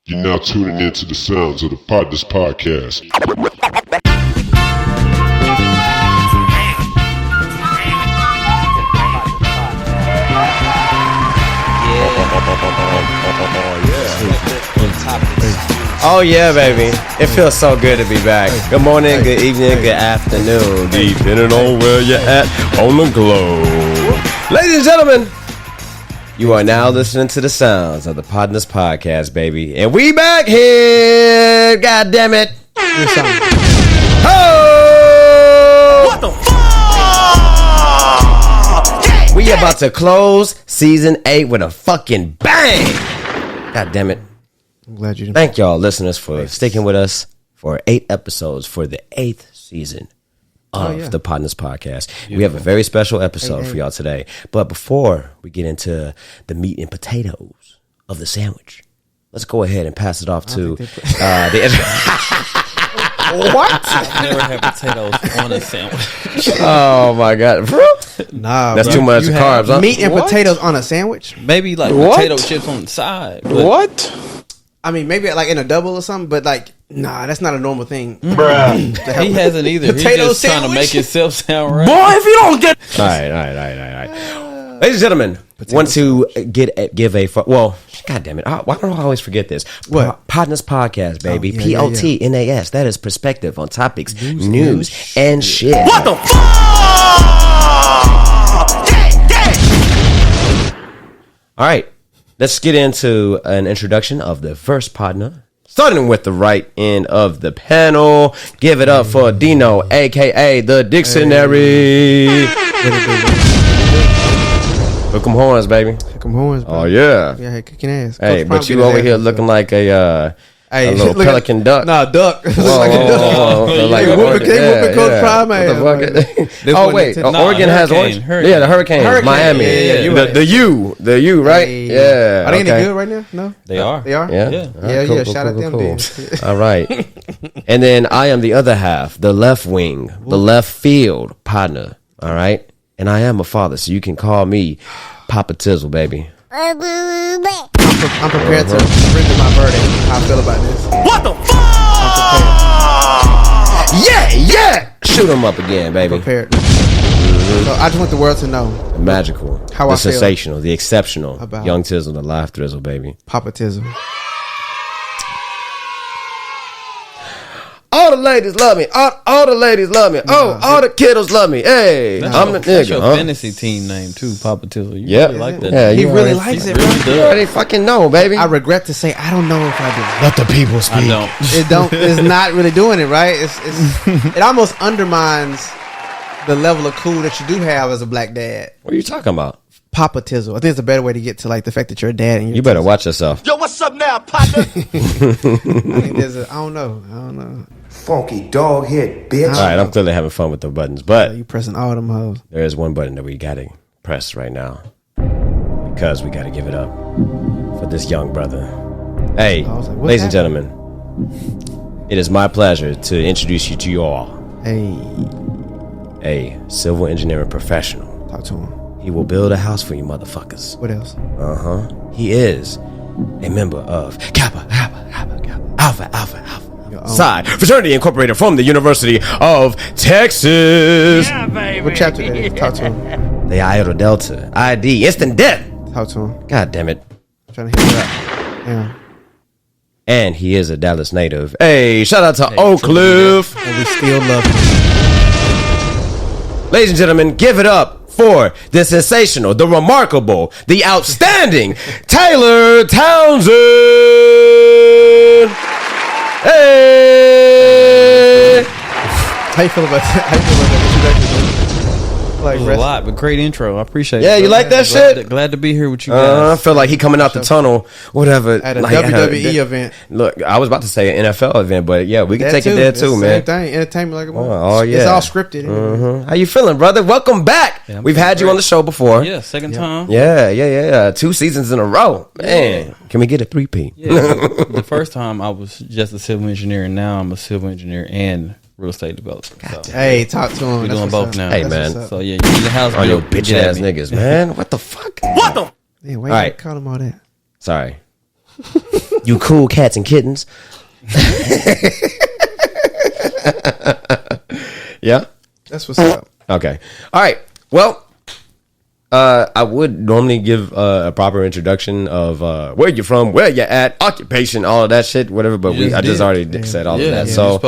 You're now tuning into the sounds of the Potnas podcast. Oh yeah, baby. It feels so good to be back. Good morning, good evening, good afternoon, depending on where you're at on the globe. Ladies and gentlemen, you are now listening to the sounds of the Potnas podcast, baby. And we back here. God damn it. Oh! What the fuck? We about to close season 8 with a fucking bang. God damn it. I'm glad you didn't. Thank y'all, listeners, for sticking with us for 8 episodes for the 8th season of the Potnas podcast. Beautiful. We have a very special episode for y'all today. But before we get into the meat and potatoes of the sandwich, let's go ahead and pass it off to the What? I've never had potatoes on a sandwich. Oh my god, bro. Nah, that's too much carbs, huh? Meat and potatoes on a sandwich? Maybe like potato chips on the side. What? I mean, maybe like in a double or something, but like, nah, that's not a normal thing. Bruh. He hasn't either. He's just trying to make himself sound right. Boy, if you don't get... All right. Ladies and gentlemen, want to give a... Well, god damn it. Why do I always forget this? What? Potnas podcast, baby. Potnas. That is perspective on topics, news and shit. What the fuck? All right. Let's get into an introduction of the first partner. Starting with the right end of the panel. Give it up for Dino, a.k.a. the Dictionary. Hook 'em horns, baby. Hook 'em horns, bro. Oh, yeah. Yeah, hey, kicking ass. Hey, but you over here looking like a little pelican duck. Nah, duck. Like whooping Coach Prime, man. Oh, wait. Oregon has orange? Yeah, the Hurricanes. Miami. Yeah, the U, right? Yeah. Are they any good right now? No? They are. They are? Yeah. Yeah. Shout out them, dude. All right. And then I am the other half, the left wing, the left field partner. All right. And I am a father, so you can call me Papa Tizzle, baby. I'm prepared to render my verdict. How I feel about this. What the fuck? Yeah. Shoot him up again, baby. I'm prepared. So I just want the world to know. The magical, how the I feel sensational, the exceptional, about Young Tizzle, the live Thrizzle, baby. Papa Tizzle. All the ladies love me. All the ladies love me. All the kiddos love me. Hey, I'm the nigga. That's your fantasy team name too, Papa Tizzle. You really like that. Yeah, he really likes it, bro. You already fucking know, baby. I regret to say I don't know if I do. Let the people speak. I don't. It's not really doing it, right? It almost undermines the level of cool that you do have as a black dad. What are you talking about? Papa Tizzle. I think it's a better way to get to like the fact that you're a dad. And you better watch yourself. Yo, what's up now, partner? I think there's I don't know. Funky dog head, bitch. All right, I'm clearly having fun with the buttons, but you pressing all them hoes. There is one button that we got to press right now because we got to give it up for this young brother. Hey, ladies and gentlemen, it is my pleasure to introduce you to you all. Hey, a civil engineering professional. Talk to him. He will build a house for you motherfuckers. What else? He is a member of Kappa Alpha Psi Fraternity Incorporated from the University of Texas. Yeah, baby. What chapter that is? Talk to him. The Iota Delta ID Instant Death. Talk to him. God damn it. I'm trying to hit you up. Yeah. And he is a Dallas native. Hey, shout out to Oak Cliff. And we still love him. Ladies and gentlemen, give it up for the sensational, the remarkable, the outstanding Taylor Townsend. Hey! How you feel about that? How you feel about that introduction? Like a lot, but great intro. I appreciate it. Yeah, you like that shit? Glad to be here with you guys. I feel like he coming out the tunnel, whatever. At a WWE event. Look, I was about to say an NFL event, but yeah, we can take it there too, man. Same thing, entertainment like a oh yeah, it's all scripted. How you feeling, brother? Welcome back. Yeah, we've had you on the show before. Yeah, second time. Yeah. 2 seasons in a row, man. Yeah. Can we get a 3P? Yeah, the first time I was just a civil engineer, and now I'm a civil engineer and real estate developer. So. Hey, talk to him. We're doing both now. Hey, man. So yeah, you need a house. Oh, yo, bitch ass niggas, man. What the fuck? Yeah, why you call him all that? Sorry. You cool cats and kittens. Yeah. That's what's up. Okay. All right. Well, I would normally give a proper introduction of where you're from, where you're at, occupation, all of that shit, whatever. But I just already said all of that. So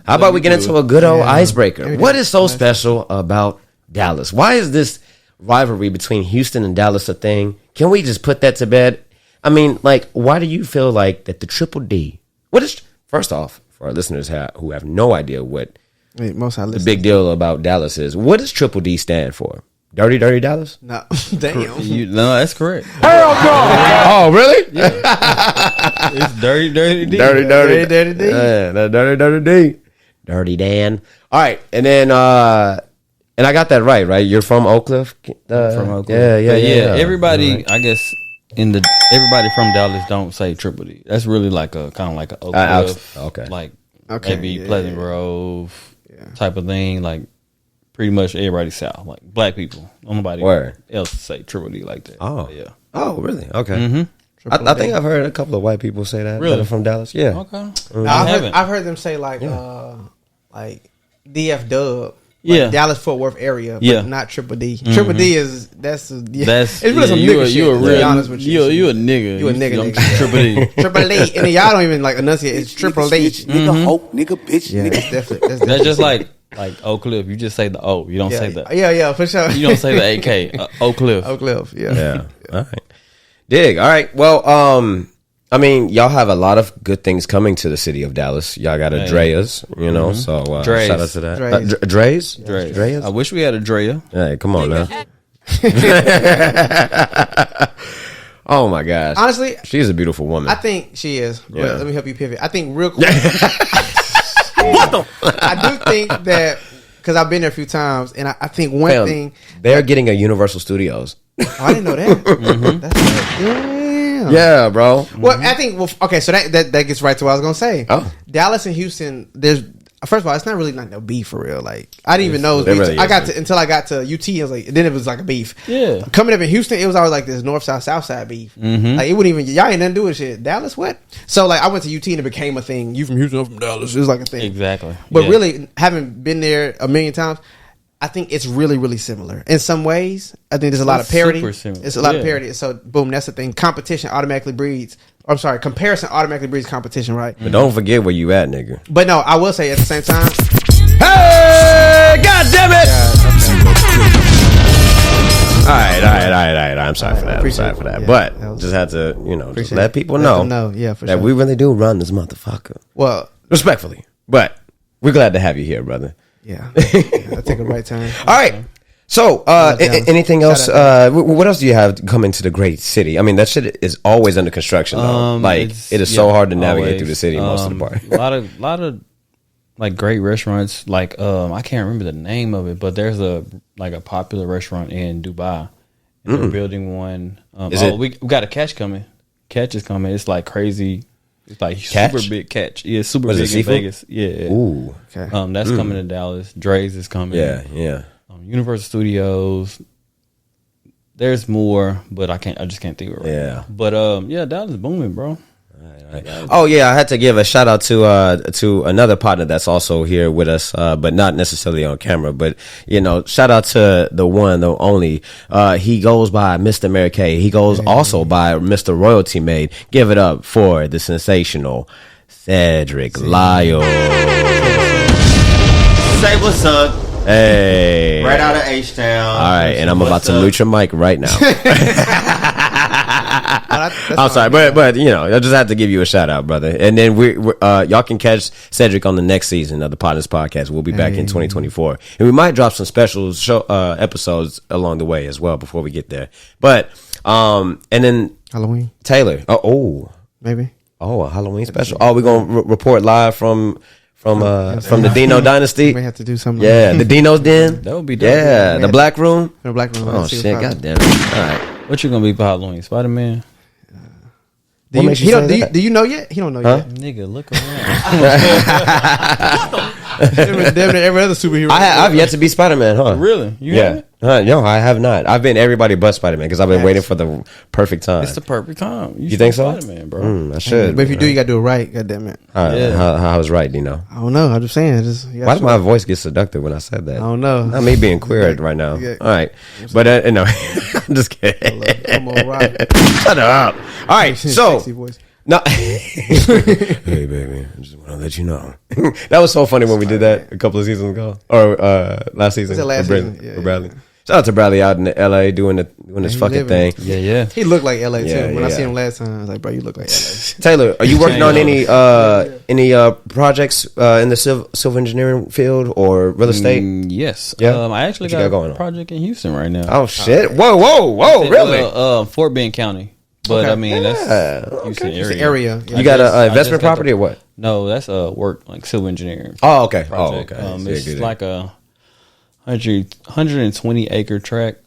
how about we get into a good old icebreaker? What is so special about Dallas? Why is this rivalry between Houston and Dallas a thing? Can we just put that to bed? I mean, like, why do you feel like that the Triple D? What is, first off, for our listeners who have no idea what the big deal about Dallas is, what does Triple D stand for? Dirty, Dirty Dallas? No, damn. No, that's correct. Hell no! Oh, really? Yeah. It's Dirty, Dirty D. Dirty, Dirty, Dirty D. Dirty, Dirty D. Dirty Dan. All right, and then, and I got that right? You're from Oak Cliff? From Oak Cliff. Yeah. Everybody, Right. I guess, everybody from Dallas don't say Triple D. That's really like a kind of like an Oak Cliff, okay. like Okay, maybe yeah, Pleasant yeah. Grove type of thing. Like pretty much everybody south, like black people. Nobody else say Triple D like that. Oh, yeah. Oh, really? Okay. Mm-hmm. I think I've heard a couple of white people say that. Really? That are from Dallas. Yeah. Okay. I've heard them say like DF Dub. Yeah. Dallas Fort Worth area, but not Triple D. Mm-hmm. Triple D is it's really some you nigga shit. a To be honest with you, you a nigga. You a nigga. Triple D. Triple D, and then y'all don't even like enunciate. It's Triple D. Nigga, hope, nigga, bitch, Yeah, nigga. that's definitely. That's just like Oak Cliff. You just say the O. You don't say the. Yeah, for sure. You don't say the AK. Oak Cliff. Oak Cliff. Yeah. Yeah. All right. Dig. All right. Well, I mean, y'all have a lot of good things coming to the city of Dallas. Y'all got a Drea's, you know, so Dre's. shout out to that. Dre's. Dre's? I wish we had a Drea. Hey, come on now. Oh, my gosh. Honestly, she's a beautiful woman. I think she is. Yeah. But let me help you pivot. I think real quick. I do think that because I've been there a few times, and I think one thing they're getting a Universal Studios. Oh, I didn't know that. That's damn. Yeah, bro. Well, I think okay, so that gets right to what I was gonna say. Oh. Dallas and Houston, there's first of all, it's not really like no beef for real. Like I didn't even know it was It beef. really I got isn't. to until I got to UT. I was like, then it was like a beef. Yeah. Coming up in Houston, it was always like this north side, south side beef. Like it wouldn't even y'all ain't nothing to do with shit. Dallas, what? So like I went to UT and it became a thing. You from Houston, I'm from Dallas. It was like a thing. Exactly. But Yeah. really, having been there a million times, I think it's really, really similar. In some ways, I think there's a lot of It's parity. super similar. It's a lot of Yeah. parity. So, boom, that's the thing. Competition automatically breeds. I'm sorry, comparison automatically breeds competition, right? But don't forget where you at, nigga. But no, I will say at the same time. Hey! God damn it! All right. I'm sorry for that. Appreciate it. Yeah, But that was- just had to, just Appreciate let it. people Let know, them know. Yeah, for that sure. we really do run this motherfucker. Well, Respectfully. But we're glad to have you here, brother. yeah. I take a right turn. All right. So, Dallas. anything else? Shout out What else do you have coming to the great city? I mean, that shit is always under construction, though. Like, it is so hard to navigate through the city most of the part. A lot of like great restaurants. Like I can't remember the name of it, but there's a popular restaurant in Dubai. And they're building one. We got a catch coming. Catch is coming. It's like crazy. It's like Catch? super big catch. Yeah, super What is big it, in seafood? Vegas. Yeah. Ooh. Okay. That's coming to Dallas. Dre's is coming. Yeah. Universal Studios. There's more, but I just can't think of it right Yeah. now. But Dallas is booming, bro. Oh yeah, I had to give a shout out to another partner that's also here with us, but not necessarily on camera. But shout out to the one, the only. He goes by Mr. Mary Kay. He goes also by Mr. Royalty Made. Give it up for the sensational Cedrick Liles. Say what's up. Hey, Right out of H-Town. all right, and I'm about to mute your mic right now. I'm sorry, but I just have to give you a shout out, brother. And then y'all can catch Cedrick on the next season of the Potnas podcast. We'll be back in 2024, and we might drop some special episodes along the way as well before we get there. But and then Halloween, Taylor. maybe. A Halloween special. Oh, we're gonna report live from the Dino Dynasty. We may have to do something. Yeah, the Dino's Den. That would be dope. Yeah, the Black Room. The Black Room. Oh Let's see shit! what's God damn it! All right. What you gonna be for Halloween? Spider-Man? Do What you, makes he you don't, say do, you, that? do you know yet? He don't know yet. Nigga, look around. Damn near every other superhero. I've yet to be Spider-Man, huh? Really? You Yeah. haven't? No, I have not. I've been everybody but Spider-Man because I've been waiting for the perfect time. It's the perfect time. You think so? Spider-Man, bro. I should. But if you do, you got to do it right. God damn it. How I was right, you know. I don't know. I'm just saying. Why did my voice get seductive when I said that? I don't know. Not me being queer right now. Yeah. All right. But, no. I'm just kidding. I'm all right. Shut up. All right. So. Sexy voice. No. Hey, baby. I just want to let you know. That was so funny when we did that a couple of seasons ago. Or last season. Was it last for season? Bradley. Yeah, For Bradley. Shout out to Bradley out in LA doing his fucking living. thing. Yeah. He looked like LA too. Yeah, When I yeah. seen him last time, I was like, bro, you look like LA. Taylor, are you working on any projects in the civil engineering field or real estate? Yes. Yeah? I actually What you got got going a on? project in Houston right now. Oh shit! Whoa! Really? Fort Bend County. But Okay. I mean, that's Houston It's area. the area. Yeah. You got I an just investment got property or what? No, that's work like civil engineering. Oh, okay. Project. Oh, okay. It's like a 120 acre tract.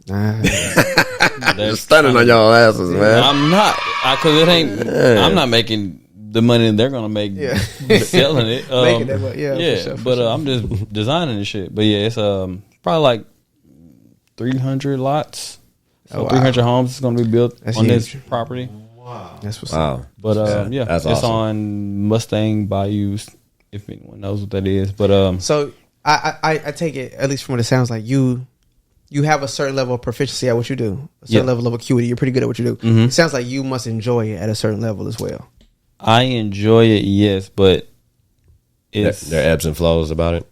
That's Stunning on y'all asses, man. I'm not, cause it ain't. I'm not making the money they're gonna make selling it. Making that money, yeah, for sure, for but sure. I'm just designing the shit. But yeah, it's probably like 300 lots. So Oh, wow. 300 homes is gonna be built That's on huge. this property. That's what's Wow. But yeah, that's it's awesome. on Mustang Bayou. If anyone knows what that is, but So I take it, at least from what it sounds like, you have a certain level of proficiency at what you do, a certain Yeah. level of acuity. You're pretty good at what you do. It sounds like you must enjoy it at a certain level as well. I enjoy it. Yes, but it's There are ebbs and flows about it.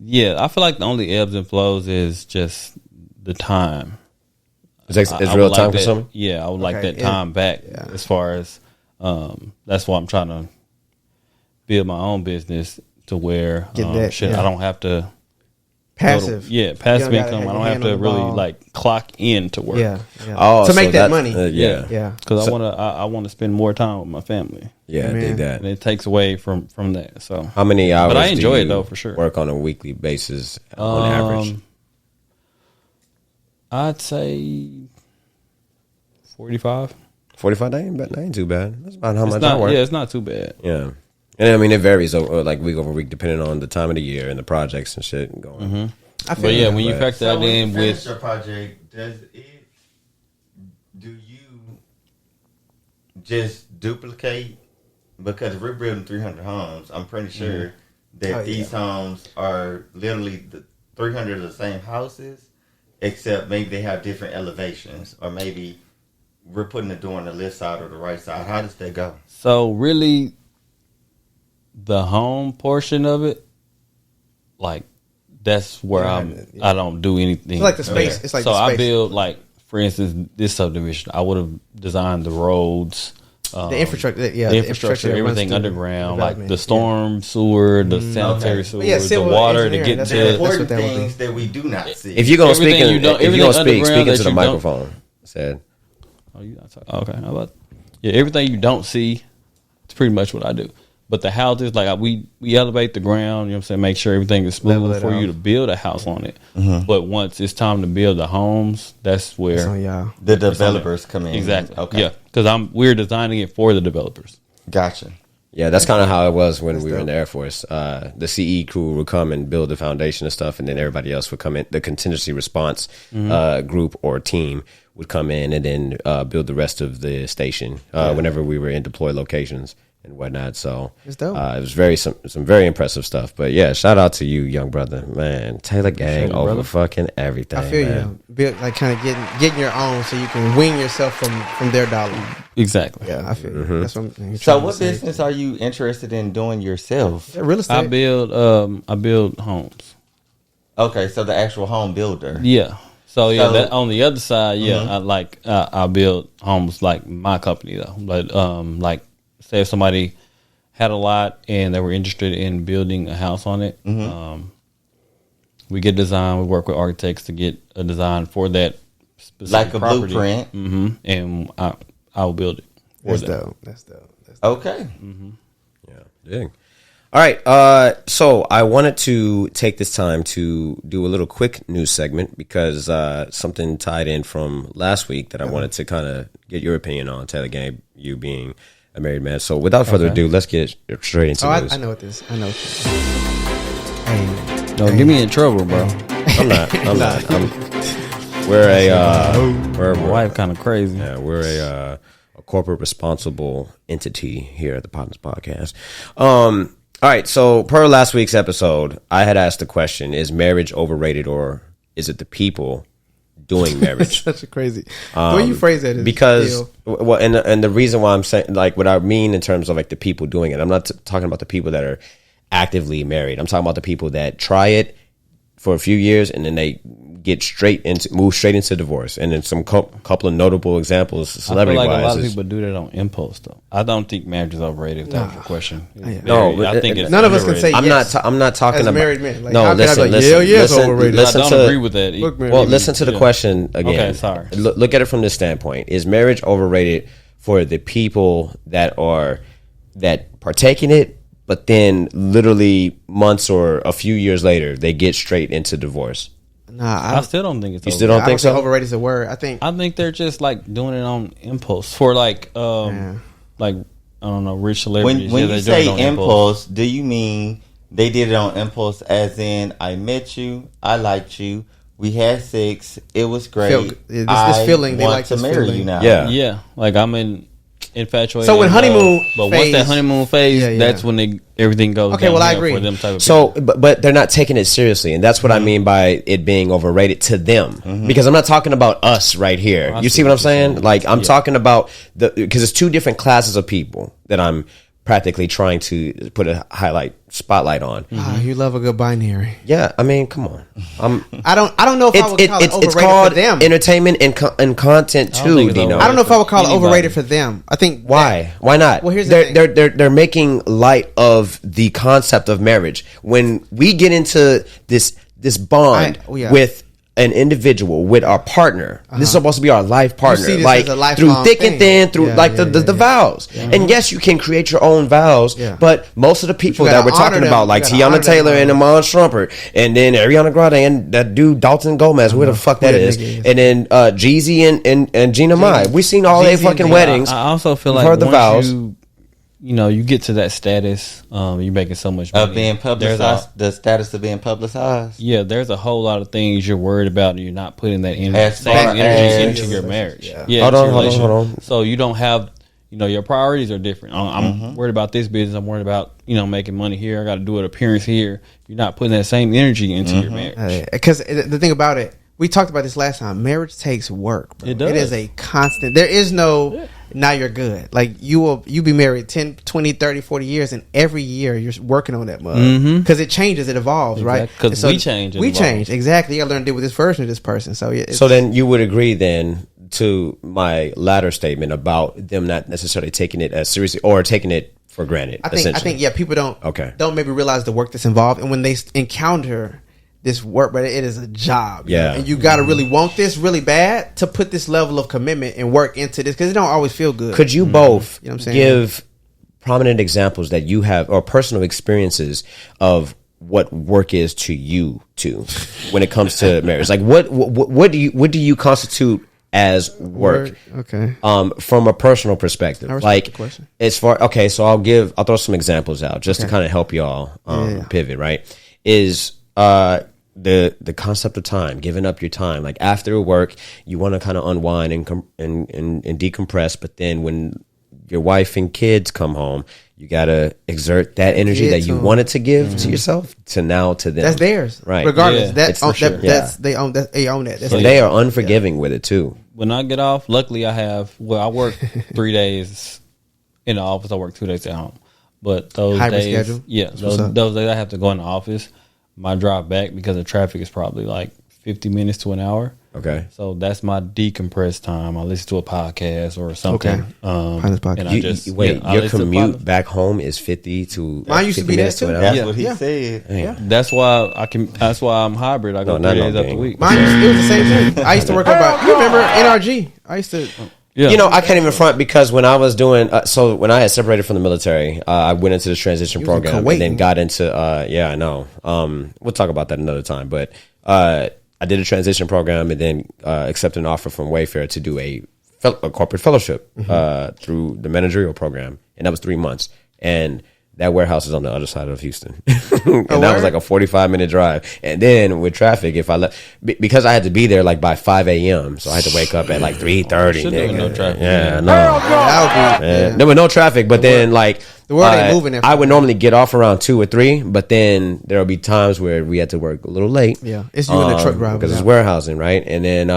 yeah. I feel like the only ebbs and flows is just the time. It's I real would time like that- consuming. Yeah, I would like Okay, that time back. yeah. As far as that's why I'm trying to build my own business to where Get that, shit. yeah. I don't have to Passive. passive You don't gotta income. I have don't your have hand to on the really ball. like clock in to work. Yeah. Oh, to so make that money. yeah. Yeah. because I want to spend more time with my family, Yeah, I Man. dig that. and it takes away from that. So How many hours? I enjoy do it, you though, for sure. Work on a weekly basis on average. I'd say 45. 45 days, but that ain't too bad. That's about how It's much I not, work. yeah, it's not too bad. Yeah. And I mean, it varies like week over week depending on the time of the year and the projects and shit going. I feel But yeah, that. when you But- factor So that when you in finish with your project, do you just duplicate? Because if we're building 300 homes, I'm pretty sure that Oh, these homes are literally the 300 of the same houses, except maybe they have different elevations, or maybe we're putting the door on the left side or the right side. How does that go? so really the home portion of it, like that's where I don't do anything. It's like the space. It's like so the I space. build like, for instance, this subdivision. I would have designed the roads, The infrastructure. Yeah. the infrastructure, that runs everything through underground, like development. the storm sewer, the sanitary sewer, Yeah, the civil water to engineering, get that's to. what Important that would be. things that we do not see. If you're gonna speak, Everything you don't- if you're gonna everything speak underground into that the you don't- microphone. Said. Oh, you not talking? Okay, how about everything you don't see? It's pretty much what I do. But the houses, like we elevate the ground. You know what I'm saying? Make sure everything is Level smooth it for you out. to build a house on it. But once it's time to build the homes, that's It's where on y'all. the developers come in. exactly. Okay. Yeah, because we're designing it for the developers. Gotcha. Yeah, that's kind of how it was when we were in the Air Force. The CE crew would come and build the foundation and stuff, and then everybody else would come in. The contingency response group or team would come in and then build the rest of the station whenever we were in deployed locations and whatnot. So It's dope. it was some very impressive stuff. But yeah, shout out to you, young brother, man. Taylor gang Appreciate it, over brother. fucking everything. I feel man. you. Build, like kind of getting your own, so you can wing yourself from their dollar. Exactly. Yeah, I feel you. That's what I'm So, trying to what say. business are you interested in doing yourself? Yeah, real estate. I build homes. Okay, so the actual home builder. Yeah. So yeah, So- that on the other side, yeah, I build homes like my company though. But like say if somebody had a lot and they were interested in building a house on it, we get design. We work with architects to get a design for that specific Like a property. blueprint. And I will build it. For That's them. dope. That's dope. That's dope. Okay. Yeah, dig. All right, so I wanted to take this time to do a little quick news segment because something tied in from last week that I wanted to kind of get your opinion on, Taylor Gang, you being a married man. So without further ado, let's get straight into Oh, news. I know what this. I know. Don't get me in trouble, bro. I'm not. We're My wife kind of crazy. Yeah, we're a corporate responsible entity here at the Potnas podcast. All right, so per last week's episode, I had asked the question: is marriage overrated, or is it the people doing marriage? Such a crazy. The way you phrase that is because well, and the reason why I'm saying, like, what I mean in terms of like the people doing it, I'm not talking about the people that are actively married. I'm talking about the people that try it for a few years and then they move straight into divorce. And then some couple of notable examples, celebrity wise. I feel like a lot of people do that on impulse, though. I don't think marriage is overrated. If that was your question. No, I think it's none of us can say yes. I'm not talking as about married men. Like, no. Listen. It's overrated. Listen I don't agree with that. Listen to the question again. Okay, sorry. Look at it from this standpoint: is marriage overrated for the people that partake in it? But then, literally months or a few years later, they get straight into divorose. Nah, I still don't think it's. You still don't think so? Overrated is a word. I think they're just like doing it on impulse for like I don't know, rich celebrities. When you say impulse, do you mean they did it on impulse? As in, I met you, I liked you, we had sex, it was great. This feeling, they want like to this marry feeling. you now. Yeah. Like I'm infatuated. So when honeymoon but phase, once that honeymoon phase, that's when everything goes. Okay, well, I agree. For them type of so, but they're not taking it seriously, and that's what I mean by it being overrated to them. Because I'm not talking about us right here. You see what I'm saying? Like I'm talking about because it's two different classes of people that I'm practically trying to put a spotlight on. You love a good binary. Yeah, I mean, come on. I don't know if I would call it overrated it's called for them. Entertainment and content too, Dino. I don't know if I would call it overrated for them. I think why not? Well, here's the thing. They're making light of the concept of marriage. When we get into this bond with an individual, with our partner, this is supposed to be our life partner, this like as through thick and thin, through the vows. Yeah. And yes, you can create your own vows, but most of the people that we're talking about, like Tiana Taylor and Amon Strumpert, and then Ariana Grande and that dude Dalton Gomez, who the fuck that is, and then Jeezy and Gina Mai. We've seen all their fucking weddings. I also feel like heard the vows. You get to that status, you're making so much money. Of being publicized, the status of being publicized. Yeah, there's a whole lot of things you're worried about, and you're not putting that energy into your marriage. Hold on. So you don't have, your priorities are different. I'm worried about this business. I'm worried about, making money here. I got to do an appearance here. You're not putting that same energy into your marriage. Because the thing about it, we talked about this last time. Marriage takes work, bro. It does. It is a constant. There is no now you're good. Like you be married 10, 20, 30, 40 years, and every year you're working on that mug. Because it changes, it evolves, right? Because we change. We change. Exactly. You got to learn to deal with this version of this person. So so then you would agree then to my latter statement about them not necessarily taking it as seriously or taking it for granted. I think people don't maybe realize the work that's involved, and when they encounter this work, but it is a job. Yeah. And you got to really want this really bad to put this level of commitment and work into this, because it don't always feel good. Could you both You know what I'm saying? give prominent examples that you have or personal experiences of what work is to you too when it comes to marriage? Like what do you constitute as work? Okay. From a personal perspective, like the question. so I'll throw some examples out just to kind of help y'all pivot. Right? Is the concept of time, giving up your time. Like after work, you want to kind of unwind and decompress, but then when your wife and kids come home, you gotta exert that energy that you wanted to give to yourself to them. That's theirs, right? Regardless, they own that. So they are unforgiving with it too. When I get off, luckily I work 3 days in the office. I work 2 days at home, but those hybrid days, schedule. those days I have to go in the office. My drive back because of traffic is probably like 50 minutes to an hour. Okay. So that's my decompressed time. I listen to a podcast or something. Okay. Podcast. And your commute back home is 50 to mine used to be that too. That's what he said. Yeah. That's why that's why I'm hybrid. I go 3 days out the week. Mine it was the same thing. I used to work about. You remember NRG? I used to. Yeah. I can't even front because when I was doing when I had separated from the military, I went into this transition program and then got into I know. We'll talk about that another time, but I did a transition program and then accepted an offer from Wayfair to do a corporate fellowship through the managerial program, and that was 3 months. And that warehouse is on the other side of Houston. And that was like a 45-minute drive. And then with traffic, if I left, because I had to be there like by 5 a.m., so I had to wake up at like 3:30. No traffic. Yeah, no. Yeah. There was no traffic, but then like the world ain't moving there. I would normally get off around 2 or 3, but then there will be times where we had to work a little late. Yeah, it's you and the truck driver because it's warehousing, right? And then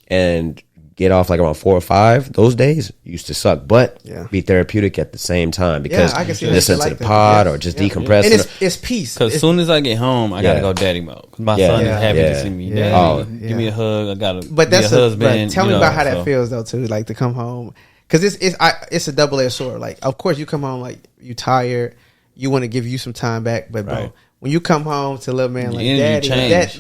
and get off like around 4 or 5. Those days used to suck, but be therapeutic at the same time because I can see listen to the pod or just decompress. And it's peace. Because as soon as I get home, I gotta go daddy mode. 'Cause my son is happy to see me. Give me a hug. I gotta. But that's be a husband. But tell me about how that feels though too, like to come home. Because it's a double-edged sword. Like, of course, you come home like you tired, you want to give you some time back, but bro, when you come home to a little man like daddy, that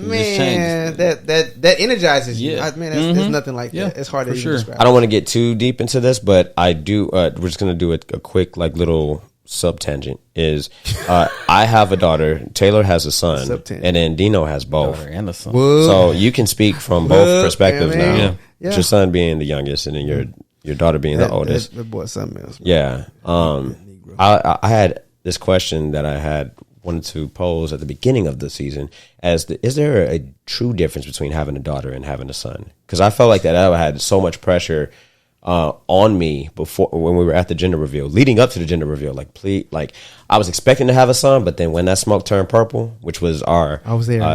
energizes you. There's nothing like that. It's hard to even describe. I don't want to get too deep into this, but I do. We're just gonna do a quick like little sub tangent. Is I have a daughter. Taylor has a son, and then Dino has both. Daughter and a son. So you can speak from both perspectives now. Yeah. Your son being the youngest, and then your daughter being the oldest. That boy, something else. Bro. Yeah. I had this question that I had wanted to pose at the beginning of the season: is there a true difference between having a daughter and having a son? Because I felt like that I had so much pressure on me before when we were at the gender reveal, leading up to the gender reveal. Like I was expecting to have a son, but then when that smoke turned purple, which was our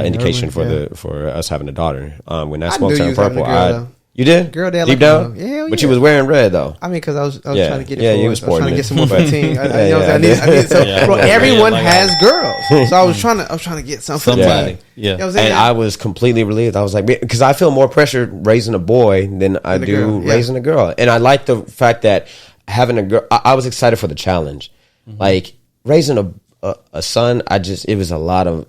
indication for us having a daughter, when that smoke turned purple, you did? Girl dad deep down? Yeah, but you was wearing red though. I mean, because I was trying to get it. Yeah, you was sporting. I was trying to get some more 15. I need bro, everyone has girls, so I was trying to get something. Somebody, You know what I'm and saying? I was completely relieved. I was like, because I feel more pressure raising a boy than I do raising a girl, and I like the fact that having a girl. I was excited for the challenge, like raising a son. It was a lot of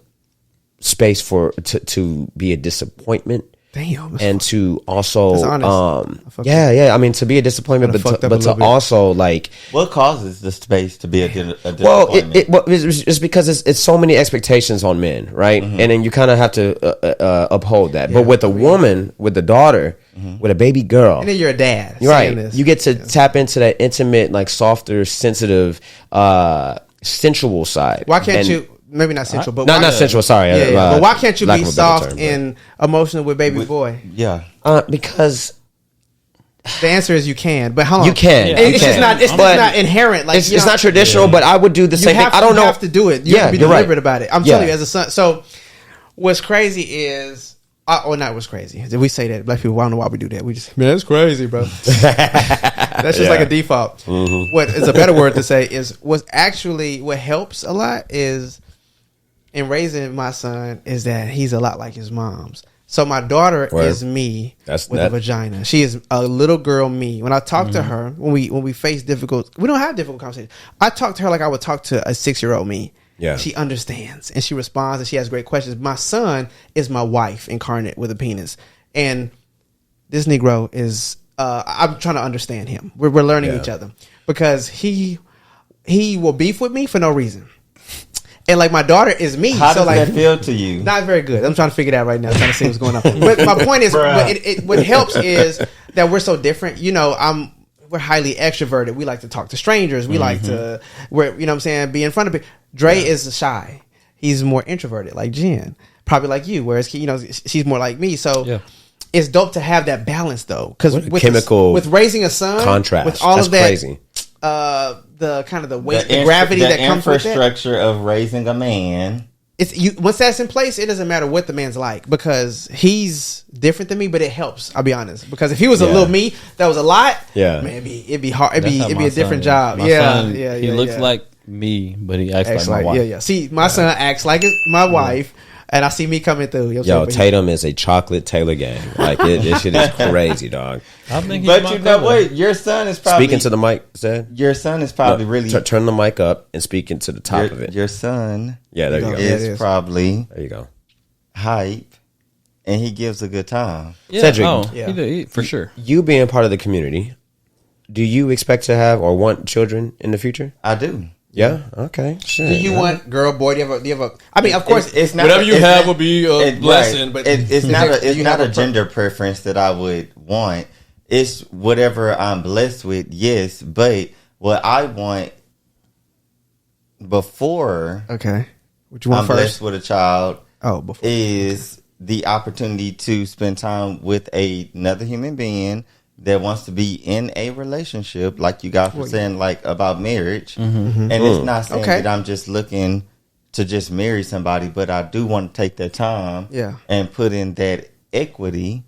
space to be a disappointment. Damn. And to also, I mean, to be a disappointment, but to also like, what causes the space to be a disappointment? Well, it's because it's so many expectations on men, right? And then you kind of have to uphold that. But with a woman, with a daughter, with a baby girl, and then you're a dad, right? You get to tap into that intimate, like softer, sensitive, sensual side. Why can't you? Maybe not sensual, but not sensual. Sorry, but why can't you be soft and emotional with baby boy? Yeah, because the answer is you can. But how long? You can. It's just not. It's not inherent. Like it's not traditional. But I would do the same thing. I don't know. You have to do it. You have to be deliberate about it. I'm telling you, as a son. So what's crazy is. Not what's crazy. We say that black people. I don't know why we do that. We just that's crazy, bro. That's just like a default. What is a better word to say is what helps a lot is. In raising my son is that he's a lot like his mom's. So my daughter is me with a vagina. She is a little girl me. When I talk to her, when we face we don't have difficult conversations. I talk to her like I would talk to a 6-year-old me. Yeah. She understands and she responds and she has great questions. My son is my wife incarnate with a penis. And this Negro is I'm trying to understand him. We're learning each other. Because he will beef with me for no reason. And like my daughter is me. How does that feel to you? Not very good. I'm trying to figure it out right now. Trying to see what's going on. But my point is, what helps is that we're so different. You know, we're highly extroverted. We like to talk to strangers. We like to, you know what I'm saying, be in front of people. Dre is shy. He's more introverted, like Jen. Probably like you, whereas she's more like me. So it's dope to have that balance though, because with raising a son, contrast with all of that, crazy. The kind of the weight, the gravity that comes with that. The infrastructure of raising a man. Once that's in place, it doesn't matter what the man's like because he's different than me, but it helps. I'll be honest, because if he was a little me, that was a lot. Yeah, man, it'd be hard. It'd be a different job. He looks like me, but he acts like my wife. Yeah. See, my son acts like my wife. And I see me coming through. Yo, Tatum is a chocolate Taylor gang. Like, this shit is crazy, dog. I think but you know what? Your son is probably... Speaking to the mic, Zed. Your son is probably really... Turn the mic up and speak into the top of it. Your son... Yeah, there you go. Is probably... There you go. Hype. And he gives a good time. Yeah, Cedrick, he for sure. You being part of the community, do you expect to have or want children in the future? I do. Yeah. Okay. Shit. Do you want girl, boy? Do you have a? I mean, of course, it's not whatever you have will be a blessing. Right. But it's not a gender preference that I would want. It's whatever I'm blessed with. Yes, but what I want before Okay. What you want I'm first? blessed with a child Before. is the opportunity to spend time with another human being that wants to be in a relationship, like you guys were saying, like about marriage. And it's not saying that I'm just looking to just marry somebody, but I do want to take that time and put in that equity.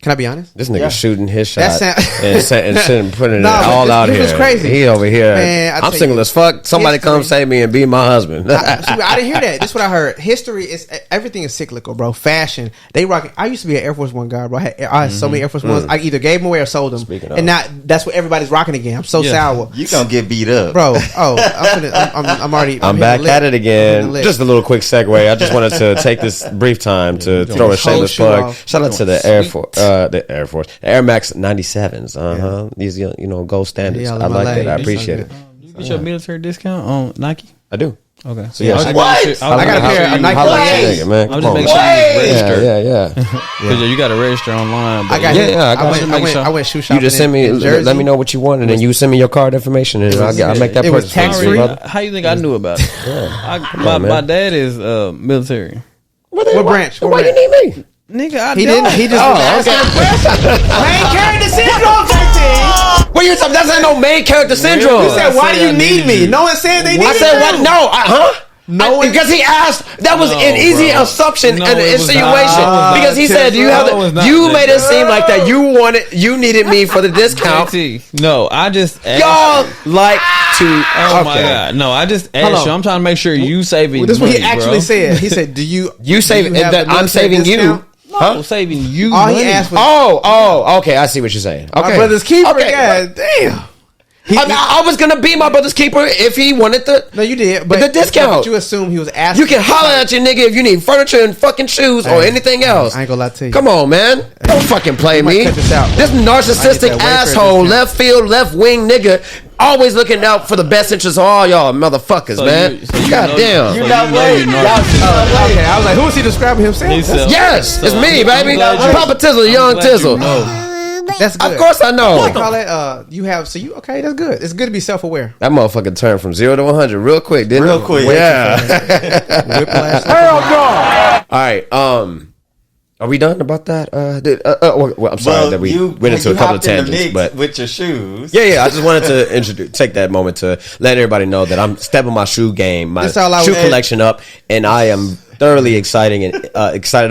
Can I be honest? This nigga shooting his shot That and putting it all out here. This was crazy. He over here. Man, I'm single as fuck. Somebody come save me and be my husband. I didn't hear that. This is what I heard. History is everything is cyclical, bro. Fashion, they rock. I used to be an Air Force One guy, bro. I had so many Air Force Ones. I either gave them away or sold them. And now that's what everybody's rocking again. I'm so sour. You gonna get beat up, bro. I'm already. I'm back at it again. Just a little quick segue. I just wanted to take this brief time to throw a shameless plug. Shout out to the Air Force. Air Max 97s. These, gold standards. I like that. I appreciate it. You get your military discount on Nike? I do. Okay. So yeah, I got a pair of Nike. I'm just making sure you register. Yeah. Because you got to register online. I went shoe shopping. You just send me. Let me know what you want, and then you send me your card information, and I'll make that purchase. It was tax free. How you think I knew about it? My dad is military. What branch? Why you need me? Nigga, He didn't. He just was asking a question. Main character syndrome, 13. What you talking? That's not no main character syndrome. You said, "Why do you need me?" No one said they needed. I said, "What? No, No, because he asked. That was an easy assumption and an insinuation. Because he said, "Do you have the?" You made it seem like that you needed me for the discount. No, I just asked. Y'all like to. Oh my god! No, I just asked you. I'm trying to make sure you saving. Well, this is what he money, actually bro. said. He said, "Do you? You saving? That I'm saving you." I'm saving you. All money. he asked was, okay. I see what you're saying. Okay, my brother's keeper. Okay. God damn. I was gonna be my brother's keeper if he wanted the. No, you did, but the discount. But you assume he was asking. You can holler at your nigga if you need furniture and fucking shoes or anything else. I ain't gonna lie to you. Come on, man. Don't fucking play me. Cut this out. This narcissistic asshole, left field, left wing nigga, always looking out for the best interests of all y'all motherfuckers, man. God damn. You not waiting. Okay, I was like, who is he describing himself? Yes, it's me, baby. Papa Tizzle, Young Tizzle. That's good. Of course I know. What do you call it? You have okay. That's good. It's good to be self-aware. That motherfucker turned from 0 to 100 real quick, didn't it? Real quick. Yeah. Whiplash. Hell no. All right. Are we done about that? Well, I'm sorry that we went into a couple of tangents, but with your shoes. Yeah. I just wanted to take that moment to let everybody know that I'm stepping my shoe game, my shoe collection up, and I am thoroughly excited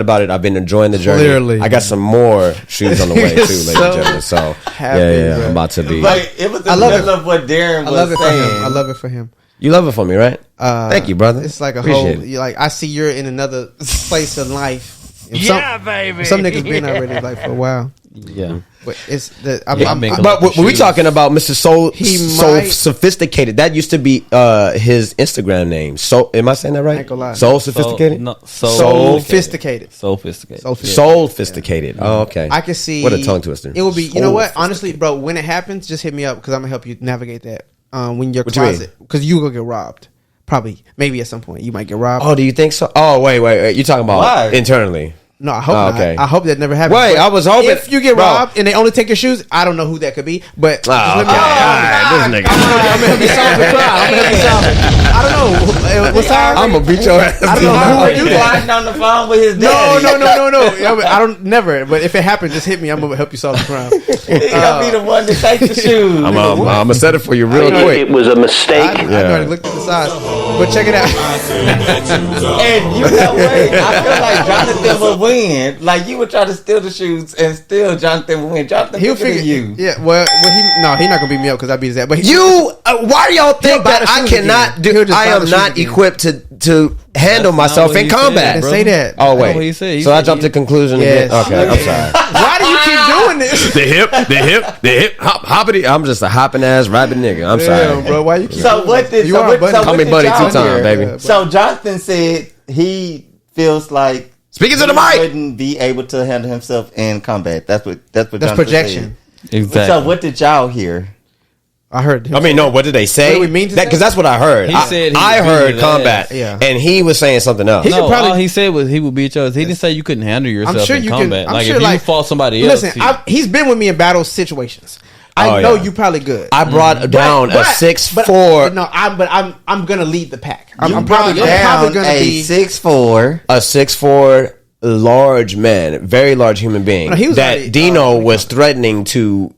about it. I've been enjoying the journey. Clearly. I got some more shoes on the way too, ladies and gentlemen. So happy, I'm about to be. Like, it was the middle of what Darren was saying. I love it for him. You love it for me, right? Thank you, brother. It's like Appreciate whole. Like I see you're in another place in life. And baby. Some niggas been already like for a while. Yeah. But it's the. But when we talking about Mr. So Sophisticated, that used to be his Instagram name. So am I saying that right? I ain't gonna lie. Soul Sophisticated. Sophisticated. Sophisticated. Oh, okay. I can see. What a tongue twister. It would be. You know what? Honestly, bro, when it happens, just hit me up because I'm gonna help you navigate that. When your closet, because you gonna get robbed. Probably, maybe at some point you might get robbed. Oh, do you think so? Oh, wait. You talking about internally? No, I hope not. Okay. I hope that never happens. Wait, I was hoping if you get robbed and they only take your shoes, I don't know who that could be. But this nigga. I'm gonna help you solve the crime. I don't know. What's time? I'm gonna beat your ass. I don't know who You lying on the phone with his daddy. No. I don't never. But if it happens, just hit me. I'm gonna help you solve the crime. He gonna be the one to take the shoes. I'm gonna set it for you real quick. It was a mistake. I already looked at the size, but check it out. And you know what? I feel like Jonathan will win. Like you would try to steal the shoes, and still Jonathan will win. Jonathan He'll figure figure you. Yeah. Well, he's not gonna beat me up because I beat his ass. But why do y'all think that I cannot do? I am not equipped to handle myself in combat. Say that. Oh wait. So I jumped to conclusion. Yes. Okay, I'm sorry. Why do you keep doing this? The hip, hoppity. I'm just a hopping ass rapping nigga. I'm sorry, bro. Why you keep? So what did you are buddy? Call me buddy 2 times, baby. So Jonathan said he feels like speaking to the mic, wouldn't be able to handle himself in combat. That's Jonathan projection. Said. Exactly. So what did y'all hear? I heard. I mean, no. What did they say? What do we mean to say? Because that's what I heard. I heard combat, and he was saying something else. All he said was he would beat yours. He didn't say you couldn't handle yourself in combat. Like if you fought somebody else. Listen, he's been with me in battle situations. I know you probably good. I brought down a 6'4". No, I'm gonna lead the pack. I'm probably gonna be 6'4", a 6'4" large man, very large human being. No, he was that already, Dino was threatening to.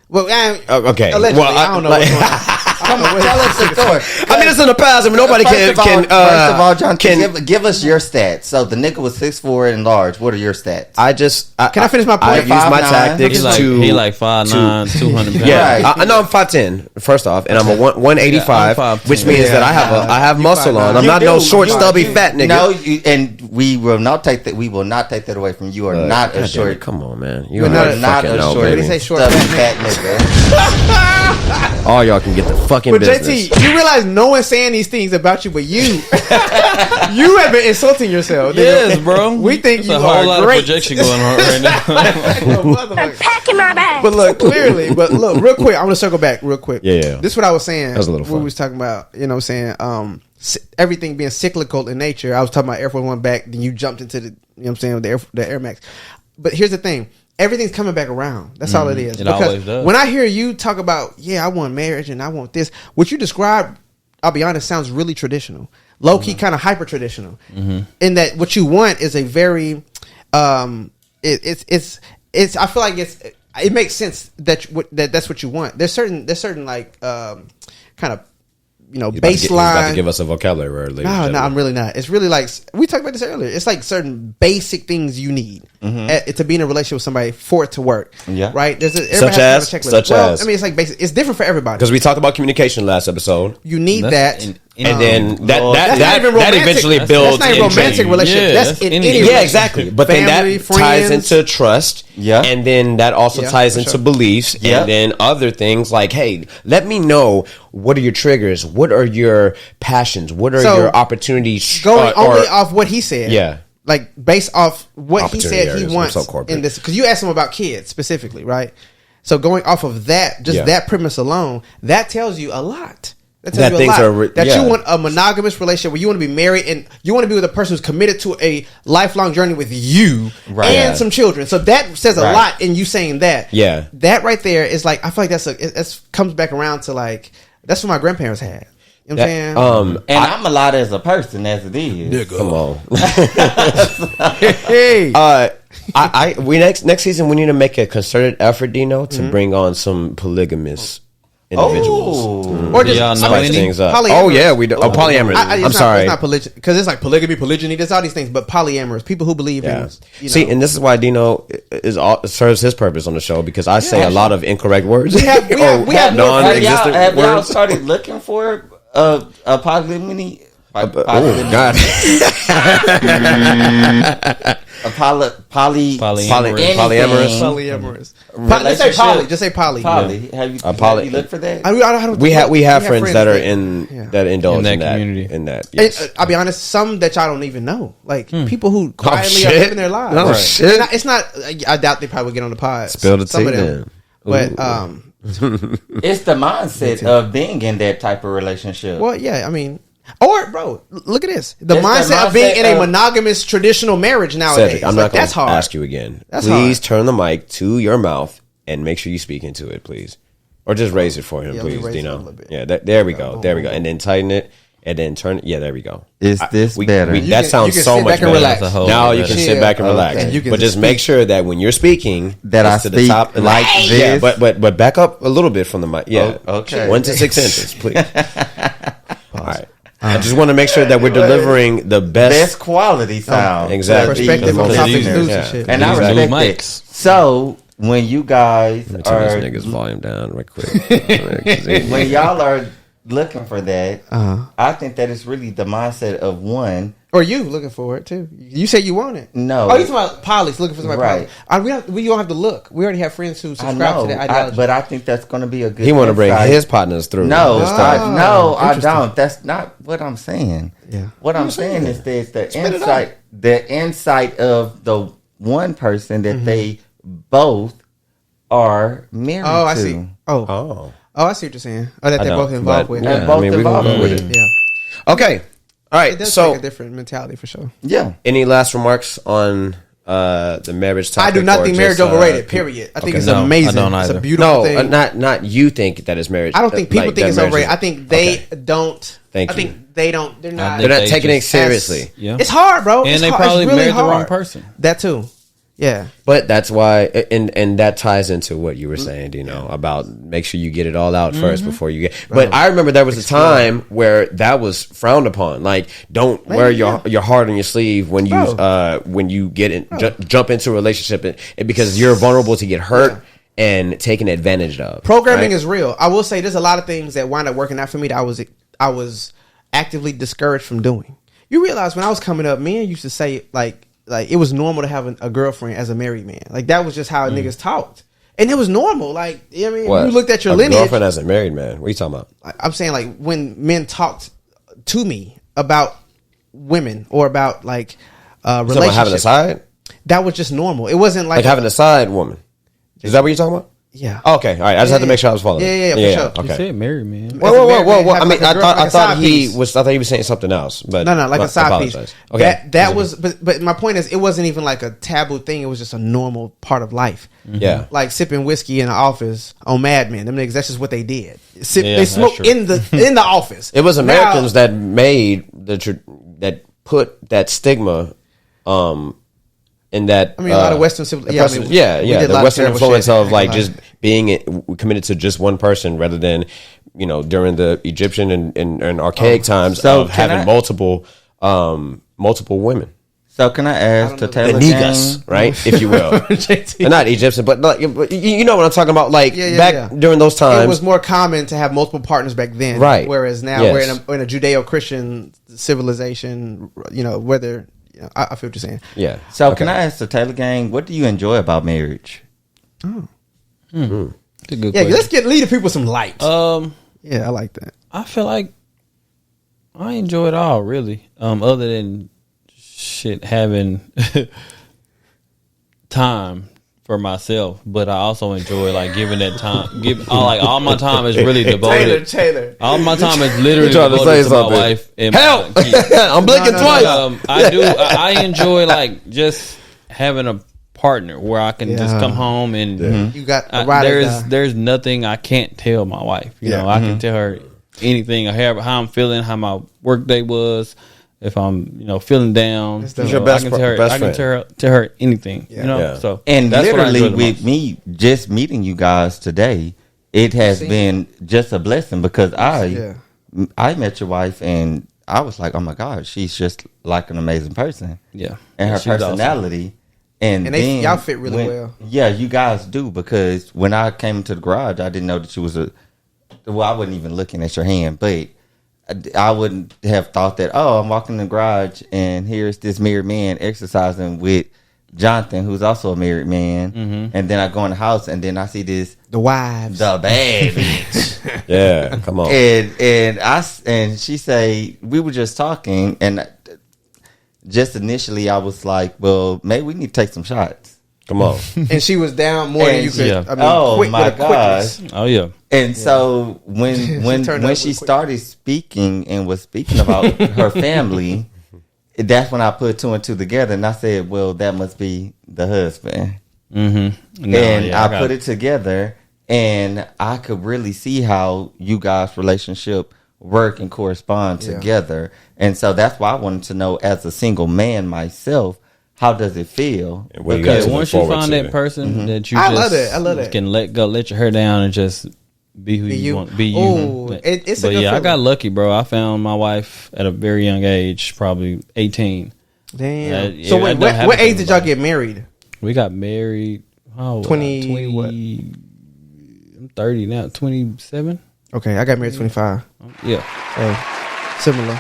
Well, okay. Allegedly, Well, I don't know what's going on. Come on, tell us the story. I mean, it's in the past. I mean, nobody First can. of all, John, give us your stats. So the nigga was 6'4" and large. What are your stats? Can I finish my point? I use my tactics he like 5'9", 200 pounds. Yeah, I know I'm 5'10", first off, and I'm a 185, which means that I have muscle on. I'm not no short, stubby, fat nigga. No, and we will not take that. We will not take that away from you. You are not a short. Come on, man. You are not a short, stubby, fat nigga. All y'all can get the fucking but business. JT, you realize no one's saying these things about you but you. You have been insulting yourself. Yes, bro. We think There's you a whole are lot great. of projection going on right now. I'm packing my bag. But look, clearly, real quick, I'm gonna circle back real quick. Yeah. This is what I was saying. That was a little fun. We was talking about, you know what I'm saying, everything being cyclical in nature. I was talking about Air Force One back, then you jumped into the, you know what I'm saying, the Air Max. But here's the thing. Everything's coming back around. That's all it is. It always does. When I hear you talk about, I want marriage and I want this, what you described, I'll be honest, sounds really traditional. Low key, kind of hyper traditional. In that what you want is a very, it's. I feel like it makes sense that's what you want. There's certain like kind of, baseline. You're about to give us a vocabulary. No, I'm really not. It's really like we talked about this earlier. It's like certain basic things you need to be in a relationship with somebody for it to work. Yeah, right. Such as. I mean, it's like basic. It's different for everybody because we talked about communication last episode. You need that. And then that eventually that's builds. That's not a romantic relationship. Yeah, that's in any relationship. Yeah, exactly. But family, then that ties into trust. Yeah. And then that also ties into beliefs. Yeah. And then other things like, hey, let me know, what are your triggers? What are your passions? What are your opportunities? Going only off what he said. Yeah. Like based off what he said he wants so in this. Because you asked him about kids specifically, right? So going off of that, just that premise alone, that tells you a lot. That tells you a lot. You want a monogamous relationship where you want to be married and you want to be with a person who's committed to a lifelong journey with you and some children. So that says a lot in you saying that. Yeah. That right there is like, I feel like that's comes back around to like, that's what my grandparents had. You know what I'm saying? And I'm a lot as a person as it is. Come on. Hey. We next season we need to make a concerted effort, Dino, to bring on some polygamous individuals. Or just spice things up. Polyamorous. Oh yeah, we do. Polyamorous. I'm sorry. It's not polygyny because it's like polygamy, polygyny. There's all these things, but polyamorous people who believe in. See, and this is why Dino serves his purpose on the show because I say a lot of incorrect words. We have non-existent have y'all words. started looking for a polygamy? God. Polyamorous. Just say poly. Just say poly. Have you looked for that? We have friends that are that indulge in that community. In that, yes. I'll be honest. Some that y'all don't even know, like people who quietly are shit. living their lives. Oh shit! It's not. I doubt they probably get on the pod. Spill the Some tea, of them. But it's the mindset of being in that type of relationship. Well, yeah, I mean, or bro, look at this. The mindset of being in a monogamous traditional marriage nowadays. Cedrick, I'm not going to ask you again. Please turn the mic to your mouth and make sure you speak into it, please. Or just raise it for him, please, Dino. Yeah, there we go. There we go. And then tighten it. And then turn it. Yeah, there we go. Is this better? That sounds so much better. Now you can sit back and relax. Okay. But just make sure that when you're speaking, that I speak top, like this. Yeah, but back up a little bit from the mic. Yeah, okay. 1 to 6 inches, please. All right. I just want to make sure that we're delivering the best quality sound. Exactly. Perspective on topic news and shit. And I respect that. So when you guys turn this nigga's volume down right quick. When y'all are looking for that, I think that is really the mindset of one. Or you looking for it too. You say you want it. No. Oh, you talking about polys, looking for somebody. Right. We don't have to look. We already have friends who subscribe to that ideology. But I think that's going to be a good. He want to bring his partners through. No, I don't. That's not what I'm saying. Yeah. What I'm saying is that the insight of the one person that they both are married to. Oh, I see. Oh, I see what you're saying. Oh, that they're both involved with. They're both involved with it. Yeah. Okay. All right. It does so take a different mentality for sure. Yeah. Any last remarks on the marriage I topic? do not or think just, marriage overrated. Period. I think it's No, I amazing. don't It's a either. beautiful thing. not you think that it's marriage. I don't think people like, think that it's marriage overrated. is- I think they don't. Thank I you. think they don't. They're not. They're not They taking it just- seriously. Yeah. It's hard, bro. And It's they hard. probably It's really married the wrong hard. person. That too. Yeah. But that's why, and that ties into what you were saying, about make sure you get it all out first before you get. But I remember there was a time where that was frowned upon. Like, don't wear your heart on your sleeve when you get in, jump into a relationship, and because you're vulnerable to get hurt and taken advantage of. Programming is real. I will say there's a lot of things that wind up working out for me that I was actively discouraged from doing. You realize when I was coming up, men used to say like it was normal to have a girlfriend as a married man. Like that was just how niggas talked. And it was normal. Like, you know what I mean? What? You looked at your a lineage. girlfriend as a married man. What are you talking about? I'm saying like when men talked to me about women or about like Someone relationships. having a side? That was just normal. It wasn't like, Like having a side woman. Is that what you're talking about? yeah. Okay, all right. I just had to make sure I was following. Yeah, for sure. You Okay. said married man. Whoa. Have I mean, like a I girl- thought like a side he piece. was. I thought he was saying something else. But No, like I a side apologize. piece. Okay, That was, but my point is, it wasn't even like a taboo thing. It was just a normal part of life. Yeah. Like sipping whiskey in the office on Mad Men. Them niggas, that's just what they did. Yeah, They that's smoked true. in the office. It was Now- Americans that made that put that stigma, in that. I mean, a lot of Western civilization. the Western influence of like just just being committed to just one person rather than, during the Egyptian and archaic times So of can having I- multiple women. So can I ask to The Taylor niggas, Gang? right, if you will. They're not Egyptian, but like, you know what I'm talking about. Like back during those times, it was more common to have multiple partners back then, Right. Whereas now Yes. we're in a Judeo-Christian civilization. Whether I feel what you're saying. yeah. So Okay. can I ask the Taylor Gang, what do you enjoy about marriage? That's a good Yeah, question. let's lead the people some light. Yeah, I like that. I feel like I enjoy it all, really. Other than shit having time for myself, but I also enjoy like giving that time. All my time is really devoted. Taylor. All my time is literally You trying to devoted say to my something. wife and Help! my kids. I'm blinking twice. I enjoy like just having a partner where I can just come home and You got a ride or die. there's nothing I can't tell my wife. You know, I can tell her anything, how I'm feeling, how my work day was. If I'm, feeling down, Who's your best I can tell her, best I can friend? tell her anything. Yeah. So And that's what I literally enjoy the with most. me just meeting you guys today, it has been just a blessing because I met your wife and I was like, oh my God, she's just like an amazing person. Yeah, And her she's awesome. personality. And they- then y'all fit really well. Yeah, you guys do because when I came into the garage, I didn't know that you was I wasn't even looking at your hand, but I wouldn't have thought that, I'm walking in the garage and here's this married man exercising with Jonathan, who's also a married man. And then I go in the house and then I see the wives. bad bitch. Yeah, come on. And she say, we were just talking and just initially I was like, well, maybe we need to take some shots. Come on. And she was down more than And you could. yeah. I mean, Oh, quick, my with a quickness. gosh. Oh yeah, And so when turned when up she real quick. started speaking and was speaking about her family, that's when I put two and two together and I said, well, that must be the husband. Mm-hmm. And I put it together and I could really see how you guys' relationship work and correspond together. And so that's why I wanted to know, as a single man myself, how does it feel? And what you guys Because look once you forward find to. that person that you I just love that. I love that. can let go, let your hair down, and just be who Be you you. want. Be you. Ooh, it's a but good yeah, I got feeling. lucky, bro. I found my wife at a very young age, probably 18. Damn. Yeah, So I wait, don't what have it age for did y'all everybody. get married? We got married. 20 what? I'm 30 now. 27. Okay, I got married 25. Yeah. So similar.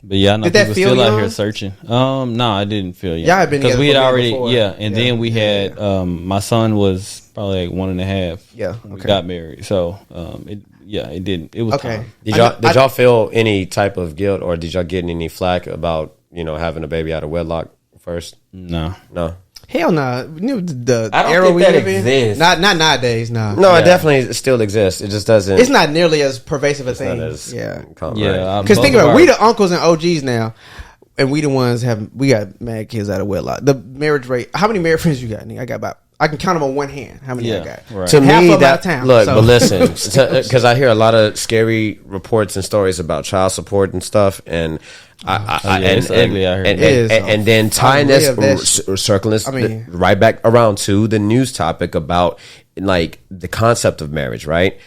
But yeah, I know Did that people feel still out young? here searching. No, I didn't feel young. Y'all had been because we had together for a already minute before. and Yeah. then we had my son was probably like 1.5. Yeah, when we okay. got married. So it didn't. It was Okay. time. Did y'all feel any type of guilt, or did y'all get any flack about having a baby out of wedlock first? No. Hell nah. You know the I don't era think we that live in? exists. Not nowadays, nah. No, it definitely still exists. It just doesn't. It's not nearly as pervasive a It's not thing. as Yeah. common, Yeah, right? Because think about it, we the uncles and OGs now. and we the ones we got mad kids out of wedlock. The marriage rate. How many married friends you got, nigga? I can count them on one hand. How many I got? Right. To Half me, of that out of town, look, so. but listen, because I hear a lot of scary reports and stories about child support and stuff, and it's ugly out here. and then tying this, circling this right back around to the news topic about like the concept of marriage, right?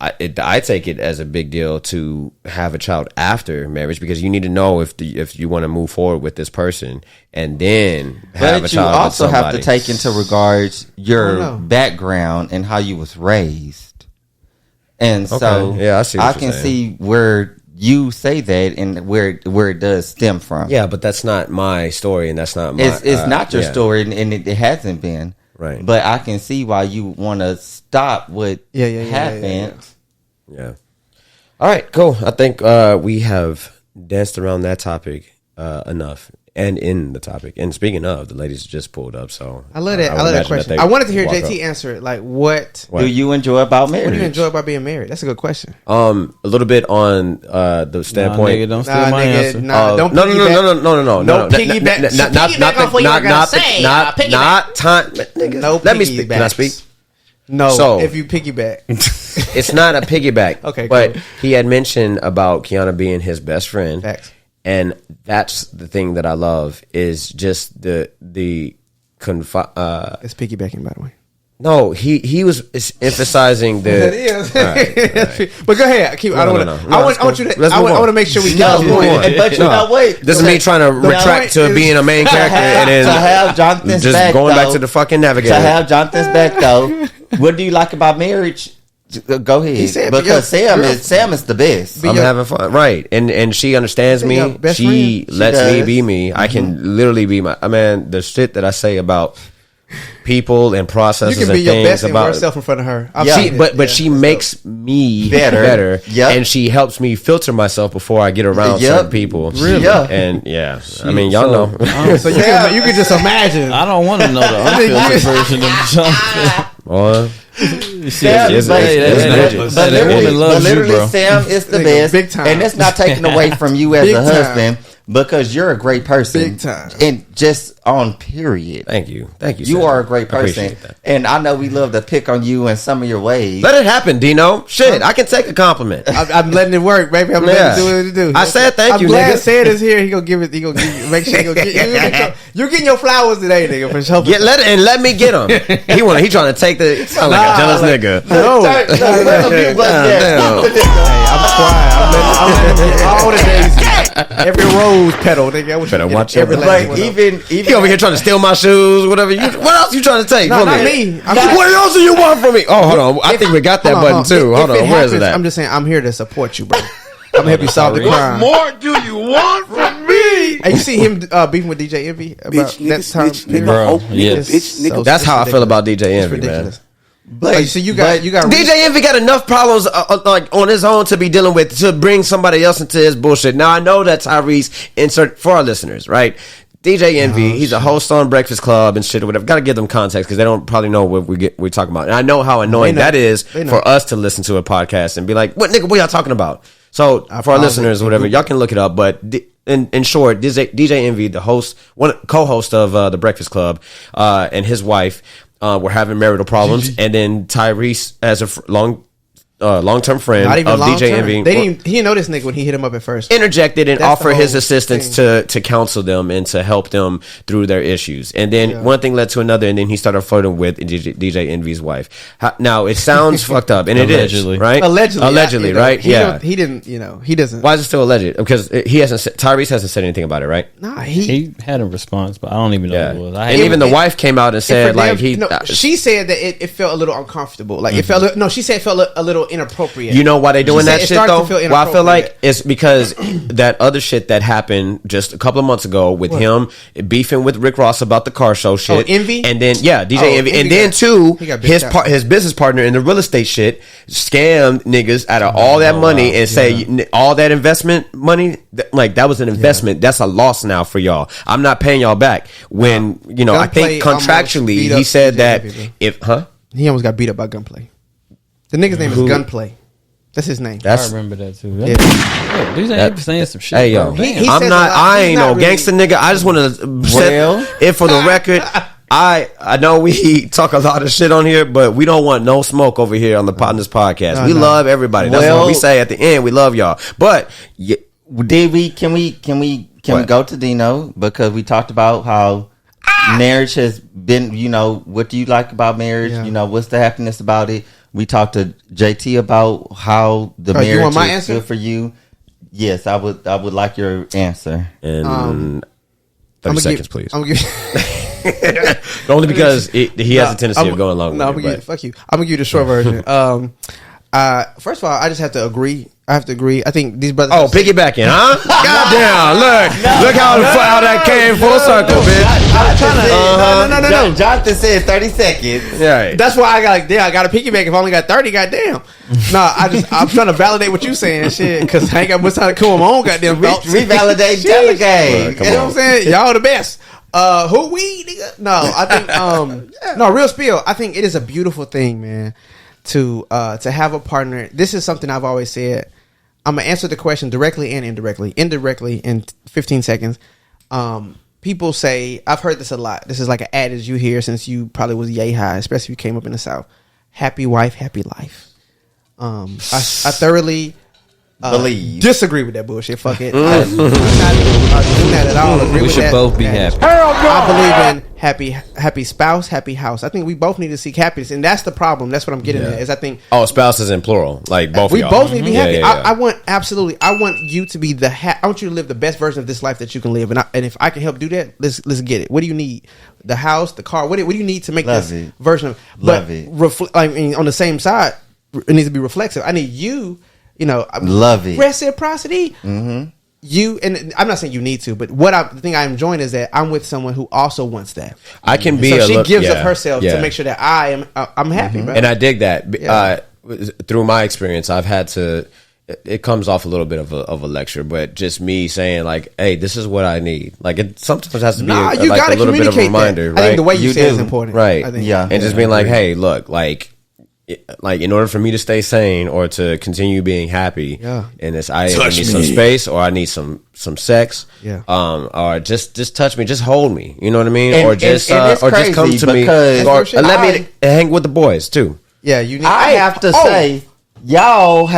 I take it as a big deal to have a child after marriage because you need to know if you want to move forward with this person and then have a child. But you also have to take into regards your background and how you was raised, and so I can see where you say that and where it does stem from. Yeah, but that's not my story, and that's not my. It's not your story, and it hasn't been. Right. But I can see why you want to stop what happened. Yeah. All right, cool. I think we have danced around that topic enough and in the topic. And speaking of, the ladies just pulled up, so I love that question. I wanted to hear JT answer it. Like, what do you enjoy about marriage? What do you enjoy about being married? That's a good question. A little bit on the standpoint. Nigga, don't steal my answer. Don't no. Don't piggyback. Not time. No, let me speak. Can I speak? No, So- if you piggyback. It's not a piggyback. Okay, but cool. he had mentioned about Kyuana being his best friend. Facts. And that's the thing that I love is just the It's piggybacking, by the way. no, he was emphasizing the It is. Right. But go ahead. I don't want to. No, I want you to. let's I move on. want to make sure we Let's get move the on. point. But you know, wait. This is me trying to retract to point being a main character and then to have Jonathan's just back, going back though, to the fucking navigator. To have Jonathan's back though, what do you like about marriage? Go ahead, said, because Sam is the best. I'm having fun, right? And she understands Your me. best She friend? lets She me does. be me. I can literally be my. I mean, the shit that I say about people and You processes can and be your things best and about. worst self in front of her. I've Yeah. seen it. But Yeah, she that's makes me Better. better, Yep. and she helps me filter myself before I get around Yep. certain people. Really? Yeah. And I mean, y'all know. dope. So you can just imagine. I don't want to know the unfiltered version of something. Well, Sam, Yes, but- yes, but that literally- woman loves but you, literally, bro. Sam is the Nigga, best, big time. and it's not taken away from you as Big a time. husband because you're a great person. Big time. And just on period. thank you. You Sam. are a great I person, appreciate that. and I know we love to pick on you and some of your ways. Let it happen, Dino. Shit, I can take a compliment. I'm letting it work, baby. I'm letting it do what it do. I said thank you, I'm glad nigga. Sid is here. He gonna give it. He gonna give, make sure he gonna get. You're getting your flowers today, nigga. For sure. Let me get him. He trying to take the sound like a jealous nigga. No. Hey, I'm quiet. I'm letting all the days. Every rose petal, nigga. I wish Better you watch every your last Like one of them. even He over here trying to steal my shoes, whatever. What else you trying to take? No, from not me? me. I'm What else do you want from me? Oh, hold on. I think we got that Hold on, button too. If Hold on. it Where is happens, it at? I'm just saying, I'm here to support you, bro. I'm gonna help you solve the crime. More do you want from me? Hey, you see him beefing with DJ Envy about that time? Bro, yes. That's how I feel about DJ Envy, man. ridiculous. but So you got DJ Envy got enough problems like on his own to be dealing with to bring somebody else into his bullshit. Now I know that Tyrese insert for our listeners, right? DJ Envy, he's a host on Breakfast Club and shit or whatever. Got to give them context because they don't probably know what we're talking about. And I know how annoying that is for us to listen to a podcast and be like, "What nigga? What y'all talking about?" So for our listeners or whatever, y'all can look it up. But in short, DJ Envy, the host, co-host of the Breakfast Club, and his wife were having marital problems, and then Tyrese, as a long-term friend not even of DJ Envy, he didn't know this nigga when he hit him up at first. interjected and That's the offered his whole assistance thing. to counsel them and to help them through their issues. And then one thing led to another, and then he started flirting with DJ Envy's wife. Now it sounds fucked up, and Allegedly. it is, right? Allegedly, right? He didn't. He doesn't. Why is it still alleged? Because Tyrese hasn't said anything about it, right? Nah, He had a response, but I don't even know Yeah, what it was. and even the wife came out and said like she said that it felt a little uncomfortable. Like it felt. No, she said it felt a little inappropriate. You know why they doing She said that it shit started to though? feel Well, I feel like inappropriate. it's because that other shit that happened just a couple of months ago with him beefing with Rick Ross about the car show shit. Envy? And then DJ Envy, and then he got his bitched out. his business partner in the real estate shit scammed niggas out of all that money and say all that investment money like that was an investment. That's a loss now for y'all. I'm not paying y'all back. When I think Gunplay almost contractually beat he up said DJ that Envy, if he almost got beat up by Gunplay. The nigga's name is Gunplay. That's his name. I remember that too. Yeah. Yeah, these ain't saying some shit. Hey yo, bro. He I'm says not. a lot. I He's ain't not no really- gangster nigga. I just want to set it for the record. I know we talk a lot of shit on here, but we don't want no smoke over here on the Potnas podcast. We love everybody. That's what we say at the end. We love y'all. But Can we go to Dino, because we talked about how marriage has been, what do you like about marriage? Yeah. What's the happiness about it? We talked to JT about how the marriage you want my is answer? good for you. Yes, I would like your answer. in 30 seconds, please. I'm gonna give Only because he has a tendency of going long. No, I'm with gonna it, give, fuck you. I'm gonna give you the short version. First of all, I just have to agree. I I think these brothers. Oh, piggybacking, huh? Goddamn! Look how that came full circle, bitch. No. Jonathan said 30 seconds. Yeah, That's why I got to piggyback. If I only got 30, goddamn. No, I'm trying to validate what you saying, shit, because I ain't got much time to come on my own goddamn thoughts. Revalidate, delegate. Come You know on. what I'm saying? Y'all the best. Who we? Nigga? No, I think no, real spill. I think it is a beautiful thing, man, to have a partner. This is something I've always said. I'm gonna answer the question directly and indirectly. Indirectly in 15 seconds. People say, I've heard this a lot. This is like an adage you hear since you probably was yay high, especially if you came up in the South. Happy wife, happy life. I thoroughly Believe. disagree with that bullshit. Fuck it. I'm not doing that at all. Agree We with should that. both be happy. I believe in happy spouse, happy house. I think we both need to seek happiness, and that's the problem. That's what I'm getting at. Is I think spouses in plural, like both. we of y'all. both need to be Yeah, happy. yeah, yeah. I want you to be I want you to live the best version of this life that you can live, and if I can help do that, let's get it. What do you need? The house, the car. What do you need to make Love this it. version of? Love it. I mean, on the same side, it needs to be reflexive. I need you. Love it. Reciprocity. Mm-hmm. You, and I'm not saying you need to, but the thing I'm enjoying is that I'm with someone who also wants that. I can be. So she gives up herself yeah. to make sure that I'm happy, bro. And I dig that. Yeah. Through my experience, I've had to. It comes off a little bit of a lecture, but just me saying like, "Hey, this is what I need." Like it sometimes has to be you like gotta a little bit of a communicate reminder, that. right? I think the way you say it is do. important, Right. I think. Yeah. And just being like, "Hey, look, like in order for me to stay sane or to continue being happy, and I either need some space or I need some sex, or just touch me, just hold me, you know what I mean, And- or just and it's or just come crazy to me, because or let me hang with the boys too." Yeah, you need. I have to say, y'all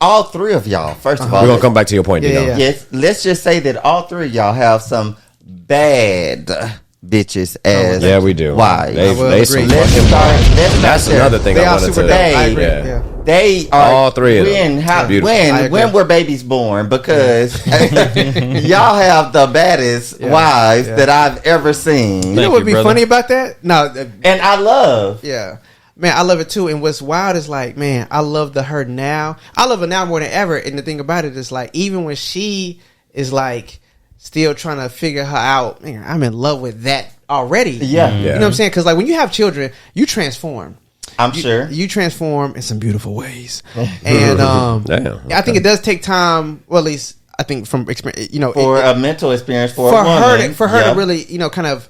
all three of y'all. First of all, We're gonna come back to your point, Dino. yeah. yes, let's just say that all three of y'all have some bad bitches as Yeah, we do. wives. They agree. some Let's fucking start That's there. another thing They I are wanted super to. dope. I agree. Yeah. Yeah. They are All three of them. Beautiful. I agree. When were babies born? Because y'all have the baddest wives that I've ever seen, You know what would be brother. funny about that? No, and I love. yeah. Man, I love it too. And what's wild is like, man, I love her now. I love her now more than ever. And the thing about it is like, even when she is like still trying to figure her out, man, I'm in love with that already. Yeah. You know what I'm saying? Because like when you have children, you transform. I'm sure. You transform in some beautiful ways. And Damn, I think it does take time, well, at least I think from experience, For a mental experience for a her woman. to really, kind of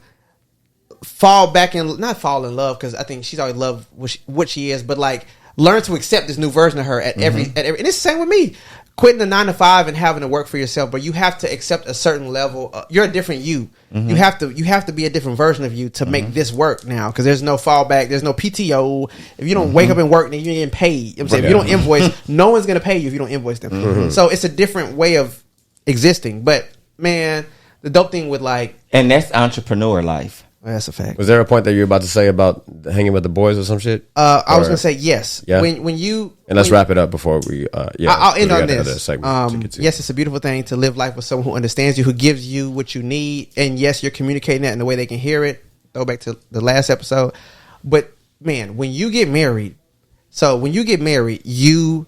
not fall in love, because I think she's always loved what she is, but like learn to accept this new version of her at every and it's the same with me. Quitting the 9 to 5 and having to work for yourself, but you have to accept a certain level. You're a different you. You have to be a different version of you to make this work now, because there's no fallback. There's no PTO. If you don't wake up and work, then you ain't getting paid. You know what I'm saying? If you don't invoice, no one's gonna pay you if you don't invoice them. So it's a different way of existing. But man, the dope thing with like, And that's entrepreneur life. that's a fact. Was there a point that you were about to say about hanging with the boys or some shit? I was gonna say yes. Yeah. When you And let's wrap it up before we. I'll end we on got another this. segment to get to. Yes, it's a beautiful thing to live life with someone who understands you, who gives you what you need, and yes, you're communicating that in the way they can hear it. Throw back to the last episode, but man, when you get married, you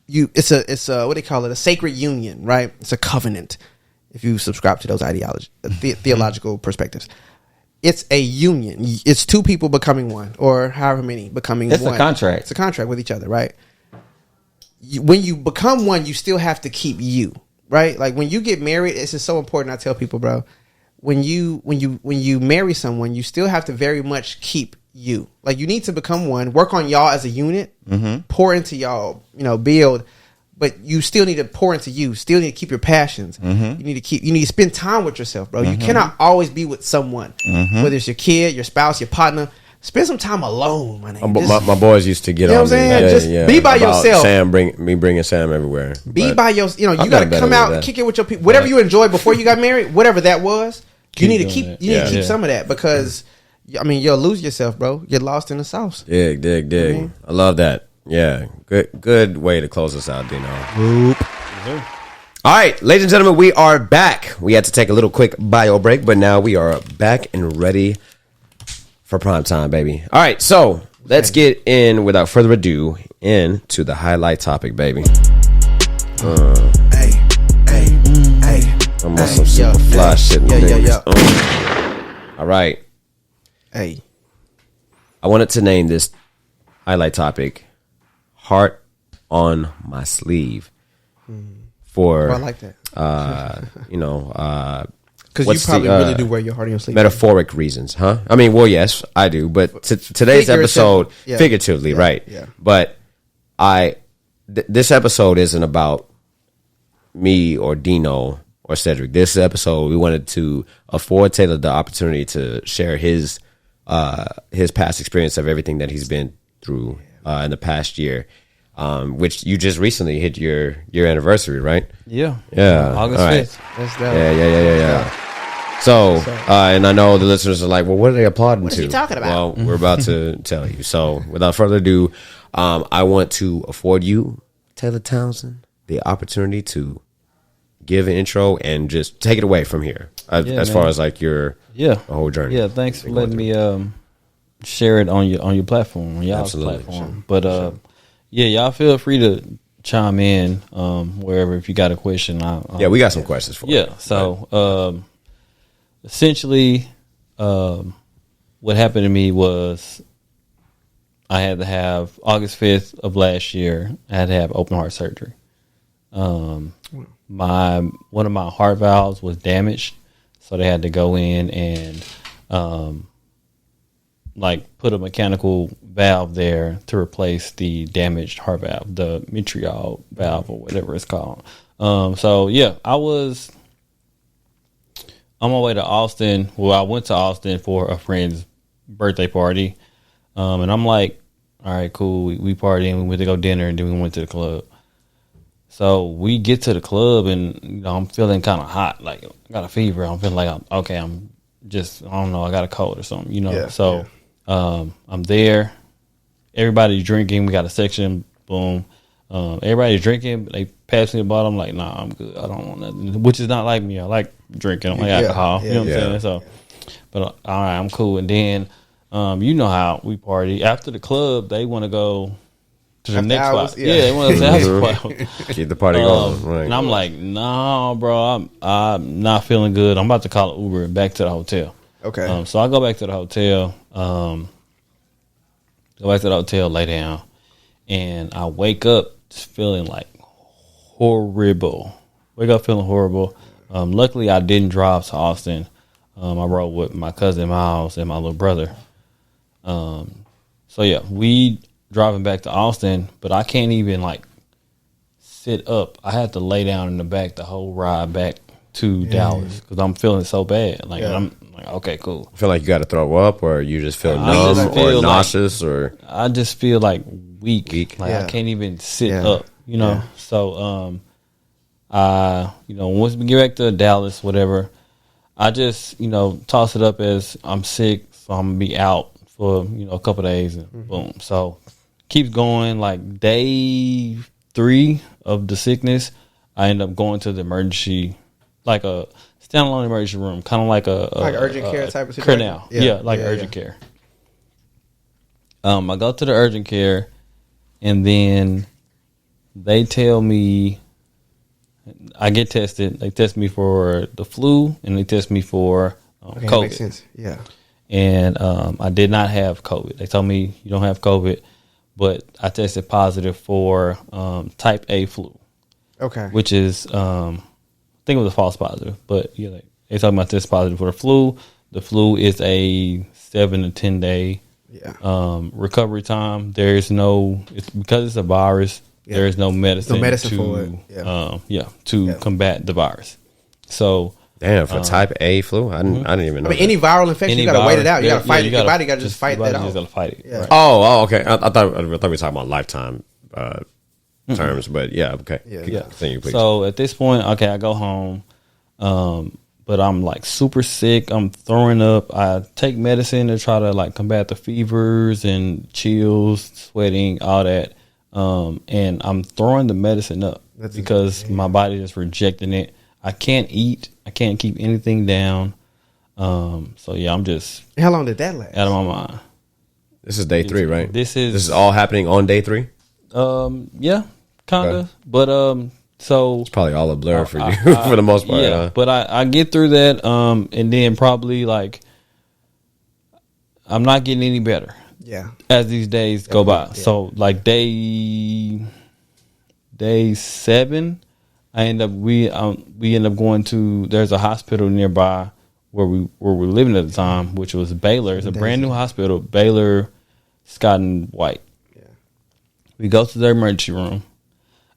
it's a what they call it, a sacred union, right? It's a covenant. If you subscribe to those theological perspectives. It's a union. It's two people becoming one, or however many becoming one. It's a contract. It's a contract with each other, right? When you become one, you still have to keep you, right? Like when you get married, it's just so important. I tell people, bro, when you marry someone, you still have to very much keep you. Like, you need to become one. Work on y'all as a unit. Mm-hmm. Pour into y'all. Build. But you still need to pour into you. Still need to keep your passions. Mm-hmm. You need to spend time with yourself, bro. Mm-hmm. You cannot always be with someone, Mm-hmm. whether it's your kid, your spouse, your partner. Spend some time alone, my nigga. My boys used to get on me. Just be by about yourself. Sam bringing Sam everywhere. Be But by your. You got to better come with out, that. kick it with your people. Whatever you enjoyed before you got married, whatever that was, you need to keep. that. You need to keep some of that because, you'll lose yourself, bro. Get lost in the sauce. Dig. I love that. Yeah, good way to close us out, Dino. All right, ladies and gentlemen, we are back. We had to take a little quick bio break, but now we are back and ready for prime time, baby. All right, so let's get in without further ado into the highlight topic, baby. I'm on some super fly shit. All right. Hey, I wanted to name this highlight topic "Heart on My Sleeve" for I like that. Because you probably really do wear your heart on your sleeve. Metaphoric reasons, huh? I mean, well, yes, I do. But today's episode, figuratively, right? Yeah. But this episode isn't about me or Dino or Cedrick. This episode, we wanted to afford Taylor the opportunity to share his past experience of everything that he's been through in the past year. Which you just recently hit your anniversary, right? Yeah. All August 5th. right. That's dope. Yeah. So, and I know the listeners are like, well, what are they applauding to? What is he talking about? Well, we're about to tell you. So, without further ado, I want to afford you, Taylor Townsend, the opportunity to give an intro and just take it away from here as far as like your whole journey. Yeah, thanks for letting me share it on your platform, on y'all's platform. Sure. But y'all feel free to chime in wherever if you got a question. We got some questions for you. Yeah, so essentially, what happened to me was I had to have August 5th of last year. I had to have open heart surgery. One of my heart valves was damaged, so they had to go in and put a mechanical valve there to replace the damaged heart valve, the bacterial valve or whatever it's called. I was on my way to Austin. Well, I went to Austin for a friend's birthday party, and I'm like, all right, cool. We partied and we went to go dinner, and then we went to the club. So we get to the club, and I'm feeling kind of hot, like I got a fever. I'm feeling like I don't know, I got a cold or something, I'm there. Everybody's drinking. We got a section. Boom. Everybody's drinking. They pass me the bottle. I'm like, nah, I'm good. I don't want nothing. Which is not like me. I like drinking. I like alcohol. You know what I'm saying? So, but all right, I'm cool. And then, you know how we party. After the club, they want to go to the next spot. Yeah, they want to go to the next spot. Keep the party going. Right. And I'm like, nah, bro, I'm not feeling good. I'm about to call an Uber back to the hotel. Okay. So I go back to the hotel. Lay down, and I wake up just feeling like horrible. Wake up feeling horrible. Luckily, I didn't drive to Austin. I rode with my cousin Miles and my little brother. We driving back to Austin, but I can't even sit up. I had to lay down in the back the whole ride back to Dallas because I'm feeling so bad. I'm like, okay, cool. Feel like you got to throw up, or you just feel numb or nauseous, or I just feel like weak. I can't even sit up. So once we get back to Dallas, whatever, I just toss it up as I'm sick, so I'm gonna be out for a couple of days, and boom. So keeps going. Like day 3 of the sickness, I end up going to the emergency, like a standalone emergency room, kind of like a urgent care type of situation. Now, urgent care. I go to the urgent care, and then they tell me I get tested. They test me for the flu, and they test me for COVID. That makes sense. Yeah. And I did not have COVID. They told me you don't have COVID, but I tested positive for type A flu. Okay. Which is, I think it was a false positive, but they talking about this positive for the flu. The flu is a 7 to 10 day Recovery time, there's no, it's because it's a virus. Yeah. There is no medicine, for it. To combat the virus. So damn, for type A flu, I didn't even know. I mean, any viral infection, you gotta wait it out. You gotta fight it. Your body gotta just fight that out. You gotta fight it. Yeah. Right. Oh, okay. I thought we were talking about lifetime terms, but yeah, okay. Continue, please. So at this point, okay, I go home, but I'm like super sick. I'm throwing up. I take medicine to try to like combat the fevers and chills, sweating, all that. And I'm throwing the medicine up because my body is rejecting it. I can't eat. I can't keep anything down. So yeah, I'm just. How long did that last? Out of my mind. This is day 3, right? This is all happening on day 3. Yeah, kind of. Okay. But so it's probably all a blur for you for the most part. Yeah, but I get through that. And then probably like I'm not getting any better. Yeah. As these days go by. Yeah. So like day 7, we end up going to, there's a hospital nearby where we were living at the time, which was Baylor. It's a brand new hospital, Baylor, Scott and White. Yeah. We go to their emergency room.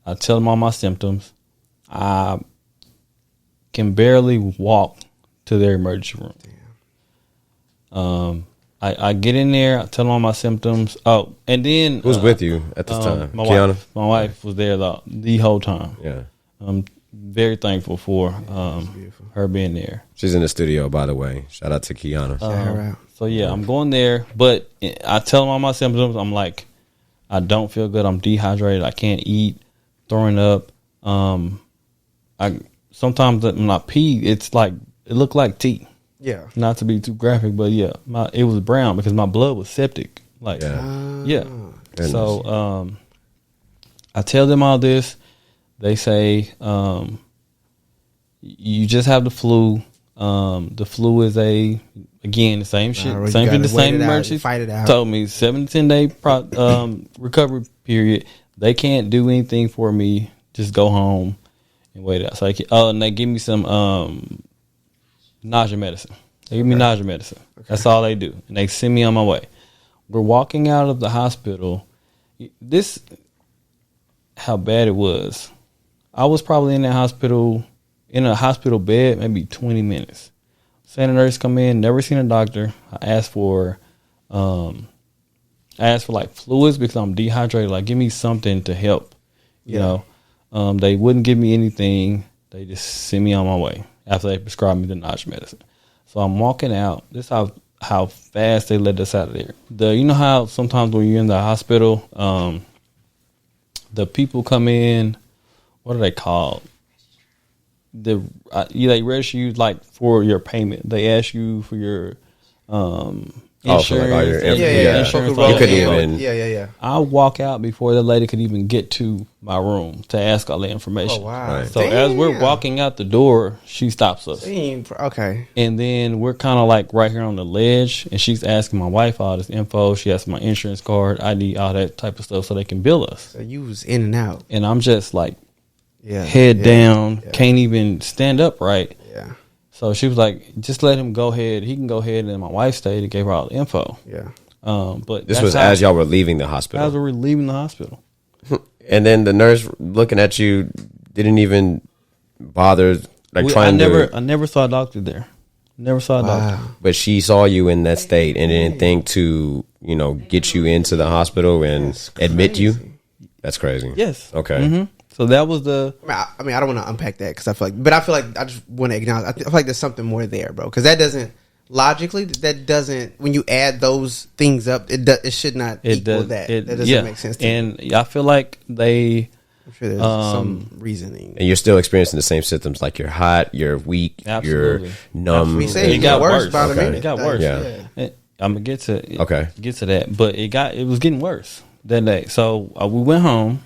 I tell them all my symptoms. I can barely walk to their emergency room. Damn. I get in there, I tell them all my symptoms. Oh, and then who's with you at this time? Kyuana? My wife was there the whole time. Yeah. I'm very thankful for her being there. She's in the studio, by the way. Shout out to Kyuana. Shout her out. So yeah, I'm going there, but I tell them all my symptoms. I'm like, I don't feel good. I'm dehydrated. I can't eat. Throwing up. I sometimes when I pee, it's like it looked like tea. Yeah. Not to be too graphic, but yeah, it was brown because my blood was septic. Like, yeah. So, I tell them all this. They say, you just have the flu. The flu is again, the same shit. Same thing, the same emergency. Fight it out. Told me 7 to 10 day recovery period. They can't do anything for me. Just go home and wait it out. So and they give me some, nausea medicine. They give me nausea medicine. Okay. That's all they do. And they send me on my way. We're walking out of the hospital. This, how bad it was. I was probably in a hospital bed, maybe 20 minutes. Seen a nurse come in, never seen a doctor. I asked for like fluids because I'm dehydrated. Like, give me something to help. You know, they wouldn't give me anything. They just sent me on my way after they prescribed me the nausea medicine. So I'm walking out. This is how fast they let us out of there. You know how sometimes when you're in the hospital, the people come in, what are they called? They register you like for your payment. They ask you for your insurance. Insurance. You couldn't even. Yeah. I walk out before the lady could even get to my room to ask all the information. Oh, wow. Right. So as we're walking out the door, she stops us. Okay. And then we're kind of like right here on the ledge, and she's asking my wife all this info. She asks my insurance card, ID, all that type of stuff so they can bill us. So you was in and out. And I'm just like head down, can't even stand up right. Yeah. So she was like, just let him go ahead. He can go ahead. And my wife stayed and gave her all the info. Yeah. But this was as y'all were leaving the hospital. As we were leaving the hospital. And then the nurse looking at you didn't even bother I never saw a doctor there. Never saw a doctor. But she saw you in that state and didn't think to, get you into the hospital and admit you. That's crazy. Yes. Okay. Mm-hmm. So that was the. I mean, I don't want to unpack that because I feel like I just want to acknowledge. I feel like there's something more there, bro. Because that doesn't when you add those things up, it should not equal that. That doesn't make sense to me. And I feel like I'm sure there's some reasoning. And you're still experiencing the same symptoms, like you're hot, you're weak, Absolutely. You're numb. It got worse. It got worse. Yeah. I'm gonna get to that, but it was getting worse that day. So we went home.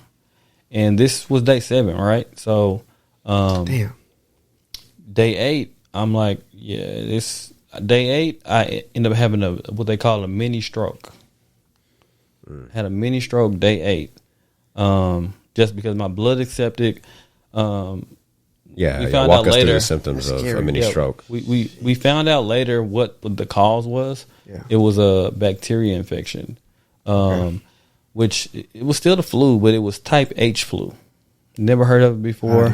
And this was day 7, right? So, damn. Day 8, I'm like, this day 8, I end up having what they call a mini stroke. Had a mini stroke day 8, just because my blood is septic. Yeah, we found walk out us through later the symptoms of a mini stroke. We found out later what the cause was. Yeah. It was a bacteria infection, which it was still the flu, but it was type H flu. Never heard of it before.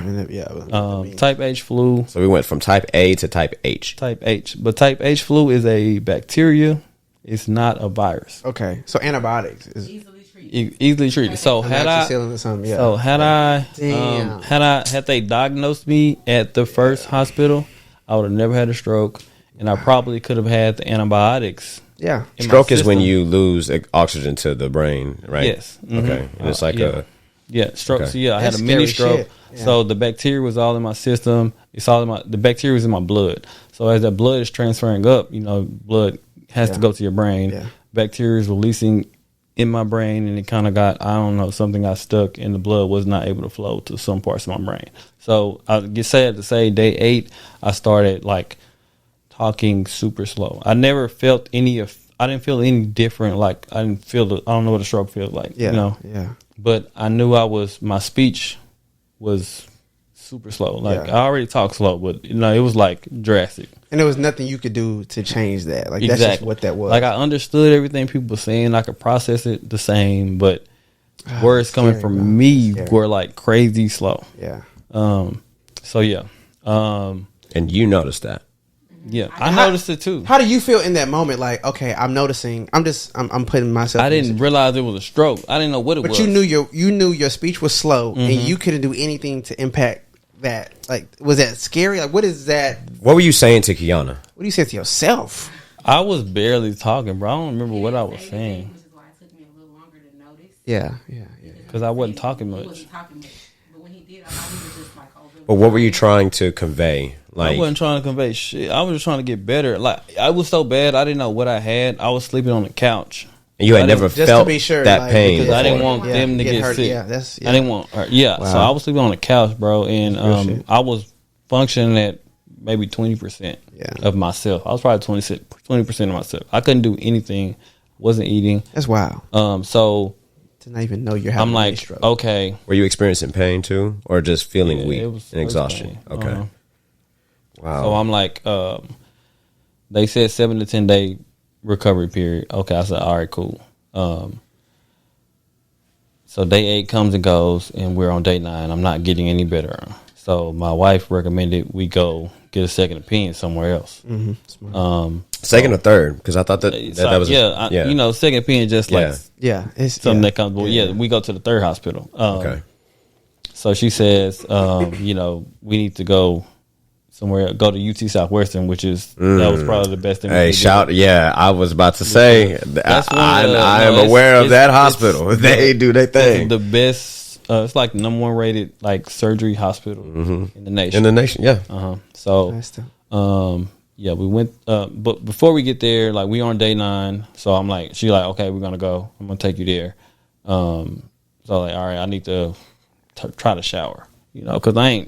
Type H flu. So we went from type A to type H. Type H, but type H flu is a bacteria. It's not a virus. Okay, so antibiotics is easily treated. So had they diagnosed me at the first hospital, I would have never had a stroke, and I probably could have had the antibiotics. Yeah, stroke is when you lose oxygen to the brain, right? Yes. Mm-hmm. Okay, and it's like stroke. Okay. So I had a mini stroke. Yeah. So the bacteria was all in my system. The bacteria was in my blood. So as that blood is transferring up, blood has to go to your brain. Yeah. Bacteria is releasing in my brain, and it kind of got, something got stuck, and the blood was not able to flow to some parts of my brain. So I get sad to say, day 8, I started like talking super slow. I never felt I didn't feel any different. Like I don't know what a stroke feels like. Yeah. But I knew my speech was super slow. Like I already talk slow, but it was like drastic. And there was nothing you could do to change that. Like that's just what that was. Like I understood everything people were saying. I could process it the same, but words coming from me were like crazy slow. Yeah. So yeah. And you noticed that. Yeah, I noticed it too. How do you feel in that moment? Like, okay, I'm noticing. I'm putting myself. I didn't realize it was a stroke. I didn't know what it was. But you knew your speech was slow, and you couldn't do anything to impact that. Like, was that scary? Like, what is that? What were you saying to Kyuana? What do you say to yourself? I was barely talking, bro. I don't remember what I was saying. Which is why it took me a little longer to notice. Yeah. Because I wasn't talking much. He wasn't talking much, but when he did, I thought he was just like, oh. But what were you trying to convey? Like, I wasn't trying to convey shit. I was just trying to get better. Like I was so bad, I didn't know what I had. I was sleeping on the couch. And you had never felt that pain. Because I didn't want them to get sick. Yeah, I didn't want her. Yeah, wow. So I was sleeping on the couch, bro, and I was functioning at maybe 20% of myself. I was probably 20% of myself. I couldn't do anything. Wasn't eating. That's wild. So to not even know you're having. I'm like, stroke. Okay. Were you experiencing pain too, or just feeling weak and exhaustion? Pain. Okay. Wow. So I'm like, they said 7 to 10 day recovery period. Okay, I said, all right, cool. So day 8 comes and goes, and we're on day 9. I'm not getting any better. So my wife recommended we go get a second opinion somewhere else. Mm-hmm. Second or third? Because I thought that was second opinion just like it's something that comes. Well, we go to the third hospital. Okay. So she says, we need to go somewhere, go to UT Southwestern, which is that was probably the best thing. Hey, shout! Yeah, I was about to say I am aware of that hospital. They do their thing. The best. It's like the #1 rated like surgery hospital in the nation. In the nation, yeah. So, we went. But before we get there, like we on day 9. So I'm like, she like, okay, we're gonna go. I'm gonna take you there. So like, all right, I need to try to shower. Because I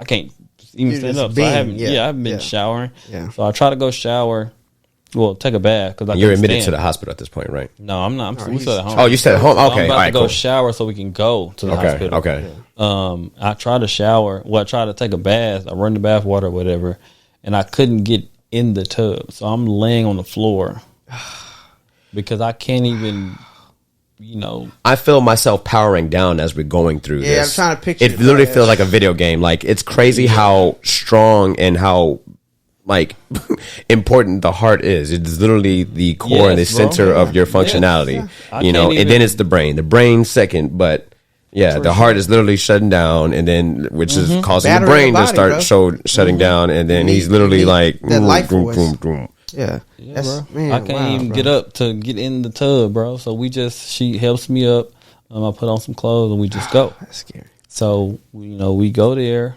can't even stand up. So I haven't been showering. Yeah. So I try to go shower. Well, take a bath because you're admitted to the hospital at this point, right? No, I'm not. We still at home. Oh, you stay at home. Okay, I'm about to go shower so we can go to the hospital. Okay. I tried to shower. Well, I tried to take a bath. I run the bath water or whatever, and I couldn't get in the tub. So I'm laying on the floor because I can't even. I feel myself powering down as we're going through this. Yeah, I'm trying to picture it. Literally feels like a video game. Like it's crazy how strong and how important the heart is. It's literally the core and the center of your functionality. And then it's the brain. The brain second, but the heart is literally shutting down, and then which is causing the brain to start shutting down, and then he's literally like that life force. Yeah, bro. Man, I can't even get up to get in the tub, bro. So she helps me up. I put on some clothes and we just go. That's scary. So we go there.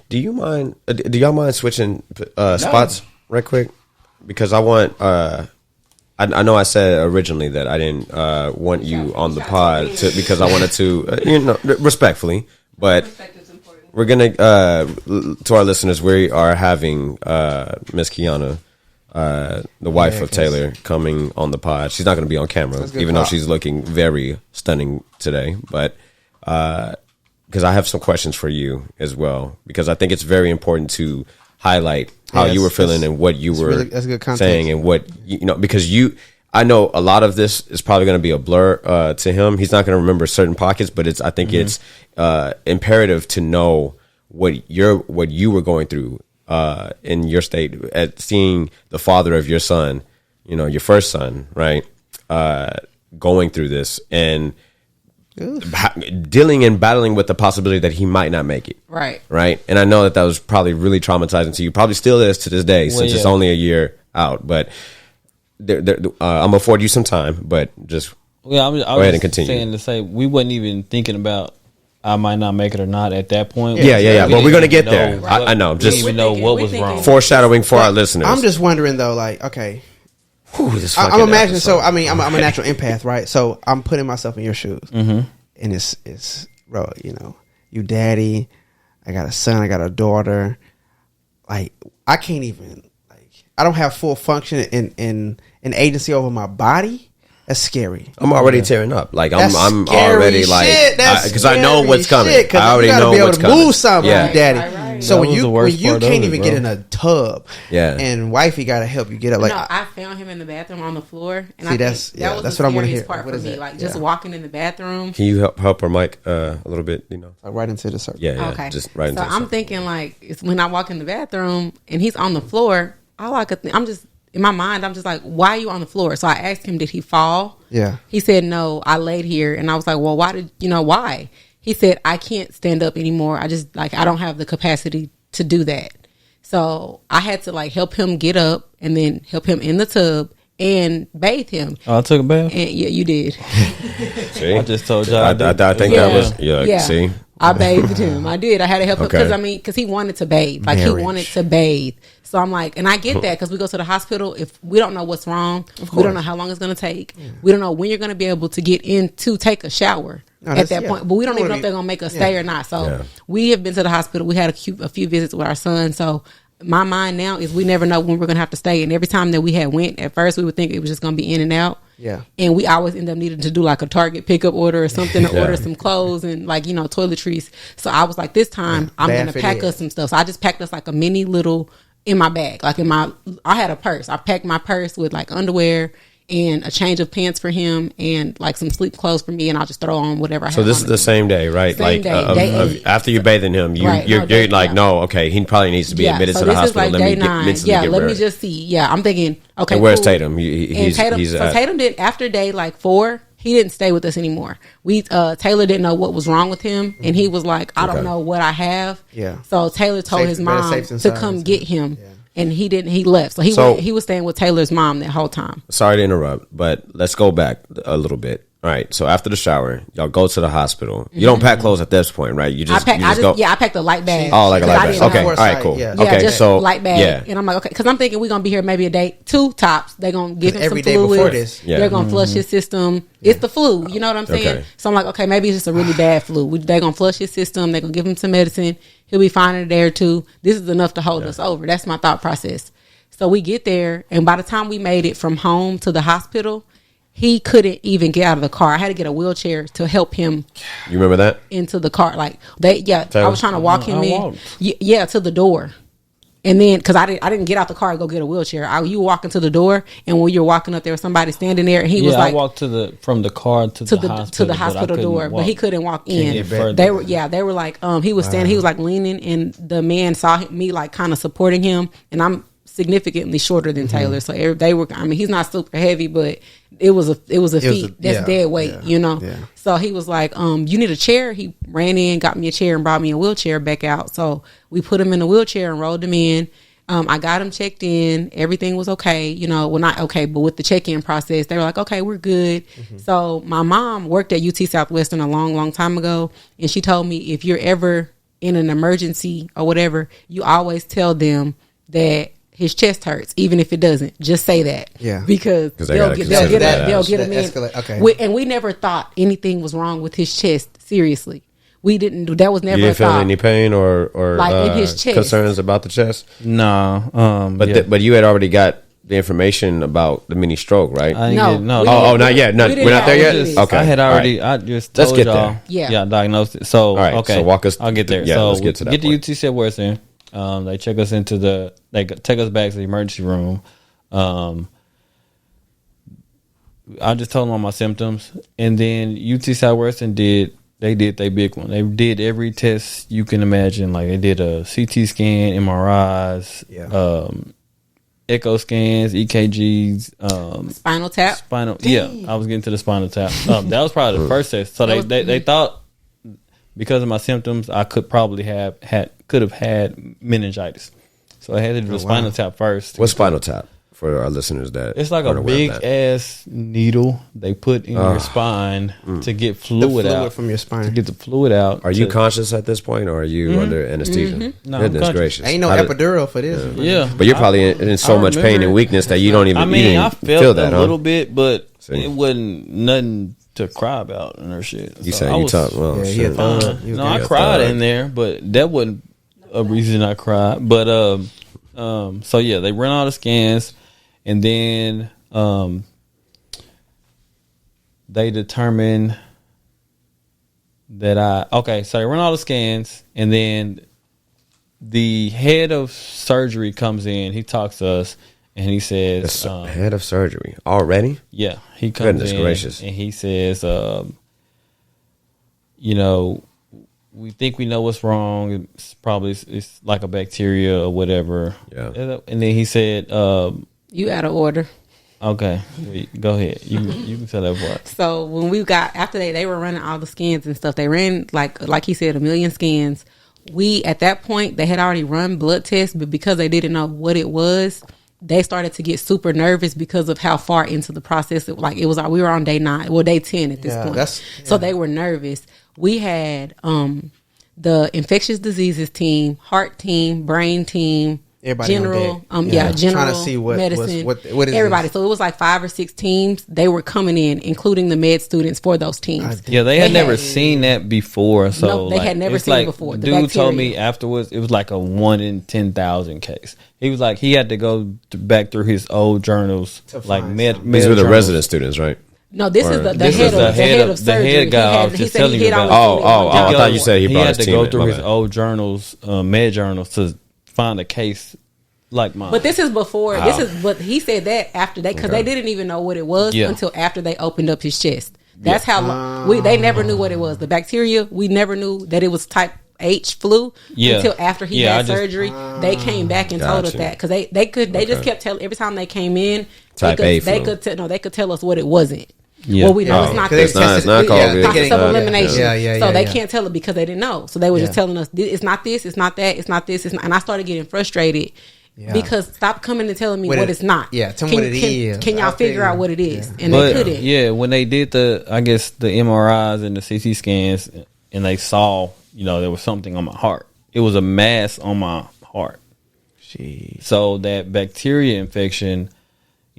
Do y'all mind switching spots right quick? Because I want. I know I said originally that I didn't want you on the pod because I wanted to, respectfully, but. We're going to our listeners, we are having Miss Kyuana, the wife of Taylor, coming on the pod. She's not going to be on camera, even though she's looking very stunning today. But because I have some questions for you as well, because I think it's very important to highlight how you were feeling and what you were saying and what, because I know a lot of this is probably going to be a blur to him. He's not going to remember certain pockets, but I think it's imperative to know what you were going through in your state at seeing the father of your son, your first son, right, going through this and dealing and battling with the possibility that he might not make it. Right. Right. And I know that was probably really traumatizing to you. Probably still is to this day, since it's only a year out. But I'm gonna afford you some time. But just go ahead and continue. Saying to say we wasn't even thinking about I might not make it or not at that point. Yeah. But we're gonna get there. I know. Just we didn't even know what was wrong. Foreshadowing for our listeners. I'm just wondering though, like, okay. I'm imagining. Episode. So I mean, I'm a natural empath, right? So I'm putting myself in your shoes, and it's bro, you daddy. I got a son. I got a daughter. Like I can't even I don't have full function in agency over my body. That's scary. I'm already tearing up. Like I'm already like because I know what's coming. I already know what's coming. Move something, daddy. Right. So when you can't even get in a tub, yeah, and wifey got to help you get up. Like I found him in the bathroom on the floor, and see, that was what the I want to hear. Part for me, like just walking in the bathroom. Can you help her mic a little bit? Right into the circle. Yeah. Okay. Just right into. So I'm thinking it's when I walk in the bathroom and he's on the floor. I'm just in my mind. I'm just like, why are you on the floor? So I asked him, did he fall? Yeah. He said no. I laid here, and I was like, well, why? He said I can't stand up anymore. I just I don't have the capacity to do that. So I had to help him get up and then help him in the tub and bathe him. Oh, I took a bath? And, yeah, you did. See? I just told y'all. I think that was, see? I bathed him. I did. I had to help him because he wanted to bathe. He wanted to bathe. So I'm like, and I get that because we go to the hospital. If we don't know what's wrong, we don't know how long it's going to take. Yeah. We don't know when you're going to be able to get in to take a shower at that point. But we don't even know if they're going to make us stay or not. So we have been to the hospital. We had a few visits with our son. So my mind now is we never know when we're going to have to stay. And every time that we had went, at first we would think it was just going to be in and out. Yeah. And we always end up needing to do a Target pickup order or something to order some clothes and toiletries. So I was like, this time I'm going to pack us some stuff. So I just packed us a mini little in my bag. I had a purse. I packed my purse with underwear and a change of pants for him and some sleep clothes for me, and I'll just throw on whatever I have. So this is the same day, right? Same day. After you're bathing him, you're like, no, okay, he probably needs to be admitted to the hospital. Let me let me just see. Yeah, I'm thinking, okay, and where's cool. Tatum? Tatum did after day 4. He didn't stay with us anymore. Taylor didn't know what was wrong with him, and he was like, I don't know what I have. Yeah. So Taylor told his mom to come get him. Yeah. And he didn't. He left. So he was staying with Taylor's mom that whole time. Sorry to interrupt, but let's go back a little bit. All right. So after the shower, y'all go to the hospital. You don't pack clothes at this point, right? I packed a light bag. Oh, like a light bag. Okay. All right. Cool. Yeah. Okay. Just so light bag. Yeah. And I'm like, okay, because I'm thinking we're gonna be here maybe a day, 2 tops. They're gonna give him some fluid. Before this. Yeah. They're gonna flush his system. It's the flu. You know what I'm saying? Okay. So I'm like, okay, maybe it's just a really bad flu. They're gonna flush his system. They're gonna give him some medicine. He'll be fine in a day or 2. This is enough to hold us over. That's my thought process. So we get there, and by the time we made it from home to the hospital, he couldn't even get out of the car. I had to get a wheelchair to help him. You remember that? Into the car. I was trying to walk him in. Yeah, to the door. And then, because I didn't get out the car and go get a wheelchair. You were walking to the door, and when you were walking up, there was somebody standing there, and he was like, I walked from the car to the hospital door, but he couldn't walk in. They were like, he was standing, he was leaning, and the man saw me kind of supporting him, and I'm significantly shorter than Taylor, so they were. I mean, he's not super heavy, but it was a feat. That's dead weight, Yeah. So he was like, "You need a chair." He ran in, got me a chair, and brought me a wheelchair back out. So we put him in the wheelchair and rolled him in. I got him checked in. Everything was okay. Well, not okay, but with the check-in process, they were like, "Okay, we're good." So my mom worked at UT Southwestern a long, long time ago, and she told me if you're ever in an emergency or whatever, you always tell them that his chest hurts, even if it doesn't. Just say that, because they'll get him in. Okay. And we never thought anything was wrong with his chest. Seriously, we didn't. That was never. You didn't feel any pain or in his chest. concerns about the chest. No, but you had already got the information about the mini stroke, right? No. Not yet. We're not there yet. Okay, I had already. Right. I just told Let's get y'all. there. Yeah, I diagnosed it. So okay, so walk us. I'll get there. Yeah, so let's get to that. Get point. to UT Southwestern. They check us into they take us back to the emergency room. I just told them all my symptoms, and then UT Southwestern did their big one. They did every test you can imagine. Like they did a CT scan, MRIs, echo scans, EKGs, spinal tap. Yeah, I was getting to the spinal tap. That was probably the first test. So they thought because of my symptoms, I could probably have had meningitis. So I had to do the spinal tap first. What's spinal tap for our listeners? That it's like a big ass needle they put in your spine to get fluid out from your spine. To get the fluid out. Are you conscious at this point, or are you under anesthesia? No, Goodness gracious! Ain't no epidural for this. Yeah, but you're probably in so much pain and weakness that you don't even. I felt feel that, a little bit, but it wasn't nothing to cry about and her shit. You say you talk well. No, I cried in there, but that wasn't a reason I cried. But so yeah, they run all the scans, and then they determine that so they run all the scans, and then the head of surgery comes in. He talks to us, and he says, "Head of surgery already?" Yeah, he comes Goodness in, gracious. and he says, we think we know what's wrong. It's like a bacteria or whatever. Yeah. And then he said, you out of order. Okay, go ahead. You can tell that part. So when we got after they were running all the scans and stuff, they ran like he said 1 million scans. We at that point they had already run blood tests, but because they didn't know what it was, they started to get super nervous because of how far into the process we were on day 9, day 10 at this point. So they were nervous. We had the infectious diseases team, heart team, brain team, everybody general, general trying to see medicine, what is everybody. this? So it was like 5 or 6 teams. They were coming in, including the med students for those teams. Yeah, they had never seen that before. So no, they had never seen it before. The dude told me afterwards it was like a 1 in 10,000 case. He was like he had to go back through his old journals, like med. These were the resident students, right? No, this is the head of surgery. The head guy I was just telling you about. I thought you said he brought his team. He had to go through his old journals, med journals, to find a case like mine. But this is before. Wow. This is what he said that after because they didn't even know what it was until after they opened up his chest. That's how long they never knew what it was. The bacteria, we never knew that it was type H flu until after he had surgery. They came back and told us that because they just kept telling every time they came in. They could tell us what it wasn't. Yeah. Well, we know it's not this. It's not called process of elimination. So they yeah. can't tell it because they didn't know. So they were just telling us it's not this, it's not that, it's not this, it's not. And I started getting frustrated because stop coming and telling me what it's not. Yeah, tell me what it is. Can y'all figure out what it is? And they couldn't. Yeah, when they did the MRIs and the CT scans, and they saw there was something on my heart. It was a mass on my heart. Jeez. So that bacteria infection,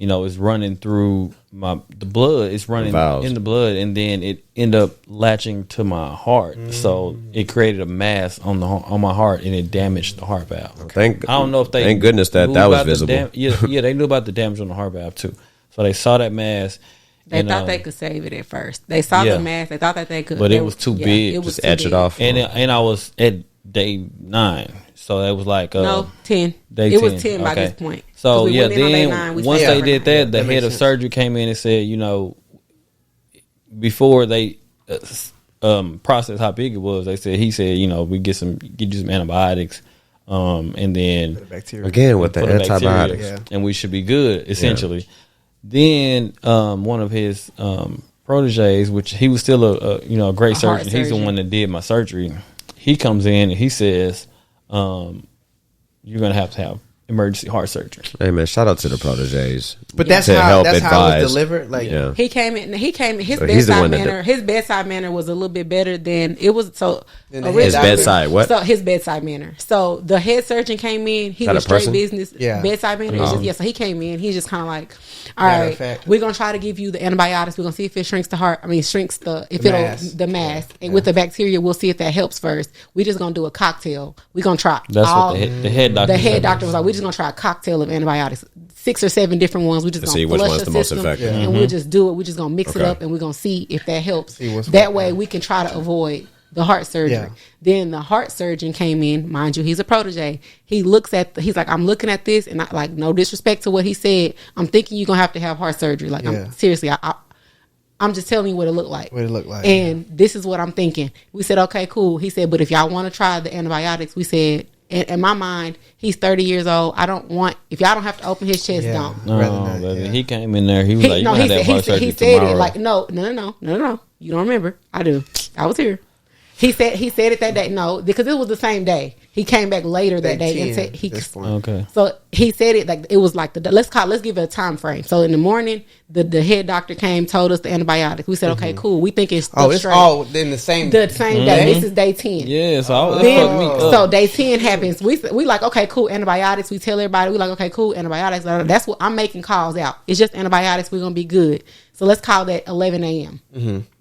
is running through the blood. It's running in the blood, and then it ended up latching to my heart. So it created a mass on my heart, and it damaged the heart valve. I don't know if they. Thank goodness that was visible. They knew about the damage on the heart valve too. So they saw that mass. They thought they could save it at first. They saw the mass. They thought that they could, but it was too big. It was just etch it off. And I was at day 9, so that was like 10. Day 10. It was 10 by this point. So then once they did that, the head of surgery came in and said, before they processed how big it was, he said, we get you some antibiotics, and then again with the antibiotics, and we should be good essentially. Yeah. Then one of his proteges, which he was still a great surgeon. He's the one that did my surgery. He comes in and he says, "You're gonna have to have emergency heart surgery." Hey man, shout out to the proteges. But that's how it was delivered. Like he came in. His bedside manner was a little bit better than it was. So his bedside what? So his bedside manner. So the head surgeon came in. He was straight business. Yeah. Bedside manner. So he came in. He's just kind of like, all right, we're gonna try to give you the antibiotics. We're gonna see if it shrinks the heart. shrinks the mass. And with the bacteria, we'll see if that helps first. We're just gonna do a cocktail. We're gonna try. That's what the head doctor. The head doctor was like, we're just gonna try a cocktail of antibiotics. 6 or 7 different ones. We just see gonna which flush one's the the most system, effective. and we'll just do it. We're just gonna mix it up, and we're gonna see if that helps. That way, we can try to avoid the heart surgery. Yeah. Then the heart surgeon came in. Mind you, he's a protege. He looks at. He's like, I'm looking at this, and I, like, no disrespect to what he said, I'm thinking you're gonna have to have heart surgery. Like, I'm seriously, I'm just telling you what it looked like. And this is what I'm thinking. We said, okay, cool. He said, but if y'all want to try the antibiotics, we said, in my mind, he's 30 years old. I don't want, if y'all don't have to open his chest, don't. No, baby. He came in there. He was like, you gonna have that heart surgery he said tomorrow. it like, no. You don't remember. I do. I was here. He said it that day. No, because it was the same day. He came back later that day and said okay. So he said it like it was like let's give it a time frame. So in the morning, the head doctor came, told us the antibiotics. We said, okay, cool. We think it's it's straight. all in the same day. This is day 10. Yeah, so day 10 happens. We like, okay, cool, antibiotics. We tell everybody, we like, okay, cool, antibiotics. That's what I'm making calls out. It's just antibiotics. We're gonna be good. So let's call that 11 a.m.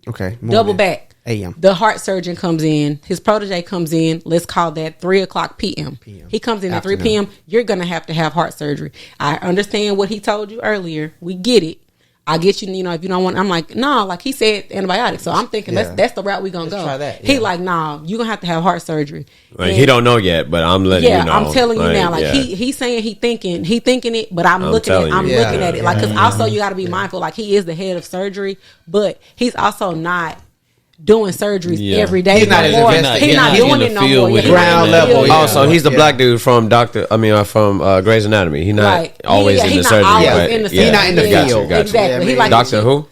Okay, morning. Double back. AM. The heart surgeon comes in. His protege comes in. Let's call that 3 o'clock PM. He comes in at 3 p.m. You're going to have heart surgery. I understand what he told you earlier. We get it. I get you, if you don't want, I'm like, no, like he said antibiotics. So I'm thinking that's the route we're going to go. Try that. He like, nah, you're going to have heart surgery. Like, he don't know yet, but I'm letting you know. I'm telling you now. Like he's saying he thinking it, but I'm looking at it. Like, because also you got to be mindful. Like, he is the head of surgery, but he's also not doing surgeries every day. He's not doing it no more. Ground level. Oh, so he's the black dude from from Grey's Anatomy. He's not always in the surgery. He's not in the field. Exactly. He like Doctor who?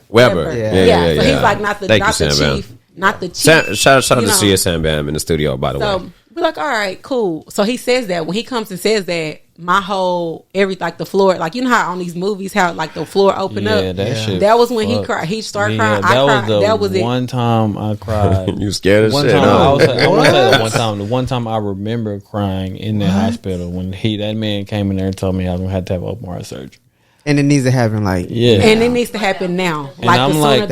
Weber. Yeah. So he's like not the chief. Shout out to Sia Sam Bam in the studio, by the way. So we're like, all right, cool. So he says that when he comes and says that, my whole like the floor, like, you know how on these movies how like the floor open up. That was when he cried. He started crying. That was one time I cried. You scared as shit. I want to say that one time. The one time I remember crying in the hospital when that man came in there and told me I was gonna have to have open heart surgery. And it needs to happen and it needs to happen now. And like, I'm like,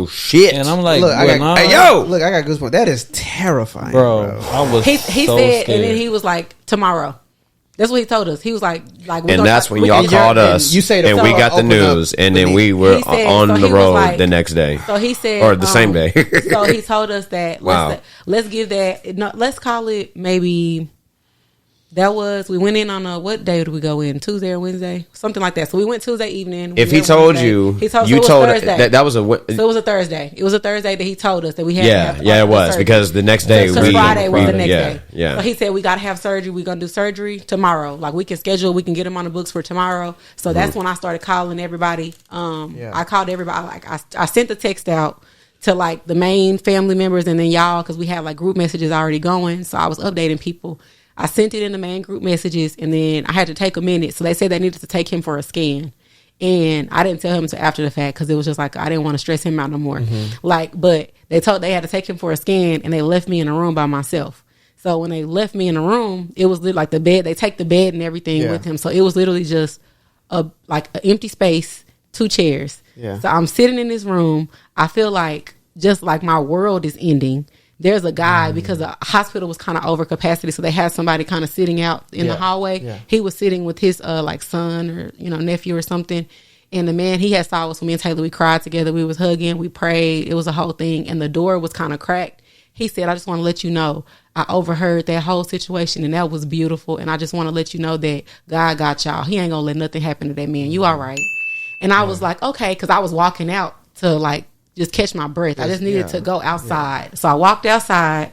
shit. And I'm like, look, I got goosebumps. That is terrifying, bro. I was he so said, scared. and then he was like, tomorrow. That's what he told us. He was like, and that's when y'all called us, and we got the news, and then we were on the road the next day. So he said, or the same day. So he told us that let's give that. No, let's call it maybe. We went in on what day did we go in? Tuesday or Wednesday? Something like that. So we went Tuesday evening. If he told you, you told that was a... So it was a Thursday. It was a Thursday that he told us that we had to have it was. surgery. Because the next day... Friday was the next day. Yeah. So he said, we got to have surgery. We're going to do surgery tomorrow. Like, we can schedule. We can get him on the books for tomorrow. So that's when I started calling everybody. I called everybody. Like, I sent the text out to like the main family members and then y'all, because we have like group messages already going. So I was updating people. I sent it in the main group messages, and then I had to take a minute. So they said they needed to take him for a scan. And I didn't tell him until after the fact because it was just like I didn't want to stress him out no more. But they had to take him for a scan, and they left me in a room by myself. So when they left me in a room, it was like the bed. They take the bed and everything with him. So it was literally just an empty space, 2 chairs. Yeah. So I'm sitting in this room. I feel like just like my world is ending. There's a guy, because the hospital was kind of over capacity, so they had somebody kind of sitting out in the hallway. Yeah. He was sitting with his son or nephew or something, and the man, he had saw us. Me and Taylor, we cried together. We was hugging, we prayed. It was a whole thing, and the door was kind of cracked. He said, "I just want to let you know I overheard that whole situation, and that was beautiful. And I just want to let you know that God got y'all. He ain't gonna let nothing happen to that man. You all right?" And I was like, okay, because I was walking out to just catch my breath. I just needed to go outside. So I walked outside,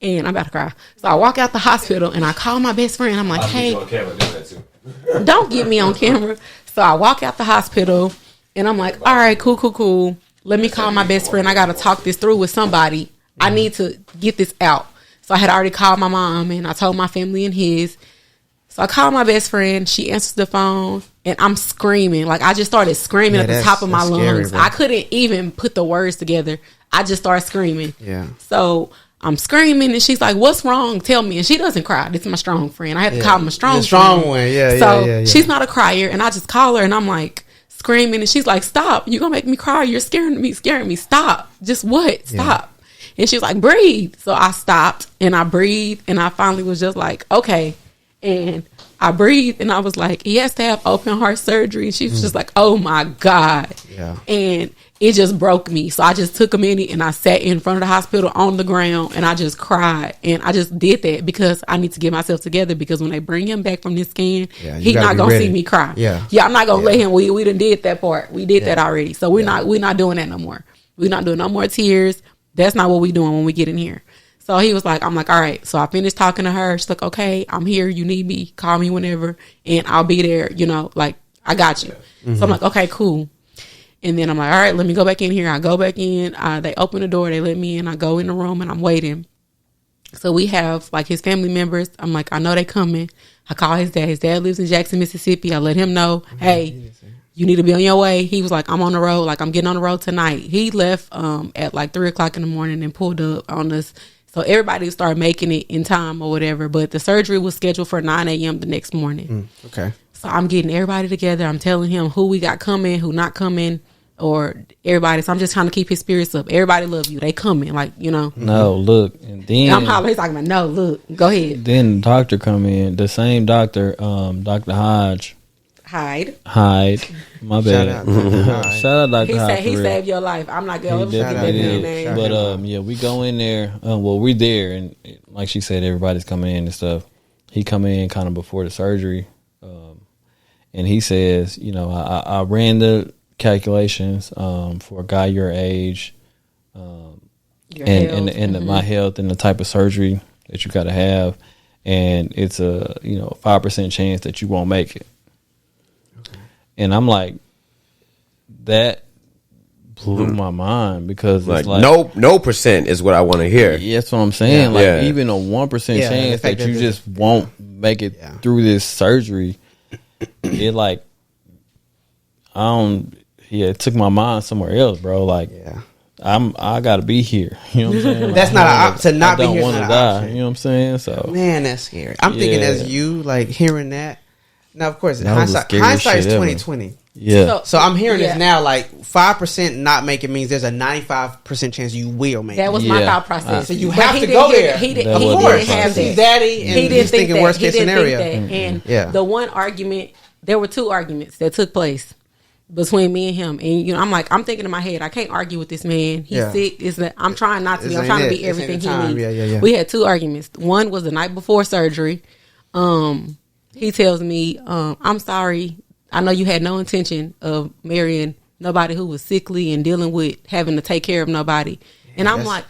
and I'm about to cry. So I walk out the hospital, and I call my best friend. I'm like, hey, don't get me on camera. So I walk out the hospital, and I'm like, all right, cool. Let me call my best friend. I got to talk this through with somebody. I need to get this out. So I had already called my mom, and I told my family and his. So I called my best friend. She answers the phone, and I'm screaming. Like, I just started screaming at the top of my lungs. Scary, I couldn't even put the words together. I just started screaming. Yeah. So I'm screaming, and she's like, "What's wrong? Tell me." And she doesn't cry. This is my strong friend. I have to call him a strong one. Yeah. So she's not a crier, and I just call her, and I'm like screaming, and she's like, "Stop! You're gonna make me cry. You're scaring me. Stop! Just what? Stop!" And she was like, "Breathe." So I stopped, and I breathed, and I finally was just like, "Okay." And I breathed and I was like, he has to have open heart surgery. She was just like, oh my God. Yeah. And it just broke me. So I just took a minute and I sat in front of the hospital on the ground and I just cried. And I just did that because I need to get myself together, because when they bring him back from this scan, he's not going to see me cry. Yeah, I'm not going to let him. We done did that part. We did that already. So we're not doing that no more. We're not doing no more tears. That's not what we're doing when we get in here. So he was like, I'm like, all right. So I finished talking to her. She's like, okay, I'm here. You need me. Call me whenever. And I'll be there. You know, like, I got you. Mm-hmm. So I'm like, okay, cool. And then I'm like, all right, let me go back in here. I go back in. They open the door. They let me in. I go in the room and I'm waiting. So we have like his family members. I'm like, I know they coming. I call his dad. His dad lives in Jackson, Mississippi. I let him know, hey, you need to be on your way. He was like, I'm on the road. Like, I'm getting on the road tonight. He left at like 3:00 in the morning and pulled up on us. So everybody started making it in time or whatever. But the surgery was scheduled for 9 a.m. the next morning. Okay. So I'm getting everybody together. I'm telling him who we got coming, who not coming, or everybody. So I'm just trying to keep his spirits up. Everybody love you. They coming, like, you know. No, look. And then I'm hollering. He's talking about, no, look. Go ahead. Then the doctor come in. The same doctor, Dr. Hyde. My bad. Shout out Dr. Hyde. He saved your life. I'm not going to give his name. But yeah, we go in there. Well, we're there, and like she said, everybody's coming in and stuff. He come in kind of before the surgery, and he says, you know, I ran the calculations for a guy your age, and my health and the type of surgery that you got to have, and it's a 5% chance that you won't make it. And I'm like, that blew my mind, because it's like no percent is what I want to hear. Yeah, that's what I'm saying. Even a 1% chance that you just won't make it through this surgery. It like, it took my mind somewhere else, bro. Like, I gotta be here. You know what I'm saying? That's not to not be here. I don't want to die. You know what I'm saying? So, man, that's scary. I'm thinking as you like hearing that. Now, of course, hindsight is 20/20. Yeah. So I'm hearing this now. Like 5% not making means there's a 95% chance you will make it. That was my thought process. So you have to go there. He didn't have that. Daddy, and he didn't think thinking worst case scenario. And the one argument, there were two arguments that took place between me and him. And I'm like, I'm thinking in my head, I can't argue with this man. He's sick. I'm trying not to be. I'm trying to be everything he needs. Yeah. We had two arguments. One was the night before surgery. He tells me, I'm sorry. I know you had no intention of marrying nobody who was sickly and dealing with having to take care of nobody. And I'm like,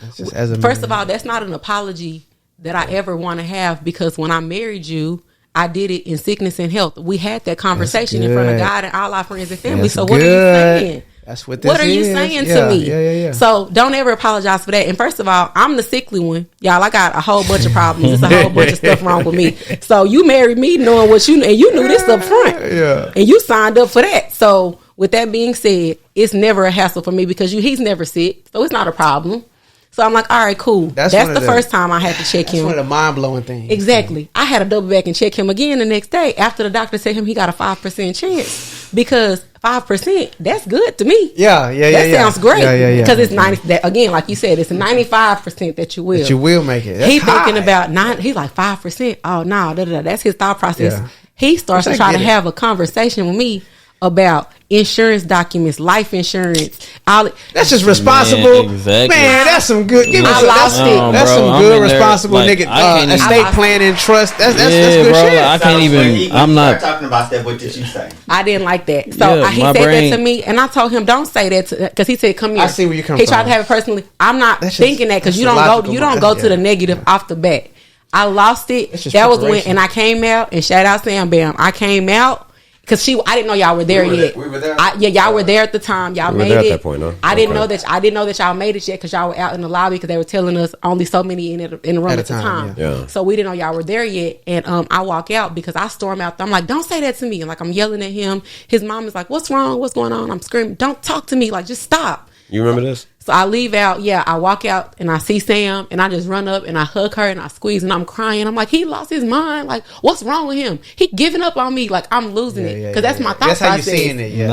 first of all, that's not an apology that I ever want to have, because when I married you, I did it in sickness and health. We had that conversation in front of God and all our friends and family. So what are you saying? That's what this What are you saying to me? Yeah. So don't ever apologize for that. And first of all, I'm the sickly one. Y'all, I got a whole bunch of problems. There's a whole bunch of stuff wrong with me. So you married me knowing what you knew this up front. Yeah. And you signed up for that. So with that being said, it's never a hassle for me, because he's never sick. So it's not a problem. So I'm like, all right, cool. That's the first time I had to check him. That's one of the mind-blowing things. Exactly. I had to double back and check him again the next day after the doctor said he got a 5% chance, because 5%, that's good to me. Yeah. That sounds great. Yeah. Because it's 90. Again, like you said, it's a 95% that you will. That you will make it. He's thinking about 9. He's like 5%. Oh no, that's his thought process. Yeah. He starts to try to have a conversation with me about insurance documents, life insurance. That's just responsible. Man, exactly. Man, that's some good. That's some good responsible nigga. Estate planning, trust. That's good bro, shit. I can't even. I'm not talking about that. What did you say? I didn't like that. So he said that to me, and I told him, "Don't say that," because he said, "Come here." I see where you come from. He tried to have it personally. I'm not thinking that, because you don't go to the negative off the bat. I lost it. That was when, and I came out, and shout out Sam Bam. I came out. Because I didn't know y'all were there yet. We were there. Y'all were there at the time. Y'all made it. At that point, huh? I didn't know that y'all made it yet, because y'all were out in the lobby, because they were telling us only so many in the room at the time. Yeah. So we didn't know y'all were there yet. And I walk out, because I storm out. I'm like, don't say that to me. And like, I'm yelling at him. His mom is like, what's wrong? What's going on? I'm screaming, don't talk to me. Like, just stop. You remember this? So I leave out. Yeah, I walk out and I see Sam and I just run up and I hug her and I squeeze and I'm crying. I'm like, he lost his mind. Like, what's wrong with him? He giving up on me. Like, I'm losing it because that's my thought process. That's how you seeing it. You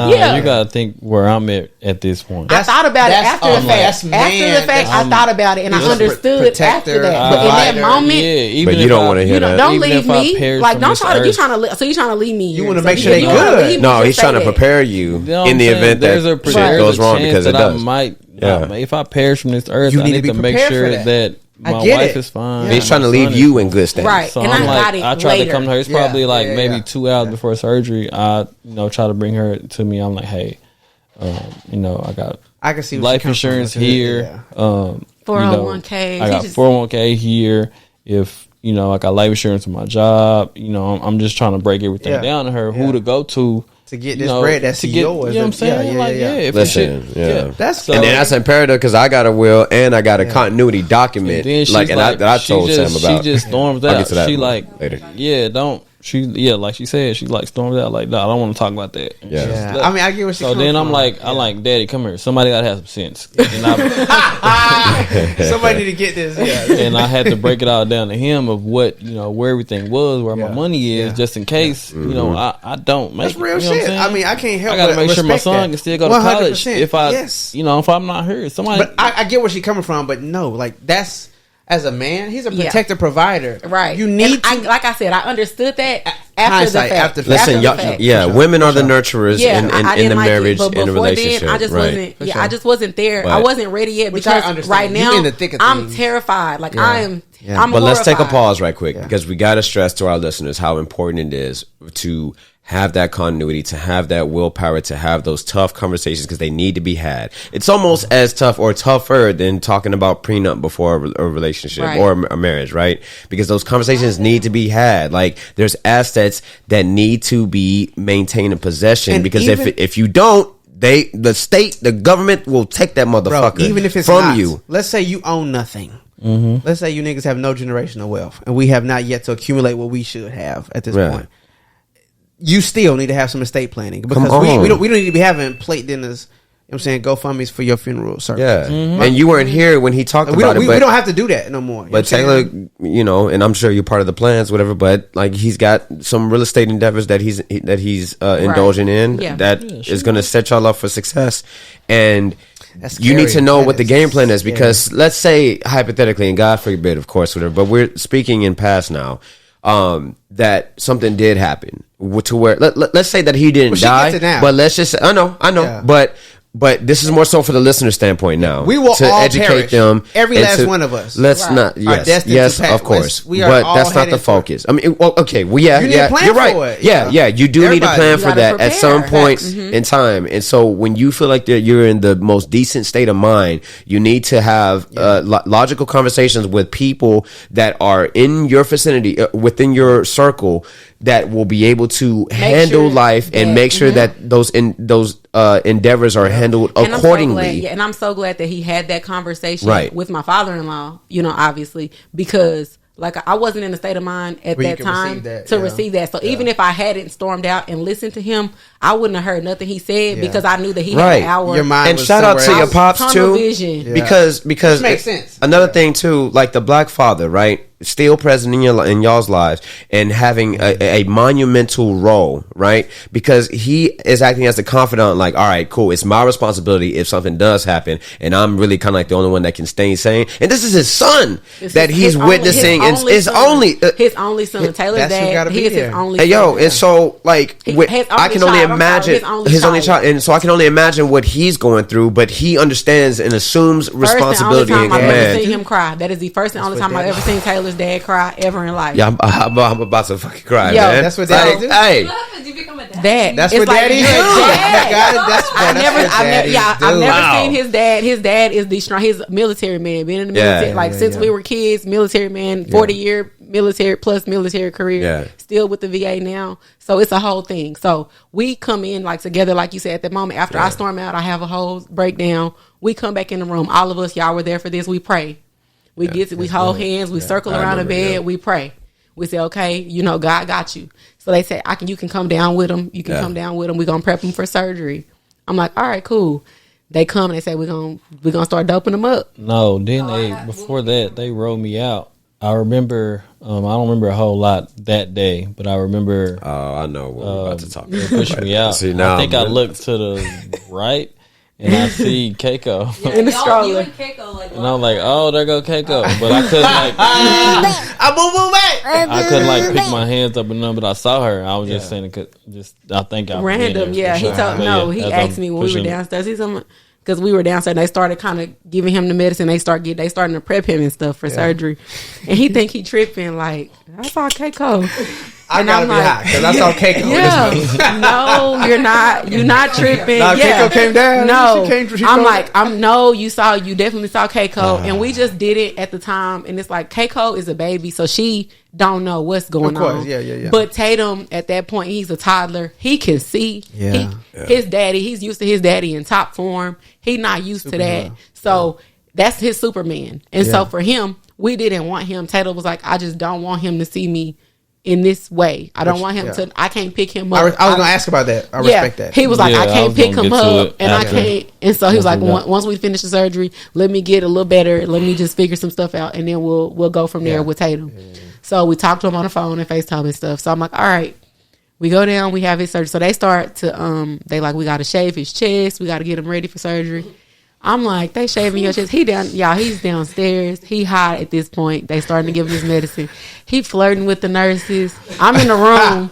gotta think where I'm at this point. I thought about it after the fact. After the fact, I thought about it and I understood after that. But in that moment, but you don't want to hear that. Don't leave me. Like, don't try to. You trying to leave me. You want to make sure they good. No, he's trying to prepare you in the event that shit goes wrong because it does. If I perish from this earth, I need to make sure that my wife is fine. He's trying to leave you in good standing. Right. So and I'm I tried to come to her. It's probably like maybe 2 hours before surgery. I try to bring her to me. I'm like, hey, I can see life insurance here. 401k. I got 401k here. If I got life insurance with my job. I'm just trying to break everything down to her. Who to go to get this bread that's yours. You know what I'm saying? Listen, that's so, and then that's imperative because I got a will and I got a continuity document. I told Sam about. She just storms out. I'll get to that she later. Like she said, she like storms out. Like, no, I don't want to talk about that. Yeah. I mean, I get what she's so then I'm like, Daddy, come here. Somebody gotta have some sense. Somebody need to get this. And I had to break it all down to him of what where everything was, where my money is, just in case I don't make. That's real shit. I mean, I can't help. I gotta make sure my son can still go to college. If I'm not here, somebody. But I get where she's coming from. But no, like that's. As a man, he's a protective provider. Right. You need to. Like I said, I understood that after the fact. Listen, women are the nurturers in the marriage, in the relationship. Then, I just wasn't there. But I wasn't ready yet because right now I'm terrified. Like I'm But let's take a pause right quick because we got to stress to our listeners how important it is to have that continuity, to have that willpower, to have those tough conversations because they need to be had. It's almost as tough or tougher than talking about prenup before a relationship or a marriage, right? Because those conversations need to be had. Like there's assets that need to be maintained in possession because if you don't, the government will take that motherfucker even if it's from you. Let's say you own nothing. Mm-hmm. Let's say you niggas have no generational wealth and we have not yet to accumulate what we should have at this point. You still need to have some estate planning because we don't need to be having plate dinners. You know what I'm saying, GoFundMe's for your funeral service. Yeah, and you weren't here when he talked about it. We don't have to do that no more. But Taylor, and I'm sure you're part of the plans, whatever. But like, he's got some real estate endeavors that he's indulging in that is going to set y'all up for success. And you need to know what the game plan is because let's say hypothetically, and God forbid, of course, whatever. But we're speaking in past now. That something did happen to where let's say that he didn't die, but let's just I know, but this is more so for the listener standpoint now. We will to all educate perish. them. Every last one of us. Let's not. Yes, of course. But that's not the focus. I mean, okay. Well, you're right. Yeah. You do need to plan for that at some point in time. And so when you feel like you're in the most decent state of mind, you need to have logical conversations with people that are in your vicinity, within your circle, that will be able to handle life and make sure that those endeavors are handled accordingly. And I'm so glad that he had that conversation with my father-in-law, obviously, because like I wasn't in a state of mind at that time to receive that. So even if I hadn't stormed out and listened to him, I wouldn't have heard nothing he said because I knew that he had an hour. Your mind and shout out to your pops too, because which makes sense. Another thing too, like the black father, right? Still present in y'all's lives and having a monumental role, right? Because he is acting as the confidant, like, all right, cool, it's my responsibility if something does happen, and I'm really kind of like the only one that can stay sane. And this is his son that he's witnessing, and his only son, Taylor's dad. He is his only son. Hey, yo, and so like I can only imagine his only child, and so I can only imagine what he's going through. But he understands and assumes responsibility and command. I've ever seen him cry. That is the first and only time I've ever seen Taylor's dad cry ever in life. Yeah, I'm about to fucking cry, man. That's what daddy do. Hey, that's what daddy do. I've never seen his dad. His dad is the strong. He's a military man, been in the military since we were kids. Military man, 40-year military career. Still with the VA now. So it's a whole thing. So we come in together, like you said, at the moment after I storm out, I have a whole breakdown. We come back in the room. All of us, y'all were there for this. We pray. We we hold hands, we circle around the bed, we pray. We say, okay, God got you. So they say, you can come down with him. You can come down with him. We're going to prep him for surgery. I'm like, all right, cool. they come and they say we're gonna start doping them up. No, then before that they rolled me out. I remember, I don't remember a whole lot that day, but I remember. Oh, I know what we're about to talk about. They pushed me out. See, now I think I looked to the right and I see Keiko in the stroller. And I'm like, oh, there go Keiko. But I couldn't I couldn't like pick my hands up and none, but I saw her. I was just saying, I think I random. Yeah, he told he asked me when we were downstairs. He's because we were downstairs and they started kind of giving him the medicine. They starting to prep him and stuff for surgery. And he think he tripping like, I saw Keiko. I gotta be high because I saw Keiko. Yeah. No, you're not. You're not tripping. No, yeah. Keiko came down. No, she you definitely saw Keiko, and we just did it at the time. And it's like Keiko is a baby, so she don't know what's going on. Yeah. But Tatum at that point, he's a toddler. He can see. His daddy. He's used to his daddy in top form. He not used to that. So that's his Superman. And so for him, we didn't want him. Tatum was like, I just don't want him to see me in this way. I don't want him to. I can't pick him up. I was gonna ask about that. I respect that. He was like, I can't pick him up, and I can't. And so he was like, once we finish the surgery, let me get a little better. Let me just figure some stuff out, and then we'll go from there with Tatum. So we talked to him on the phone and FaceTime and stuff. So I'm like, all right, we go down. We have his surgery. So they start to they like, we got to shave his chest. We got to get him ready for surgery. I'm like, they shaving your chest. He's downstairs. He hot at this point. They starting to give him his medicine. He flirting with the nurses. I'm in the room.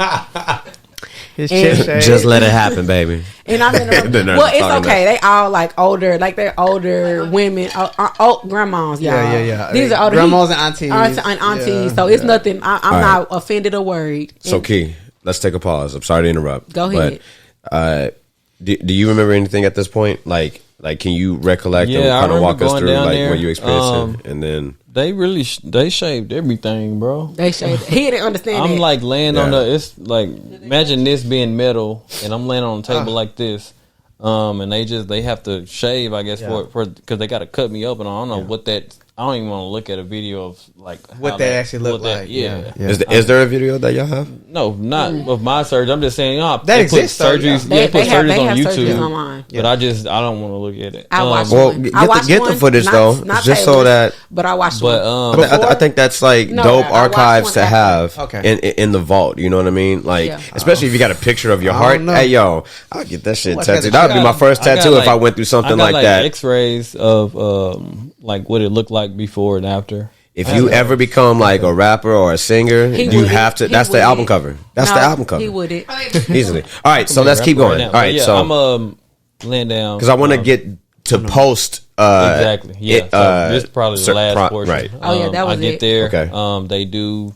His chest shaved. Just let it happen, baby. And I'm in the room. Well, it's okay. They all like older, like they're older women, grandmas, y'all. Yeah. These are older grandmas and aunties. Aunties. So it's nothing. I'm not offended or worried. So, Key, let's take a pause. I'm sorry to interrupt. Go ahead. But do you remember anything at this point? Like, can you recollect and kind of walk us through like what you experienced and then they shaved everything, bro. They shaved. He didn't understand. I'm that. like laying on it's like imagine this being metal and I'm laying on a table like this, and they have to shave, I guess, for because they got to cut me up, and I don't know what that. I don't even want to look at a video of like what that actually looked like. Is there a video that y'all have? No, not of my surgery. I'm just saying, that exists. Surgeries. They put surgeries on YouTube online. But I don't want to look at it. I watched get the footage though, just so that. But I watched one. I think that's like dope archives to have in the vault. You know what I mean? Like, especially if you got a picture of your heart. Hey, yo, I'll get that shit tattooed. That would be my first tattoo if I went through something like that. X-rays of like what it looked like before and after. If you ever become like a rapper or a singer, you have to. That's the album cover. That's the album cover. He wouldn't easily. All right, so let's keep going. All right, so I'm laying down because I want to get to post. Exactly. Yeah. So this is probably the last portion. Right. Oh yeah, that was I get there. Okay. They do.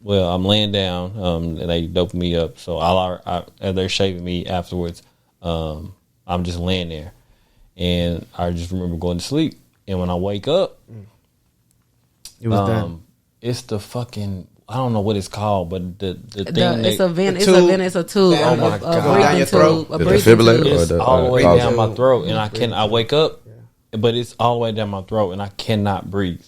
Well, I'm laying down. And they dope me up. So as they're shaving me afterwards, I'm just laying there, and I just remember going to sleep. And when I wake up, it was done. It's the fucking, I don't know what it's called, but the thing it's a tube. Oh my God. A breathing tube. It's all the way down my throat, and I wake up, but it's all the way down my throat, and I cannot breathe.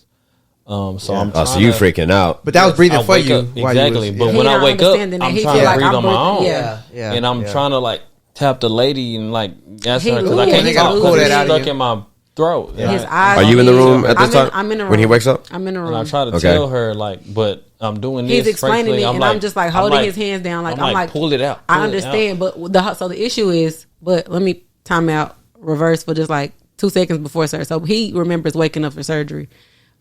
So I'm so you freaking out. But that was breathing for you. Exactly. But when I wake up, I'm trying to breathe on my own. Yeah. And I'm trying to like tap the lady and like ask her because I can't talk because it's stuck in my throat. His eyes. Are you in the room at this time? I'm in the room. When he wakes up? I'm in the room. And I try to tell her like, but I'm doing this. He's explaining it, and I'm just like holding his hands down, like I'm like, pull it out. I understand, but the issue is, but let me time out, reverse for just like 2 seconds before surgery. So he remembers waking up for surgery.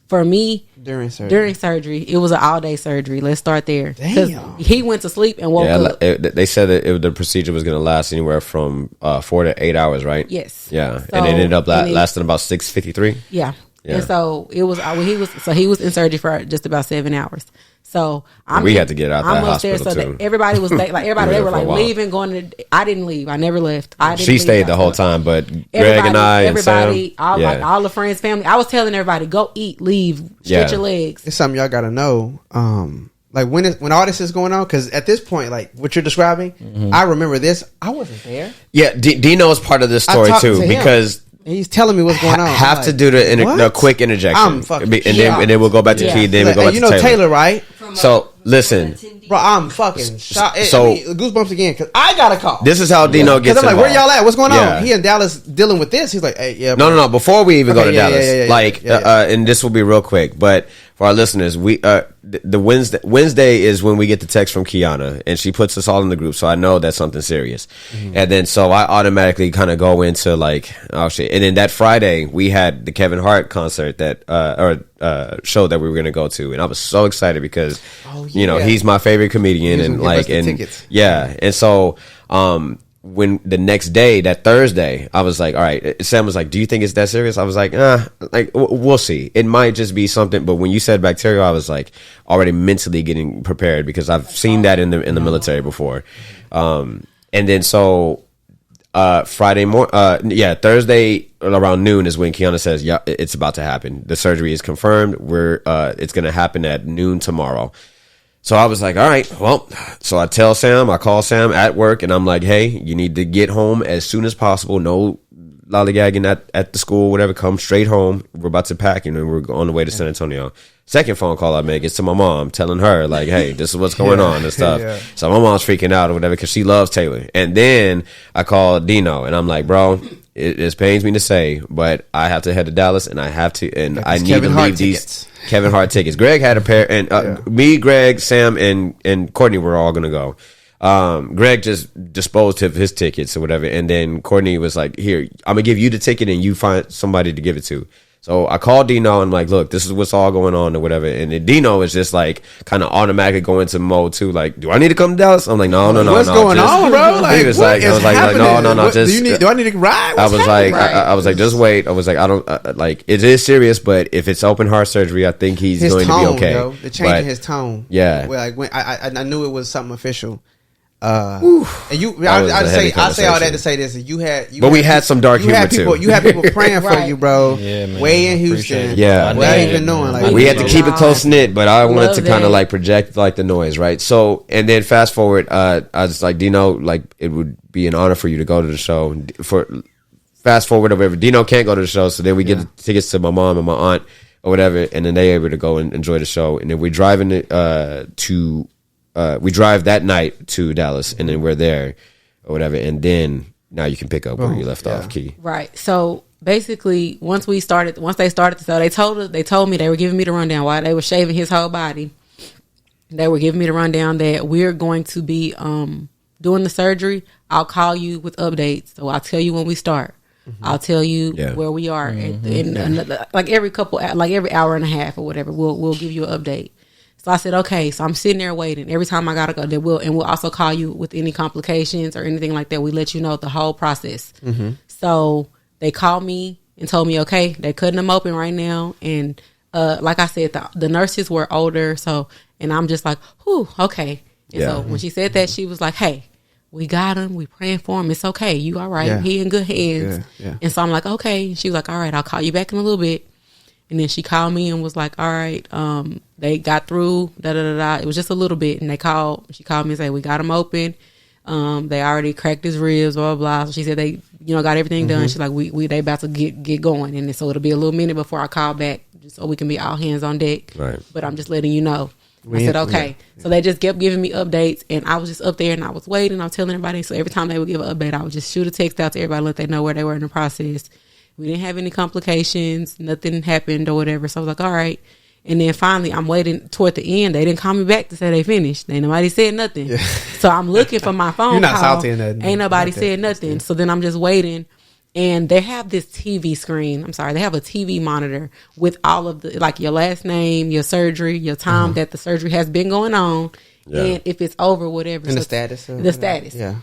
For me, during surgery, it was an all-day surgery. Let's start there. Damn. He went to sleep and woke up. They said that the procedure was going to last anywhere from 4 to 8 hours, right? Yes. Yeah, so, and it ended up lasting about 6:53. Yeah. And so it was he was in surgery for just about 7 hours. So we had to get out that hospital so too. Everybody was they were like leaving, going to. I didn't leave. I never left. She stayed the whole time, but Greg and I, everybody, all the friends, family. I was telling everybody, go eat, leave, stretch your legs. It's something y'all got to know. Like when all this is going on, because at this point, like what you're describing, I remember this. I wasn't there. Yeah, Dino is part of this story too because. He's telling me what's going on. Have to do the quick interjection, and then we'll go back to Key. Then we go back to Taylor. Taylor, right? So Listen, bro, I'm fucking shocked. So goosebumps again because I got a call. This is how Dino gets. Because I'm like, where y'all at? What's going Yeah. on? He in Dallas dealing with this. He's like, hey, yeah. Bro. No. Before we even go to Dallas, and this will be real quick, but for our listeners, we the Wednesday is when we get the text from Kyuana, and she puts us all in the group, so I know that's something serious. And then so I automatically kind of go into like, oh shit. And then that Friday we had the Kevin Hart concert that show that we were gonna go to, and I was so excited because you know he's my favorite comedian, and like tickets. Yeah, and so when the next day, that Thursday, I was like, all right, Sam was like, do you think it's that serious? I was like, we'll see. It might just be something. But when you said bacterial, I was like already mentally getting prepared because I've seen that in the military before. And then so Thursday around noon is when Kyuana says, yeah, it's about to happen. The surgery is confirmed. It's going to happen at noon tomorrow. So I was like, all right, well, so I call Sam at work, and I'm like, hey, you need to get home as soon as possible. No lollygagging at the school, whatever. Come straight home. We're about to pack, and we're on the way to San Antonio. Second phone call I make is to my mom, telling her, like, hey, this is what's going on and stuff. Yeah. So my mom's freaking out or whatever because she loves Taylor. And then I call Dino, and I'm like, bro, it pains me to say, but I have to head to Dallas, and I need to leave these Kevin Hart tickets. Greg had a pair, and me, Greg, Sam, and Courtney were all gonna go. Greg just disposed of his tickets or whatever, and then Courtney was like, here, I'm gonna give you the ticket and you find somebody to give it to. So I called Dino and I'm like, look, this is what's all going on or whatever. And then Dino is just like kind of automatically going into mode too. Like, do I need to come to Dallas? I'm like, no. What's going on, bro? Like, he was like, I was like, no. Do I need to ride? I was like, just wait. I was like, I don't like. It is serious, but if it's open heart surgery, I think he's going to be okay. Yo, they're changing his tone. Yeah, like when I knew it was something official. And I say all that to say this. We had some dark humor too. You had people praying for you, bro. Yeah, man. Way in Houston. Yeah, without even knowing. Like, we had to keep it close knit, but I wanted to kind of like project like the noise, right? So, and then fast forward, I was like, Dino, like it would be an honor for you to go to the show. Fast forward or whatever, Dino can't go to the show, so then we get the tickets to my mom and my aunt or whatever, and then they able to go and enjoy the show, and then we're driving we drive that night to Dallas, and then we're there or whatever, and then now you can pick up where you left off, Key. Right. So basically, once they started the show, they told me, they were giving me the rundown while they were shaving his whole body. They were giving me the rundown that we're going to be doing the surgery. I'll call you with updates, so I'll tell you when we start. I'll tell you where we are, like every hour and a half or whatever. We'll give you an update. So I said, okay. So I'm sitting there waiting. Every time I gotta go, we'll also call you with any complications or anything like that. We let you know the whole process. So they called me and told me, okay, they're cutting them open right now. And like I said, the nurses were older. So, and I'm just like, whew, okay. And so when she said that, she was like, hey, we got him. We praying for him. It's okay. You all right. Yeah. He in good hands. Yeah. And so I'm like, okay. She was like, all right, I'll call you back in a little bit. And then she called me and was like, all right, they got through, It was just a little bit. And she called me and said, we got him open. They already cracked his ribs, blah, blah, blah. So she said they, got everything done. She's like, they about to get going. And so it'll be a little minute before I call back, just so we can be all hands on deck. Right. But I'm just letting you know. I said, okay. Yeah. So they just kept giving me updates, and I was just up there and I was waiting. I was telling everybody. So every time they would give an update, I would just shoot a text out to everybody, let them know where they were in the process. We didn't have any complications. Nothing happened or whatever. So I was like, all right. And then finally, I'm waiting toward the end. They didn't call me back to say they finished. Nobody said nothing. Yeah. So I'm looking for my phone. You're not call. salty in that. Ain't nobody said nothing. So then I'm just waiting. And they have this TV screen. They have a TV monitor with all of the, like your last name, your surgery, your time that the surgery has been going on, and if it's over, whatever. And the status. Yeah.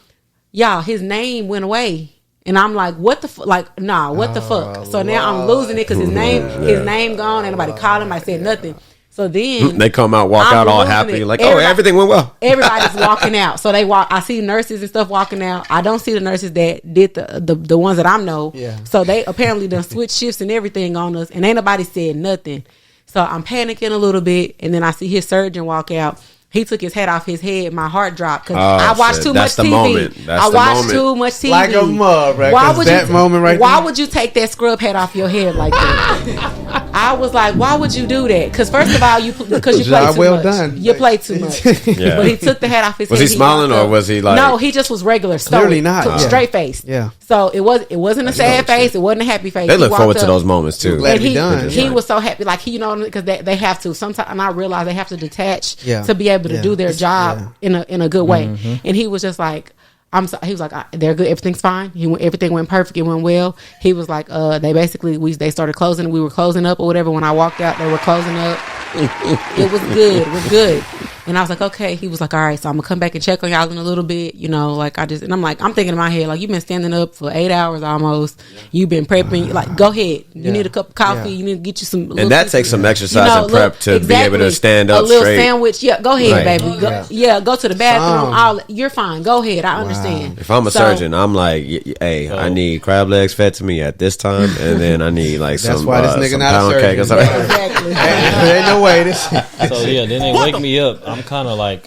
Y'all, his name went away. And I'm like, what the fuck? Like, nah, what the fuck? So now I'm losing it because his name gone. Ain't nobody called him. I said nothing. So then they come out, walk out all happy, like, everything went well. Everybody's walking out. So they walk. I see nurses and stuff walking out. I don't see the nurses that did the ones that I know. Yeah. So they apparently done switch shifts and everything on us, and ain't nobody said nothing. So I'm panicking a little bit, and then I see his surgeon walk out. he took his hat off his head. My heart dropped because I watched too much TV. Moment. I watched too much TV. Like a mug, right? Why would that moment right Why there? would you take that scrub hat off your head like that? I was like, why would you do that? Because first of all, because you play too much. Done. You play too much. Yeah. But he took the hat off his head. Was he smiling or was he like? No, he just was regular. Clearly not. Straight face. Yeah. So it wasn't a sad face. It wasn't a happy face. They look forward to those moments too. Glad to be done. He was so happy, like because they have to sometimes, and I realize they have to detach to be able to do their job in a good way. And he was just like, he was like, they're good, everything's fine. Everything went perfect, it went well. He was like, they started closing, we were closing up or whatever. When I walked out, they were closing up. It was good. It was good. And I was like, okay. He was like, all right, so I'm gonna come back and check on y'all in a little bit, and I'm like, I'm thinking in my head, like, you've been standing up for 8 hours almost. You've been prepping, like, go ahead. You need a cup of coffee. You need to get you some. And that takes some exercise and prep to be able to stand up a little straight. Sandwich. Yeah, go ahead, baby. Go to the bathroom. You're fine. Go ahead. I understand. If I'm a surgeon, I'm like, hey, I need crab legs fed to me at this time, and then I need like That's some. why this nigga some not a pound surgeon. cake or something. Exactly. There ain't no way. So yeah, then they wake me up. I'm kind of like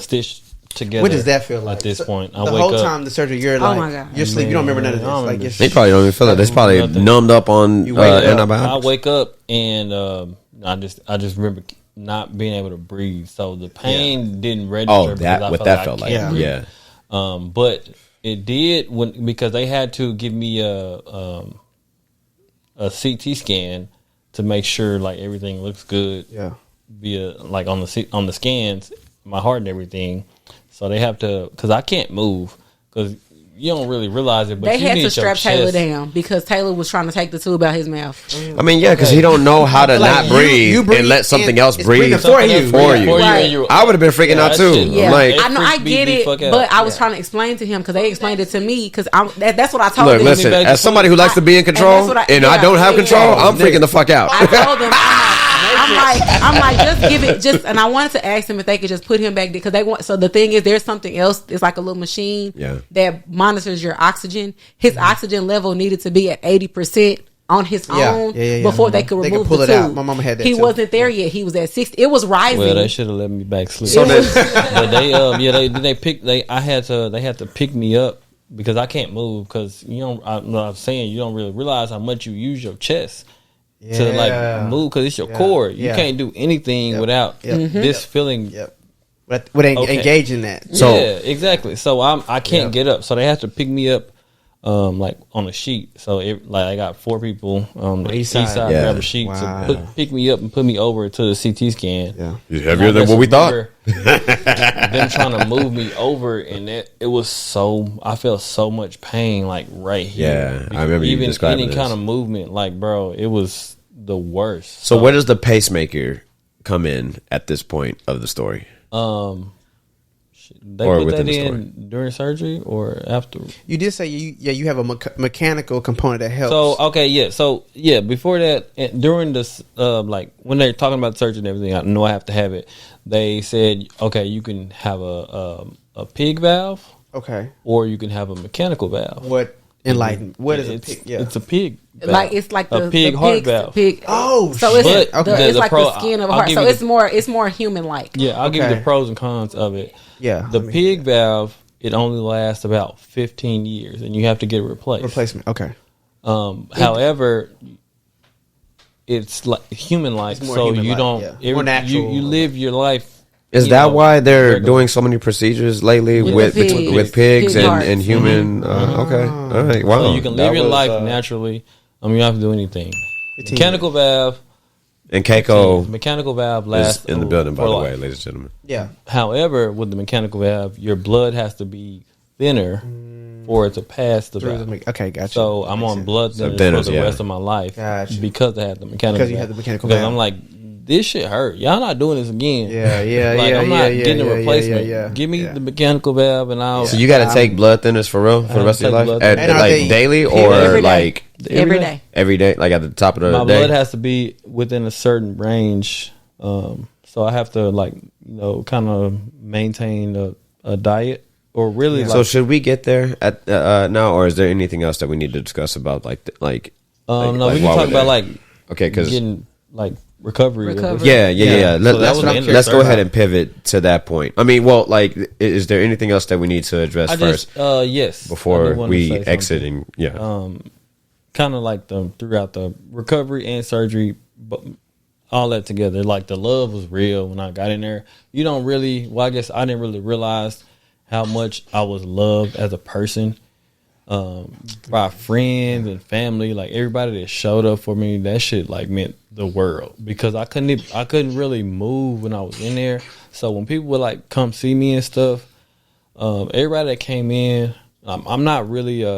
stitched together. What does that feel like at this point? The whole time the surgery, you're like, my God. you're asleep. You don't remember none of this. Like, They probably don't even feel it. They probably numbed up on antibiotics. I wake up and I just remember not being able to breathe. So the pain didn't register. Oh, that felt like. Yeah. But it did because they had to give me a CT scan to make sure like everything looks good. Yeah. Via like on the scans, my heart and everything. So they have to, because I can't move because you don't really realize it. But they you had need to strap your Taylor chest. down because Taylor was trying to take the tube out his mouth. I mean, yeah, because he don't know how to Like, not breathe, you breathe and let something and else it's breathe breathing for you. Right. I would have been freaking out too. Yeah, I'm like, I know, I get it, but I was trying to explain to him because they explained it to me because that's what I told look, them. listen, as somebody who likes to be in control and I don't have control, I'm freaking the fuck out. I told them, I'm like, just give it, and I wanted to ask them if they could just put him back because they want. So the thing is, there's something else. It's like a little machine that monitors your oxygen. His oxygen level needed to be at 80% on his own before they could remove pull the it tube. out. My mama had that He too. wasn't there yet. He was at 60. It was rising. Well, they should have let me back sleep. So then, but they had to pick me up because I can't move because I'm saying you don't really realize how much you use your chest to like move because it's your core. You can't do anything without this feeling. Would engage in that. So yeah, exactly. So I can't get up. So they have to pick me up. Like on a sheet, so I got 4 people on the east side grab a sheet to pick me up and put me over to the CT scan. Yeah, it's heavier than what we thought. Them trying to move me over, and it was I felt so much pain, like right here. Yeah, I remember you describing any this. kind of movement, like bro, it was the worst. So where does the pacemaker come in at this point of the story? They put that in during surgery or after? You did say you have a mechanical component that helps. So before that, during this, like when they're talking about surgery and everything, I know I have to have it. They said, okay, you can have a pig valve, okay, or you can have a mechanical valve. What enlighten? What is a pig? Yeah. It's a pig. Valve. Like it's like a pig heart valve. Oh, so it's it's like the skin of a heart. So it's more human like. Yeah, I'll give you the pros and cons of it. Yeah, the pig valve, it only lasts about 15 years, and you have to get it replaced. Replacement, okay. However, it's like human-like, so you don't. Yeah. More natural. You live your life. Is that why they're doing so many procedures lately with pigs and human? Okay, all right, wow. So you can live your life naturally. You don't have to do anything. Mechanical valve. And Keiko mechanical valve lasts in the building, by the way, ladies and gentlemen. Yeah. However, with the mechanical valve, your blood has to be thinner for it to pass the valve. Okay, gotcha. So I'm on blood thinners for the rest of my life because I had the mechanical valve. Because you had the mechanical valve. Because I'm like, this shit hurt. Y'all not doing this again. I'm not getting a replacement. Give me the mechanical valve and I'll. So you got to take blood thinners for real for the rest of your life, like daily or like every day. Every day, like at the top of the day. My blood has to be within a certain range, so I have to kind of maintain a diet or really. So should we get there at now, or is there anything else that we need to discuss about no, we can talk about okay, because getting like recovery. Yeah. Let's go ahead about. and pivot to that point. I mean, well, like, is there anything else that we need to address first? Yes. Before we exit and kind of like throughout the recovery and surgery, but all that together, like the love was real when I got in there. You don't really, well, I guess I didn't really realize how much I was loved as a person. By friends and family, like everybody that showed up for me, that shit like meant the world, because I couldn't really move when I was in there. So when people would like come see me and stuff, everybody that came in, I'm not really a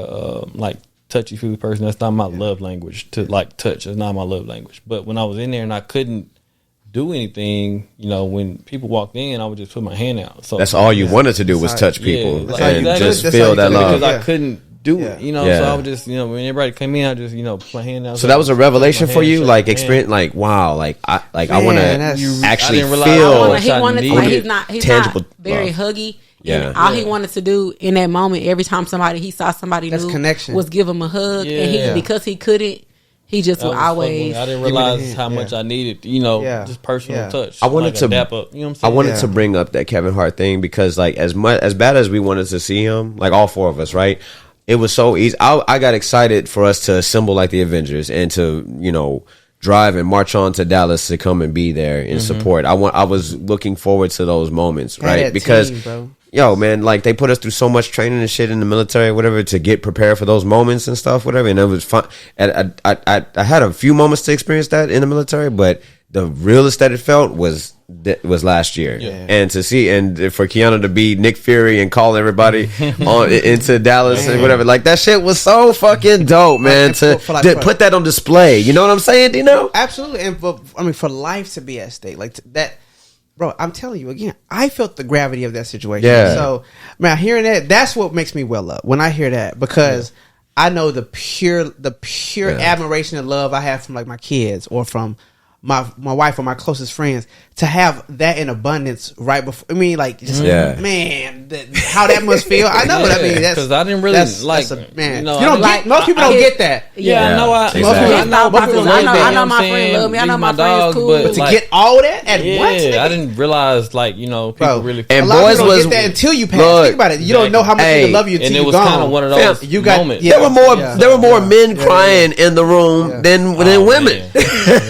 like touchy feely person. That's not my love language, to like touch. It's not my love language. But when I was in there and I couldn't do anything, when people walked in, I would just put my hand out. So that's all you wanted to do was touch people and just feel that love. Because I couldn't do it, so I would just, when everybody came in, I just, put my hand out. So that was a revelation for you, like experience, like wow, like I want to actually feel. He wanted, like he's tangible not very love. huggy. Yeah, all he wanted to do in that moment, every time he saw somebody new, connection, was give him a hug, and because he couldn't, he just would always. I didn't realize how much I needed, just personal touch. I wanted to dap up, you know what I'm saying? I wanted to bring up that Kevin Hart thing because, like, as bad as we wanted to see him, like all four of us, right? It was so easy. I got excited for us to assemble like the Avengers and to, drive and march on to Dallas to come and be there in support. I was looking forward to those moments, right? Because, yo, man, like they put us through so much training and shit in the military, whatever, to get prepared for those moments and stuff, whatever. And it was fun. And I had a few moments to experience that in the military, but the realest that it felt was last year. And to see, and for Kyuana to be Nick Fury and call everybody into Dallas and whatever, like that shit was so fucking dope, man. To put that on display, you know what I'm saying, Dino? Absolutely. And for life to be at stake, like that, bro, I'm telling you again, I felt the gravity of that situation. Yeah. So, man, hearing that's what makes me well up when I hear that, because I know the pure admiration and love I have from like my kids or from my wife or my closest friends, to have that in abundance right before. I mean, like, just, man, how that must feel. I know what I mean. Because I didn't really like, man. You don't get, most people don't get that. I know. I know my friend love me. I know my friends cool. But to get all that at once, I didn't realize, like, people really. And boys don't get that until you pass. Think about it. You don't know how much people love you until you're gone. And it was kind of one of those moments. There were more men crying in the room than women.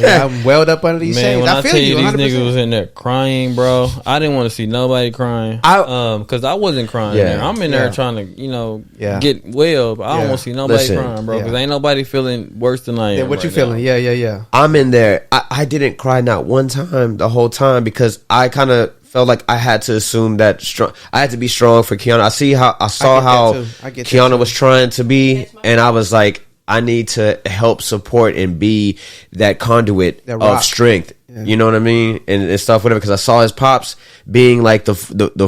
I'm welled up under these shades. When I feel tell you, these 100%. niggas was in there crying, bro. I didn't want to see nobody crying. Because I wasn't crying there. I'm in there trying to, get well, but I don't want to see nobody crying, bro. Because ain't nobody feeling worse than I am. Yeah, what you feeling? Yeah. I'm in there. I didn't cry not one time the whole time because I kind of felt like I had to assume that I had to be strong for Kyuana. I saw how Kyuana was trying to be, and I was like, I need to help support and be that conduit of strength. Yeah. You know what I mean? And stuff, whatever. Because I saw his pops being like the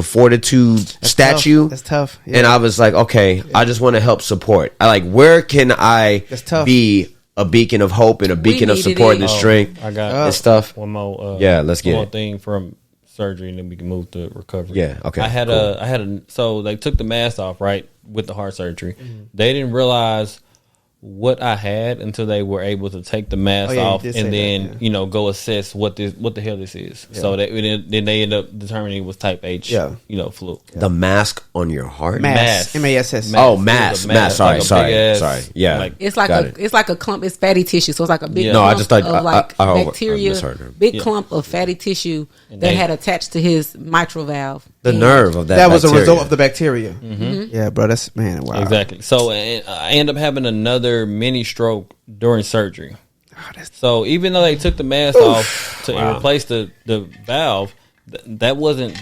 fortitude statue. That's tough. Yeah. And I was like, okay, I just want to help support. Where can I be a beacon of hope and a beacon of support and strength I got and stuff? One more. Let's get one thing from surgery, and then we can move to recovery. Yeah, okay. I had so they took the mask off, right, with the heart surgery. Mm-hmm. They didn't realize what I had until they were able to take the mask off and then go assess what the hell this is. Yeah. So then they end up determining it was type H, flu. The mask on your heart, mass, M-A-S-S. Oh, mass. Sorry. Yeah, it's like a clump. It's fatty tissue, so it's like a big. No, I just thought bacteria. Big clump of fatty tissue that had attached to his mitral valve. The nerve of that. That was a result of the bacteria. Mm-hmm. Yeah, bro. That's wow. Exactly. So I end up having another mini stroke during surgery. So even though they took the mask off to replace the valve, that wasn't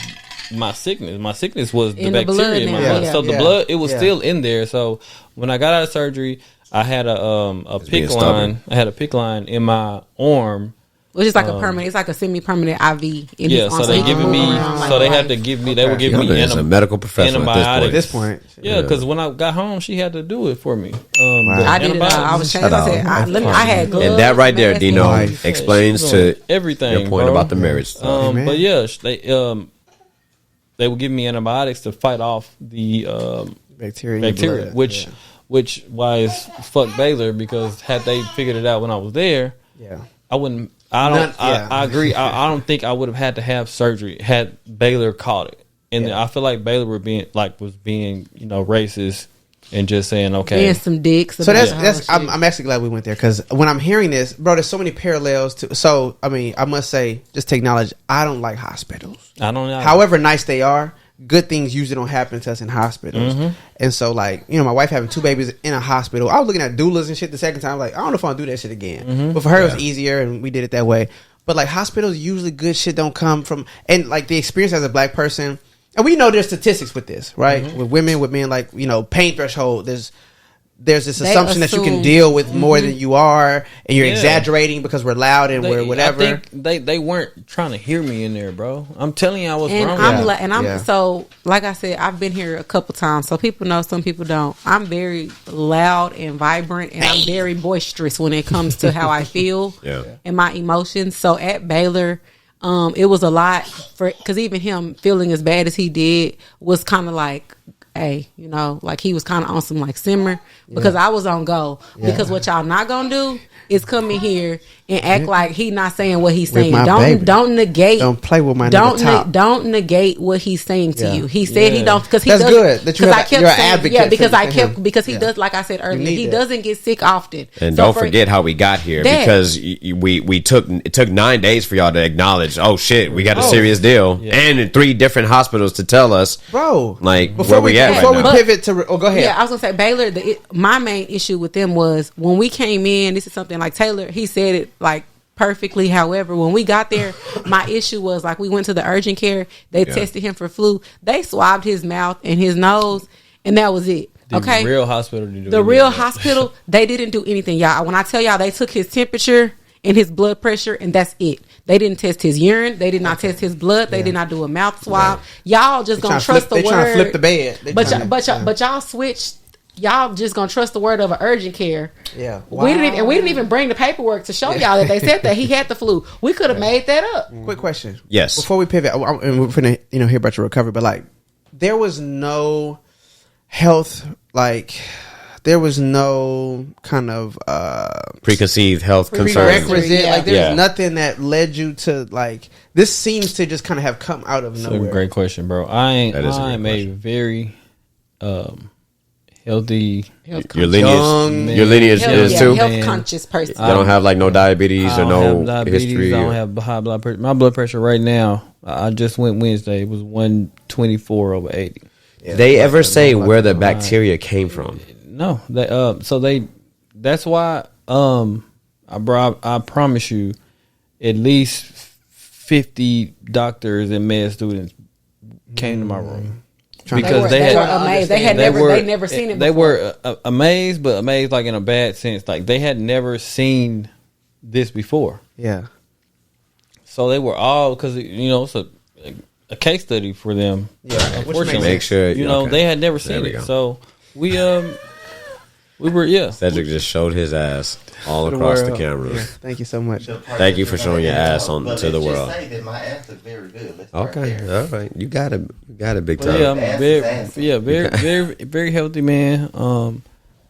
my sickness. My sickness was the bacteria in my blood. So the blood, it was still in there. So when I got out of surgery, I had a PICC line. I had a PICC line in my arm. Which is like a permanent. It's like a semi-permanent IV. In his arm. So they giving me. So they had to give me. They were giving me a medical professional at this point. Yeah, because when I got home, she had to do it for me. I did it. I was changed. I had gloves. And that right there, Dino, explains to everything. Your point about the marriage. But yeah, they would give me antibiotics to fight off the bacteria, which why is fuck Baylor, because had they figured it out when I was there, I wouldn't I agree. I don't think I would have had to have surgery had Baylor caught it. And I feel like Baylor was being racist and just saying, okay, and some dicks. So that's I'm actually glad we went there, because when I'm hearing this, bro, there's so many parallels to. So I mean, I must say, just to acknowledge, I don't like hospitals. I don't know. However nice they are, good things usually don't happen to us in hospitals. And so, like, my wife having 2 babies in a hospital, I was looking at doulas and shit the second time. Like, I don't know if I'll do that shit again. But for her, it was easier, and we did it that way. But like, hospitals, usually good shit don't come from, and like the experience as a black person. And we know there's statistics with this, right? With women, with men, like, pain threshold. There's this assumption that you can deal with more than you are, and you're exaggerating because we're loud and we're whatever. I think they weren't trying to hear me in there, bro. I'm telling you, I was wrong. So, like I said, I've been here a couple times, so people know, some people don't. I'm very loud and vibrant, and I'm very boisterous when it comes to how I feel and my emotions. So at Baylor, it was a lot because even him feeling as bad as he did was kind of like, hey, like he was kind of on some like simmer, because I was on go. Because what y'all not gonna do is come in here and act like he not saying what he's saying. Don't negate. Don't play with my nigga. Don't negate what he's saying to you. He said he don't, because he that's does, good that you're an advocate. Yeah, because he does, like I said earlier, he doesn't get sick often. And so don't forget how we got here, because it took 9 days for y'all to acknowledge, oh shit, we got a serious deal, and in 3 different hospitals to tell us, bro, like where we at before right we now. pivot to go ahead. Yeah, I was gonna say Baylor. My main issue with them was when we came in. This is something like Taylor. He said it like perfectly. However, when we got there, my issue was like we went to the urgent care. They tested him for flu. They swabbed his mouth and his nose, and that was it. Okay, the real hospital. Hospital. They didn't do anything, y'all. When I tell y'all, they took his temperature and his blood pressure, and that's it. They didn't test his urine. They did not test his blood. They did not do a mouth swab. Y'all just gonna trust the word. They trying to flip the bed. But y'all switched. Y'all just gonna trust the word of an urgent care. Yeah, wow. We didn't even bring the paperwork to show y'all that they said that he had the flu. We could have made that up. Quick question. Yes. Before we pivot, and we're gonna hear about your recovery, but like, there was no health, like, there was no kind of preconceived health concerns. Prerequisite. Like, there's nothing that led you to, like, this seems to just kind of have come out of nowhere. That's a great question, bro. I'm a very healthy. Your lineage is too health conscious person. You don't have like no diabetes or no history. I don't have high blood pressure. My blood pressure right now, I just went Wednesday. It was 124/80. Yeah, they ever say where the bacteria came from? No. That's why I promise you, at least 50 doctors and med students came to my room. Because they were amazed. They never seen it before. They were amazed, but amazed like in a bad sense. Like they had never seen this before. Yeah. So they were all, because it's a case study for them. Yeah. Unfortunately, make sure they had never seen it. So we were Cedrick just showed his ass all across the camera. Yeah. Thank you so much. Thank you for showing your ass to the world. Just say that my ass is very good. Okay, all right, you got it, big time. Very healthy man. So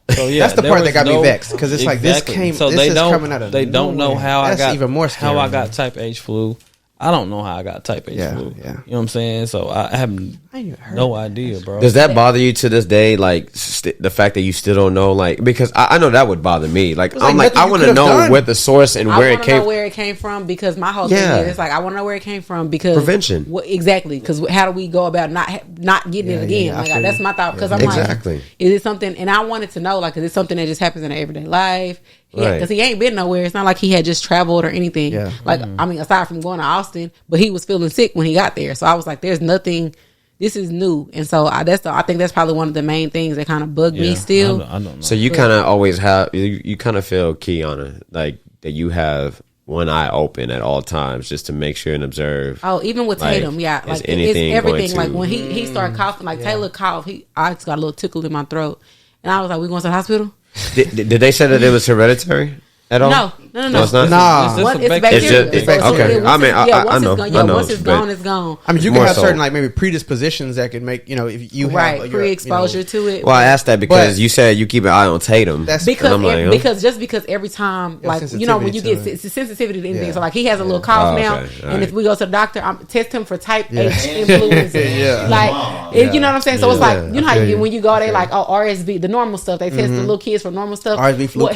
that's the part that got me vexed, because it's like this came. So this is coming out of they don't know how that's I got even more scary. How I got type H flu. I don't know how I got type H flu. Yeah. You know what I'm saying? So I have no idea, bro. Does that bother you to this day? Like the fact that you still don't know, like, because I know that would bother me. Like, I'm like, I want to know where the source and where it came. Know where it came from, because my whole thing is, it's like I want to know where it came from, because prevention. Exactly, because how do we go about not getting it again? Like that's my thought. Because I'm like, is it something? And I wanted to know, like, is it something that just happens in everyday life? Because he ain't been nowhere. It's not like he had just traveled or anything. Yeah. Like, I mean, aside from going to Austin, but he was feeling sick when he got there. So I was like, there's nothing. This is new. And so I think that's probably one of the main things that kind of bugged me still. I don't know. So you kind of always have, you kind of feel, Kyuana, like that you have one eye open at all times just to make sure and observe. Oh, even with Tatum, like it's everything. Like when he started coughing, like Taylor coughed, I just got a little tickle in my throat. And I was like, we going to the hospital? Did they say that it was hereditary at all? No. No, it's not. Nah. It's It's bacterial. just okay. I mean, I know. Once it's gone, it's gone. I mean, you can More have so. certain like maybe predispositions that can make if you have pre-exposure to it. Well, I asked that because you said you keep an eye on Tatum. That's because every time, like when you get sensitivity to anything, so like he has a little cough now, and if we go to the doctor, I'm test him for type H influenza. Like you know what I'm saying. So it's like you know how when you go, they like RSV, the normal stuff. They test the little kids for normal stuff. RSV flu.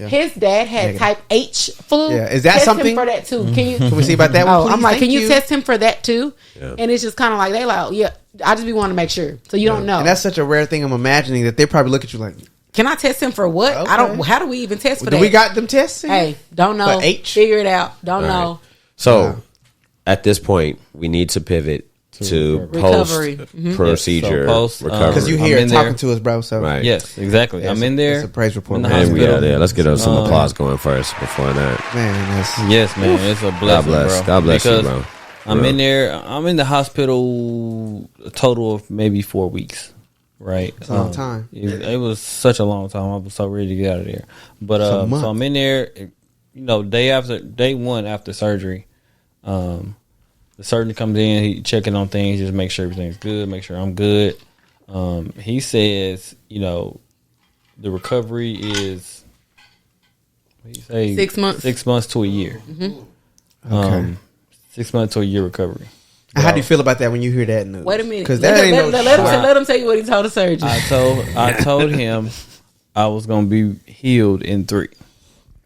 His dad had type H flu. Yeah, is that test something him for that too? Can we see about that one? I'm like, can you test him for that too? And it's just kind of like they like, I just be wanting to make sure. So you don't know. And that's such a rare thing. I'm imagining that they probably look at you like, can I test him for what? Okay. I don't. How do we even test for that? Do we got them testing? Hey, don't know. For H? Figure it out. Don't know. So at this point, we need to pivot to recovery. Procedure recovery. Because you here talking to us, bro. So right. Yes, exactly. I'm in there. It's a praise report. And we got there. Let's get some applause going first before that. Man, yes, man. It's a blessing, bro. God bless you, bro. I'm in there. I'm in the hospital a total of maybe 4 weeks. Right, it's a long time. It was such a long time. I was so ready to get out of there. But so I'm in there. Day one after surgery, the surgeon comes in. He checking on things, just make sure everything's good, make sure I'm good. He says, the recovery is 6 months. 6 months to a year. Okay. 6 months to a year recovery. How do you feel about that when you hear that news? Wait a minute. Because that ain't let him tell you what he told the surgeon. I told him I was going to be healed in 3.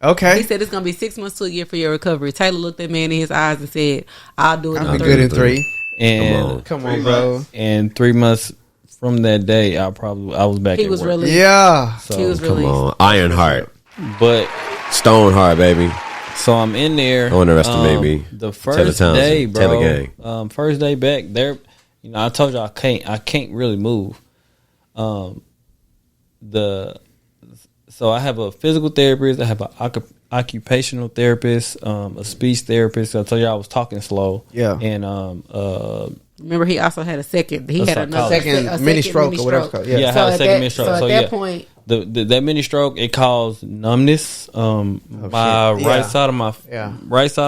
Okay. He said it's going to be 6 months to a year for your recovery. Taylor looked that man in his eyes and said, "I'll do it in 3. Good in 3. And come on, bro. And 3 months from that day, I was back. He was released. Yeah. So, he was released. Come on, Iron Heart, but Stone Heart, baby. So I'm in there. I underestimate me. The first Taylor day, bro. Taylor gang. First day back there. I told you I can't really move. So I have a physical therapist. I have an occupational therapist, a speech therapist. I told you I was talking slow. Yeah. And remember, he also had a second. He had a second mini stroke or whatever it's called. Yeah, I had a second mini stroke. So at that point. That mini stroke, it caused numbness. My right side of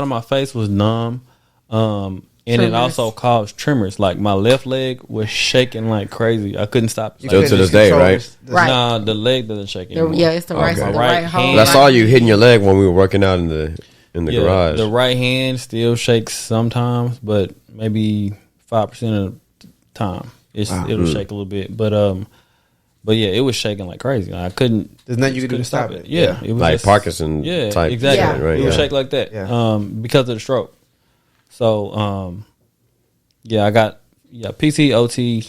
my face was numb. And tremors. It also caused tremors. Like my left leg was shaking like crazy. I couldn't stop. Still to this day, right? Nah, the leg doesn't shake anymore. It's the right side. The right hand. I saw you hitting your leg when we were working out in the garage. The right hand still shakes sometimes, but maybe 5% of the time it'll shake a little bit. But yeah, it was shaking like crazy. I couldn't. There's nothing you could do to stop it. Yeah, it was like Parkinson type. Exactly. Right? It was shake like that. Yeah. Because of the stroke. So I got PT, OT,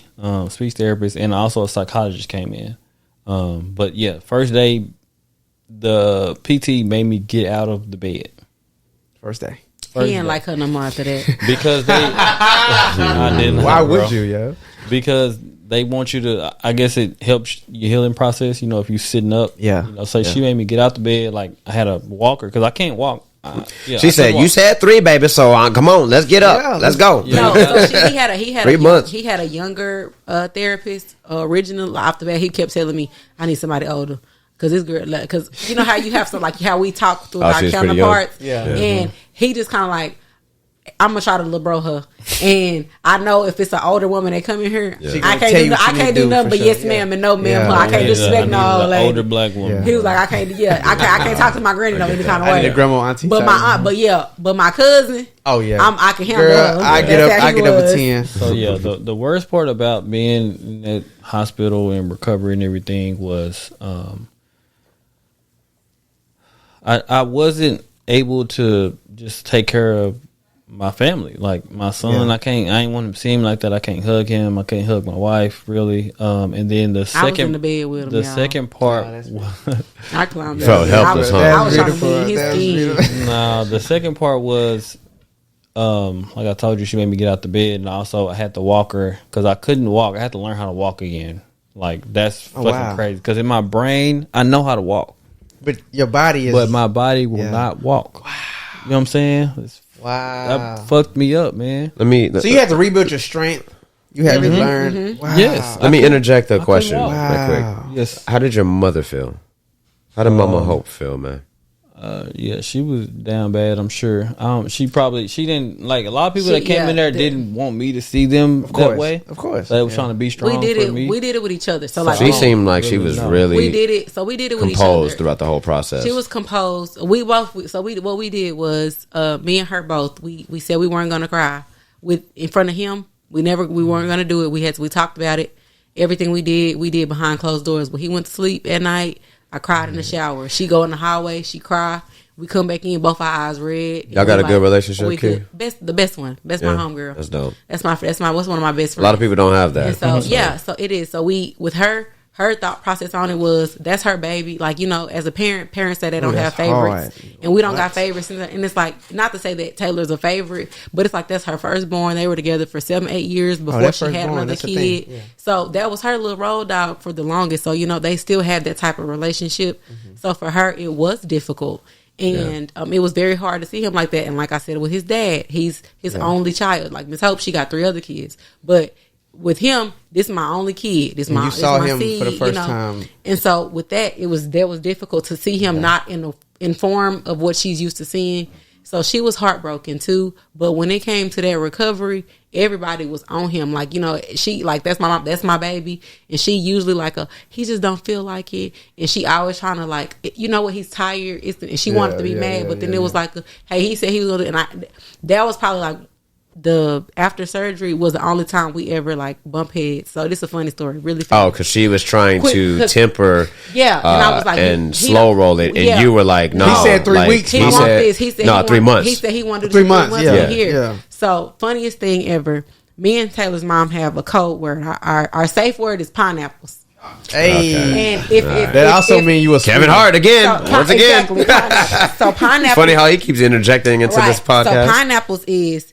speech therapist, and also a psychologist came in. But yeah, first day, the PT made me get out of the bed. First day. He didn't like her no more after that. Because I didn't. Why would you, yo? Because they want you to. I guess it helps your healing process. If you're sitting up. Yeah. She made me get out the bed. Like I had a walker because I can't walk. She said, "You said 3, baby. So come on, let's get up. Yeah, let's go." No, so he had 3 months. He had a younger therapist. Original off the bat, he kept telling me, "I need somebody older." Because this girl, because you know how you have some like how we talk through our counterparts, and he just kind of like, I'm gonna try to libero her, and I know if it's an older woman that come in here, I can't do nothing but yes ma'am and no ma'am. I can't disrespect no lady. Older black woman. He was like, I can't talk to my granny no any kind of way. The grandma auntie. But my aunt, but my cousin. Oh yeah, I can handle her. I get up a 10. So yeah, the worst part about being in that hospital and recovery and everything was, I wasn't able to just take care of my family, like my son. I ain't want to see him like that. I can't hug him. I can't hug my wife really. And then the second, I was in the bed with him. The second part, I climbed. Felt helpless. I was trying to be in his skin. Nah, the second part was, like I told you, she made me get out the bed, and also I had to walk her because I couldn't walk. I had to learn how to walk again. Like that's fucking crazy. Because in my brain, I know how to walk. But your body is. But my body will not walk. Wow. You know what I'm saying? That fucked me up, man. So you had to rebuild your strength. You had to learn. Mm-hmm. Wow. Yes. Let me interject a question right quick. Yes. How did your mother feel? How did Mama Hope feel, man? Yeah, she was down bad. I'm sure. She didn't like a lot of people that came in there didn't want me to see them that way. Of course, they were trying to be strong. We did for it. me. We did it with each other. So like she seemed like she was really. We did it. So we did it with each other. Composed throughout the whole process. She was composed. We both. So what we did was me and her both. We said we weren't gonna cry in front of him. We weren't gonna do it. We talked about it. Everything we did behind closed doors. When he went to sleep at night, I cried in the shower. She go in the hallway, she cry. We come back in, both our eyes red. Y'all got a good relationship, Kid? The best one. That's my homegirl. That's dope. That's what's one of my best friends. A lot of people don't have that. And so so it is. So with her thought process on it was that's her baby. Like, as a parents say they don't have favorites, and we don't got favorites. And it's like, not to say that Taylor's a favorite, but it's like that's her firstborn. They were together for 7-8 years before she had another kid. Yeah. So that was her little road dog for the longest. So they still had that type of relationship. Mm-hmm. So for her, it was difficult. And it was very hard to see him like that. And like I said, with his dad, he's his only child. Like Miss Hope, she got 3 other kids. But with him, this is my only kid. This you saw him seed, for the first time. And so with that, it was difficult to see him not in form of what she's used to seeing. So she was heartbroken too. But when it came to that recovery, everybody was on him. Like, she like, that's my mom, that's my baby. And she usually he just don't feel like it. And she always trying to like, he's tired. And she wanted to be mad. But then it was like, hey, he said he was going to, that was probably like, the after surgery was the only time we ever like bump heads. So this is a funny story, really funny. Oh, because she was trying to temper, and I was like, and slow roll it, and you were like, no. He said 3 weeks. He said no, 3 months. He said he wanted to do 3 months here. Yeah. So funniest thing ever. Me and Taylor's mom have a code word. Our safe word is pineapples. Hey, and if that also means you was Kevin Hart again. Once again. Exactly. So pineapples. Funny how he keeps interjecting into this podcast. So pineapples is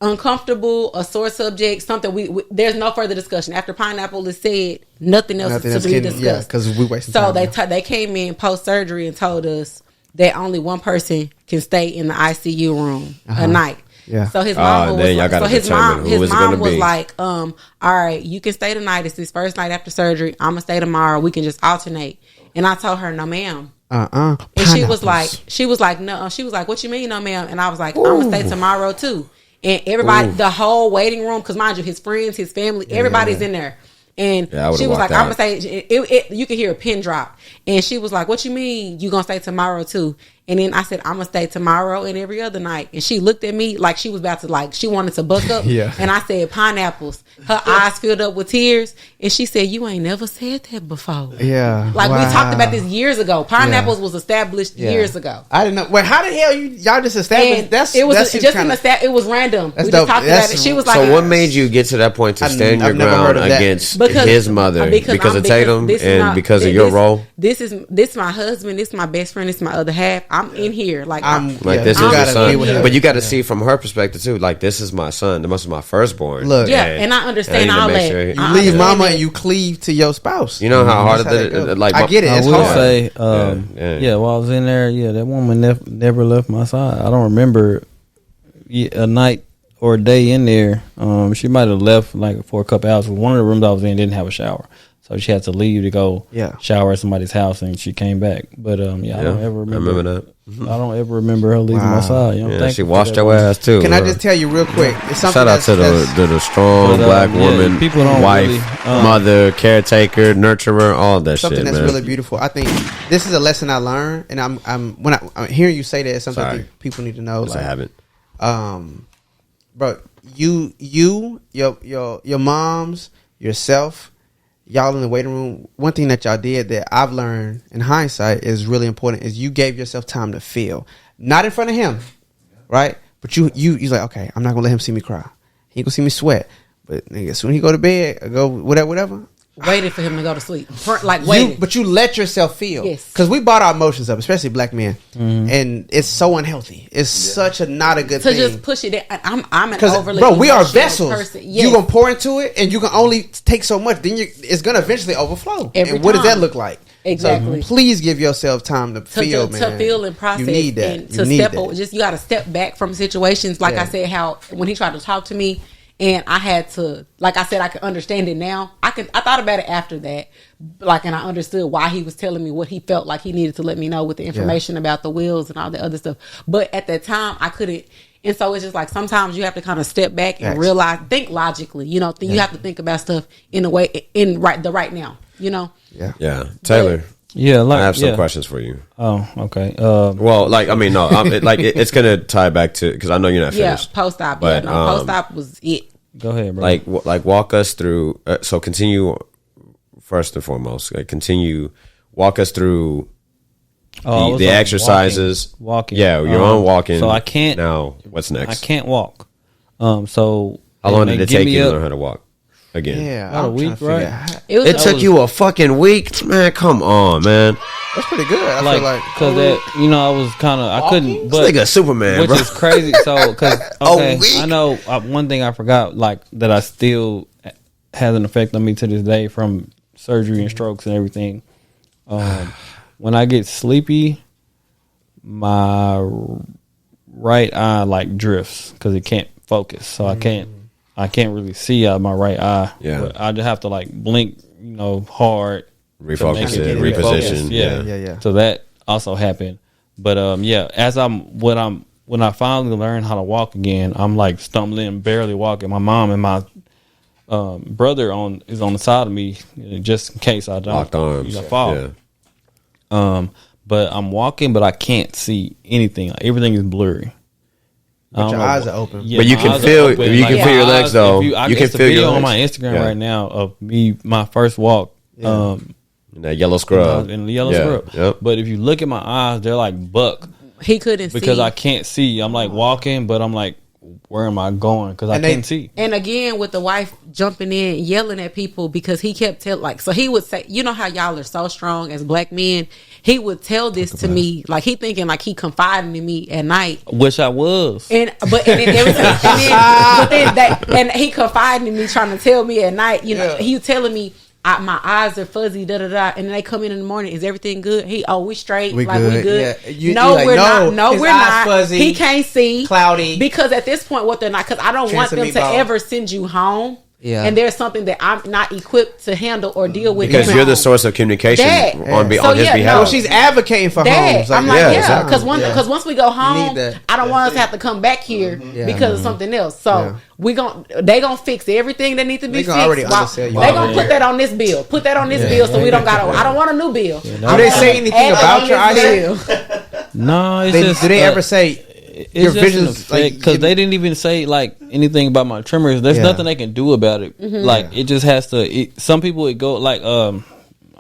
uncomfortable, a sore subject, something we there's no further discussion. After pineapple is said, nothing else is to be discussed. Yeah, because we wasting time. So they came in post surgery and told us that only one person can stay in the ICU room a night. Yeah. So his mom his mom was be. like, all right, you can stay tonight. It's his first night after surgery. I'm gonna stay tomorrow. We can just alternate. And I told her, no, ma'am. And she was like, no. She was like, what you mean, no, ma'am? And I was like, I'm gonna stay tomorrow too. And everybody, the whole waiting room, because mind you, his friends, his family, everybody's in there. And she was like, I'm going to say, you can hear a pin drop. And she was like, what you mean you going to stay tomorrow too? And then I said, I'm going to stay tomorrow and every other night. And she looked at me like she was about to she wanted to buck up. And I said, pineapples. Her eyes filled up with tears. And she said, you ain't never said that before. Yeah. Like we talked about this years ago. Pineapples was established years ago. I didn't know. Wait, how the hell y'all just established? It was random. We just talked about it. She was like, so what made you get to that point to stand your ground against his mother? Because of Tatum and because of your role? This is my husband. This is my best friend. This is my other half. I'm in here. This is your son. But you got to see from her perspective too. Like, this is my son. This is my firstborn. Look, and I understand all that. Sure you leave mama and you cleave to your spouse. You know how hard it like. I get it. It's I will hard. say, while I was in there, that woman never left my side. I don't remember a night or a day in there. She might have left like for a couple hours. One of the rooms I was in didn't have a shower. So she had to leave to go shower at somebody's house, and she came back. But I don't ever remember. I remember that. I don't ever remember her leaving my side. She washed your ass too. Can I just tell you real quick? Shout out to the strong black woman, wife, mother, caretaker, nurturer, all that shit. Something that's really beautiful. I think this is a lesson I learned, and I'm hearing you say that, it's something I think people need to know. I haven't. Bro, your moms, yourself. Y'all in the waiting room, one thing that y'all did that I've learned in hindsight is really important is you gave yourself time to feel. Not in front of him, right? But you're like, okay, I'm not going to let him see me cry. He ain't going to see me sweat. But nigga, as soon as he go to bed, or go whatever. Waited for him to go to sleep. Waiting. But you let yourself feel. Yes. Because we bought our emotions up, especially black men. And it's so unhealthy. It's such a not a good thing. To just push it. I'm an overly bro, we are vessels. Person. Yes. You're going to pour into it, and you can only take so much. Then it's going to eventually overflow. And what does that look like? Exactly. So please give yourself time to feel, man. To feel and process. You need that. And you got to step back from situations. Like I said, how when he tried to talk to me, And I had to, like I said, I could understand it now. I thought about it after that, like, and I understood why he was telling me what he felt like he needed to let me know with the information about the wills and all the other stuff. But at that time, I couldn't. And so it's just like sometimes you have to kind of step back and realize, think logically. You know, you have to think about stuff in a way, right now. You know. Yeah. Taylor. Yeah, like, I have some questions for you. Oh, okay. Well, like, I mean, no, it's gonna tie back to, because I know you're not finished. Yeah, post-op. But, post-op was it. Go ahead, bro. Like walk us through. So continue first and foremost. Walk us through the exercises. Walking. Yeah, you're on walking. So I can't. Now, what's next? I can't walk. So how long did it take you to learn how to walk again? Yeah, about a week, right? It took you a fucking week, man. Come on, man. That's pretty good. I feel like because that, you know, I was kind of, I couldn't, but it's like a Superman, which bro. is crazy. So because I know one thing I forgot, like, that I still has an effect on me to this day from surgery and strokes and everything. When I get sleepy, my right eye like drifts because it can't focus, so I can't really see out of my right eye. Yeah, but I just have to like blink, you know, hard. Refocus it, reposition. Yeah. So that also happened. But when I finally learned how to walk again, I'm like stumbling, barely walking. My mom and my brother is on the side of me, just in case I don't locked arms, fall. Yeah. But I'm walking, but I can't see anything. Like, everything is blurry. But your eyes are open. Yeah, but you can feel feel your legs though. You can feel video your legs on my Instagram right now of me, my first walk. In that yellow scrub. In the yellow scrub. Yep. But if you look at my eyes, they're like buck. He couldn't see. Because I can't see. I'm like walking, but I'm like, where am I going? Because I can't see. And again, with the wife jumping in, yelling at people because he kept telling, so he would say, you know how y'all are so strong as black men? He would tell this to me, like he thinking like he confiding in me at night. Which I was. And he confided in me, trying to tell me at night, you know, he was telling me, my eyes are fuzzy, and then they come in the morning. Is everything good? We straight, we good. Yeah. No, we're not. No, we're not. Fuzzy, he can't see, cloudy. Because at this point, what they're not, because I don't want them to ever send you home. Yeah. And there's something that I'm not equipped to handle or deal with. Because you're the source of communication on his behalf. Well, she's advocating for homes. I'm like, because once we go home, I don't want us to have to come back here because of something else. So they gonna fix everything that needs to be fixed. They gonna put that on this bill. Put that on this bill so we don't gotta. I don't want a new bill. Do they say anything about your idea? No, it's just. Do they ever say? Your visions, because they didn't even say like anything about my tremors. There's nothing they can do about it. Mm-hmm. Like it just has to. Some people it go like I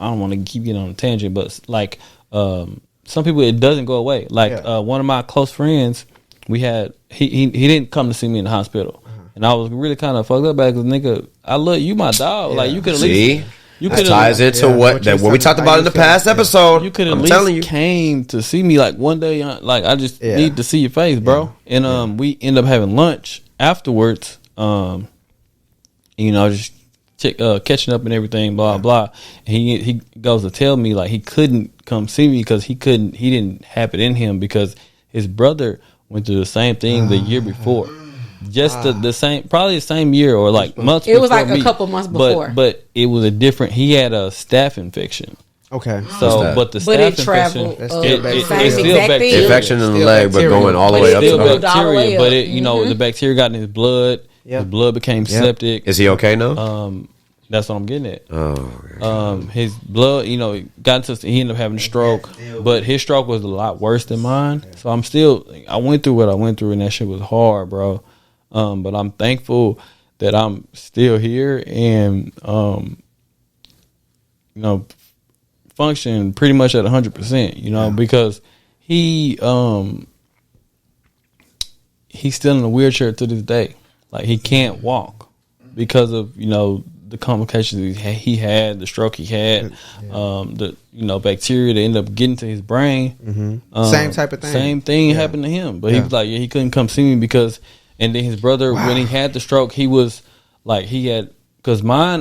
don't want to keep getting on a tangent, but like some people it doesn't go away. Like one of my close friends, he didn't come to see me in the hospital, and I was really kind of fucked up about it because nigga, I love you, my dog. Like you could at least. That ties into what we talked about in the past episode. You could at least came to see me like one day. Like I just need to see your face, bro. And we end up having lunch afterwards. You know, just catching up and everything, blah blah. And he goes to tell me like he couldn't come see me because he didn't have it in him because his brother went through the same thing the year before. Just the same, probably the same year or like months. It was like a couple months before, but it was a different. He had a staph infection. Okay, so but the staph infection, it's still bacteria. Infection in the leg, but going all the way up to the bacteria. But it, you know, the bacteria got in his blood. His blood became septic. Is he okay now? That's what I'm getting at. His blood, you know, he ended up having a stroke, but his stroke was a lot worse than mine. So I went through what I went through, and that shit was hard, bro. But I'm thankful that I'm still here and, you know, function pretty much at 100%, you know, because he's still in a wheelchair to this day. Like he can't walk because of, you know, the complications he had, the stroke he had, the, you know, bacteria that ended up getting to his brain. Mm-hmm. Same type of thing. Same thing happened to him. But he was like, he couldn't come see me because... And then his brother, when he had the stroke, he was like, because mine,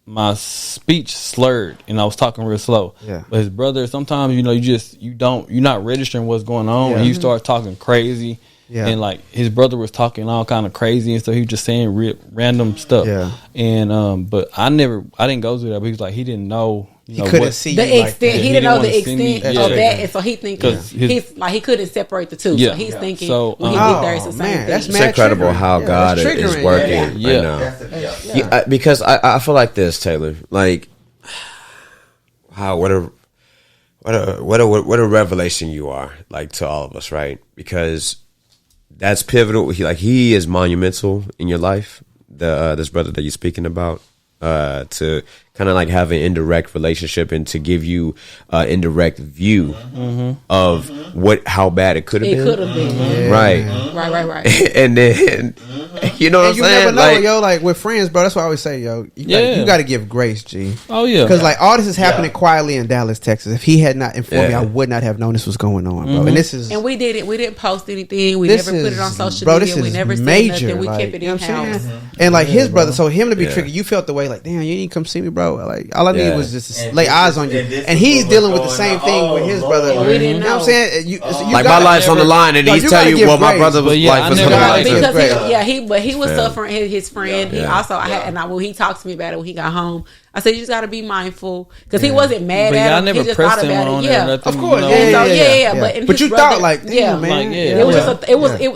my speech slurred and I was talking real slow. Yeah. But his brother, sometimes, you know, you're not registering what's going on and you start talking crazy And like his brother was talking all kind of crazy and stuff. He was just saying random stuff. Yeah. And but I didn't go through that. But he was like, he didn't know. He couldn't see the you extent. like he didn't know the extent of Yeah. that, and so he thinking he's like he couldn't separate the two. So he's thinking when he get there, it's the same thing. That's It's incredible how God is working right now. Because I feel like this, Taylor. Like, what a revelation you are, like, to all of us, right? Because that's pivotal. He is monumental in your life. This brother that you're speaking about, to kind of like have an indirect relationship and to give you an indirect view of how bad it could have been. It could have been. Right. And then, you know what I'm saying? You never know, yo, like with friends, bro. That's what I always say, yo. You got to give grace, G. Oh, yeah. Because like all this is happening quietly in Dallas, Texas. If he had not informed me, I would not have known this was going on, bro. And this is... And we didn't post anything. We never put it on social media. We never said nothing. We kept it in-house. And like his brother, so him to be triggered, you felt the way like, damn, you didn't come see me, bro. Like all I needed was just to lay eyes on you. And he's dealing with the same thing with his brother. We didn't know. You know what I'm saying? You like my life's on the line, and he's telling you, well, my brother's life was on the line. Because he was suffering. His friend, he also when he talked to me about it when he got home, I said you just got to be mindful because he wasn't mad at him. He just thought about it. Yeah, of course. But you thought like, damn, man. It was just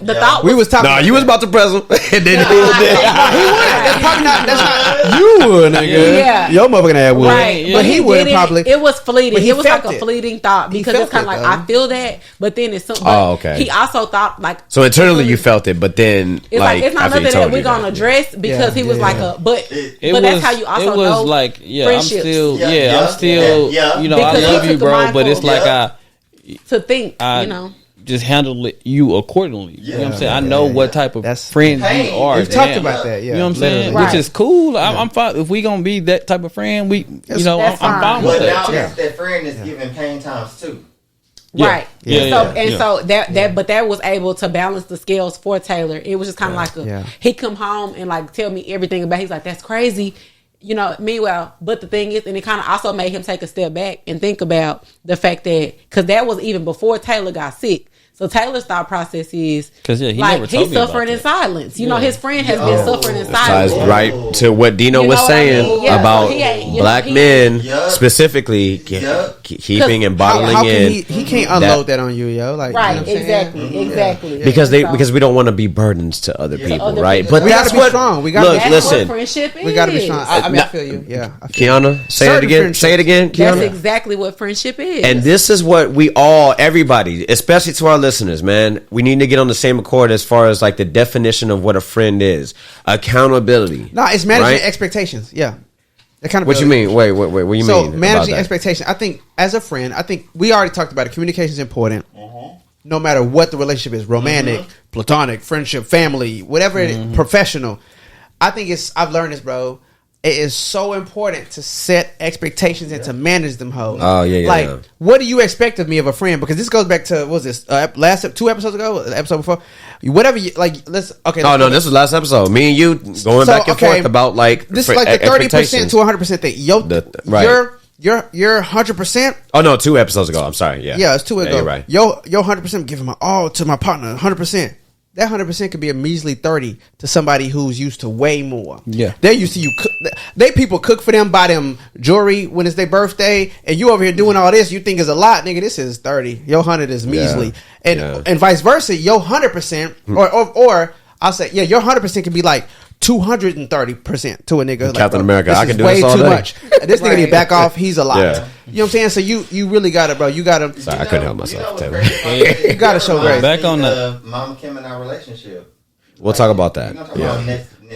the thought. We was talking. Nah, you was about to press him, and then he was there. That's probably not. That's not you would, nigga. Yeah, your mother gonna have would, right? But he would probably. It was fleeting. It was like a fleeting thought because it's kind of like I feel that, but then it's something. Oh, okay. He also thought like so internally you felt it, but then it's like it's not nothing that we're gonna address because he was like but that's how you also know. It was like I'm still, you know, I love you, bro. But it's like to think, you know, just handle you accordingly. You know what I'm saying? I know what type of friends you are. We've talked about that. Yeah, you know what I'm saying? Which is cool. I'm fine if we gonna be that type of friend. I'm fine with that. But now that friend is giving pain times too. Right. So but that was able to balance the scales for Taylor. It was just kind of like he come home and like tell me everything about. He's like, that's crazy. You know, meanwhile, but the thing is, and it kind of also made him take a step back and think about the fact that, because that was even before Taylor got sick. So Taylor's thought process is because he like never told he's suffering in silence. You know, his friend has been suffering in silence. Right to what Dino was saying about black men specifically keeping and bottling in. He can't unload that on you, yo. Like, right? You know exactly. Because we don't want to be burdens to other people, right? But we gotta be strong. We gotta listen. Friendship is. We gotta be strong. I mean, I feel you. Yeah, Kiana, say it again. Say it again, Kiana. That's exactly what friendship is. And this is what everybody, especially to our listeners, man, we need to get on the same accord as far as like the definition of what a friend is. Accountability. No, it's managing expectations. Yeah. What you mean? Wait. What do you mean? So managing expectations. I think as a friend, we already talked about it. Communication is important. No matter what the relationship is, romantic, platonic, friendship, family, whatever it is, professional. I think I've learned this, bro. It is so important to set expectations and to manage them hoes. Oh, yeah. Like, what do you expect of me of a friend? Because this goes back to, what was this, last 2 episodes ago? The episode before? Whatever you, like, let's, okay. Oh, no, this was last episode. Me and you going back and forth about, like, this is like the 30% to 100% thing. You're 100%. Oh, no, 2 episodes ago. I'm sorry. Yeah. Yeah, it's 2 ago. You're right. Yo, 100% giving my all to my partner, 100%. That 100% could be a measly 30 to somebody who's used to way more. Yeah, they're used to you. People cook for them, buy them jewelry when it's their birthday, and you over here doing all this. You think is a lot, nigga. This is 30. Your 100 is measly, and vice versa. Your 100%, or I'll say, your 100% can be like 230% to a nigga. Like, Captain America, I can do way this all too day. much. This nigga need to back off. He's a lot. Yeah. You know what I'm saying? So you really got to, bro. You got to. Sorry, I couldn't help myself. Taylor. You got to show grace. Back on the Mama Kim and our relationship. We'll talk about that.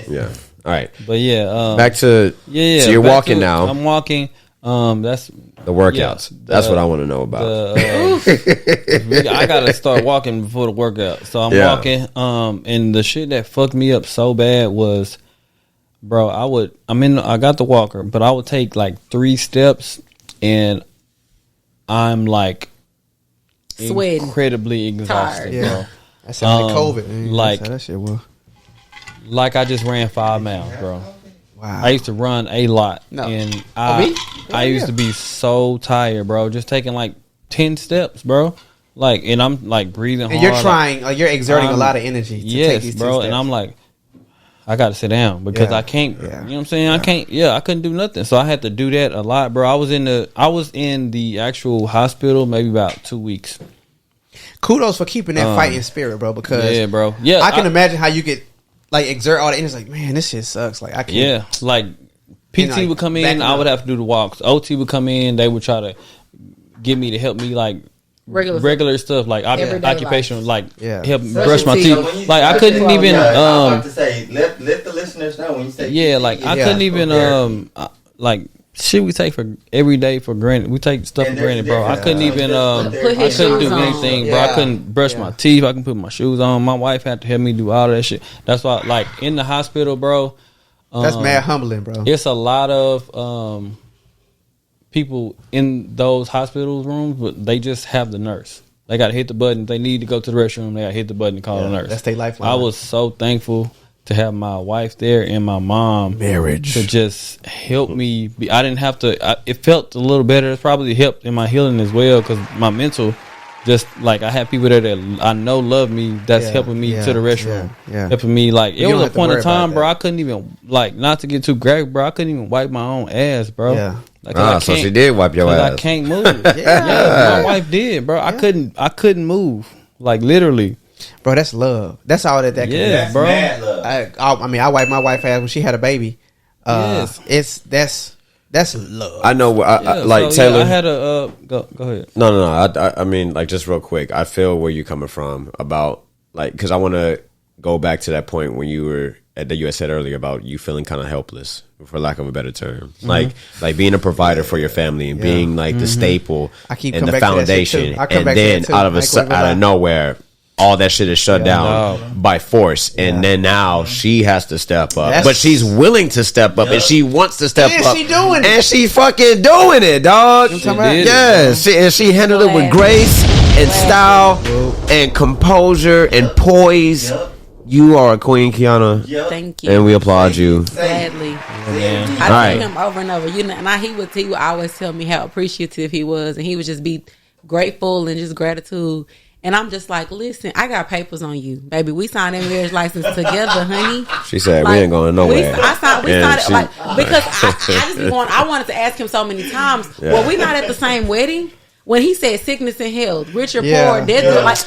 Yeah. All right. But back to so you're walking now. I'm walking. That's the workouts. That's what I want to know about. I gotta start walking before the workout. So I'm walking. And the shit that fucked me up so bad was, bro, I got the walker, but I would take like 3 steps and I'm like sweating, incredibly exhausted, bro. That sounded like COVID. Man. Like that shit was. Like I just ran 5 miles, bro. Wow. I used to run a lot, and I used to be so tired, bro. Just taking like 10 steps, bro. like, and I'm like breathing and hard. you're trying, like you're exerting a lot of energy. To take these bro. And I'm like, I got to sit down because I can't. You know what I'm saying? I can't. I couldn't do nothing. So I had to do that a lot, bro. I was in the actual hospital maybe about 2 weeks. Kudos for keeping that fighting spirit, bro. Because bro. I can imagine how you get like exert all the energy. Like, man, this shit sucks. Like I can't. Yeah, like PT would come in, I would have to do the walks. OT would come in, they would try to get me to help me like regular stuff like occupational, like help me brush my teeth. Like I couldn't even. I was about to say, let the listeners know when you say. I couldn't even like shit we take for every day for granted. We take stuff for granted, bro. I couldn't even I couldn't do anything, bro. I couldn't brush my teeth. I couldn't put my shoes on. My wife had to help me do all that shit. That's why, like in the hospital, bro. That's mad humbling, bro. It's a lot of people in those hospital rooms, but they just have the nurse. They got to hit the button. If they need to go to the restroom, they got to hit the button and call the nurse. That's their lifeline. I was so thankful to have my wife there and my mom to just help me. I didn't have to. It felt a little better. It's probably helped in my healing as well because my mental. Just like I have people there that I know love me, that's helping me to the restroom, helping me. Like it was a point in time, bro. I couldn't even like not to get too graphic, bro. I couldn't even wipe my own ass, bro. Yeah. Like, so she did wipe your ass. I can't move. My wife did, bro. I couldn't move. Like literally, bro. That's love. That's all that. Yeah, bro. Mad love. I mean, I wiped my wife's ass when she had a baby. That's love. I know. Like so, Taylor, I had a go ahead. No. I mean, like, just real quick. I feel where you're coming from about like because I want to go back to that point when you were that you had said earlier about you feeling kind of helpless, for lack of a better term, like being a provider for your family and being like the staple and the foundation, and then out of nowhere. All that shit is shut down by force, and then now she has to step up. But she's willing to step up, and she wants to step up. She doing it, and she fucking doing it, dog. She handled it with grace and style and composure and poise. You are a queen, Kyuana. Thank you, and we applaud you gladly. I tell him over and over, and he would always tell me how appreciative he was, and he would just be grateful and just gratitude. And I'm just like, listen, I got papers on you, baby. We signed that marriage license together, honey. She said, we ain't going nowhere. We signed it, like, because I wanted to ask him so many times, well, we not at the same wedding? When he said sickness and health, rich or poor, death,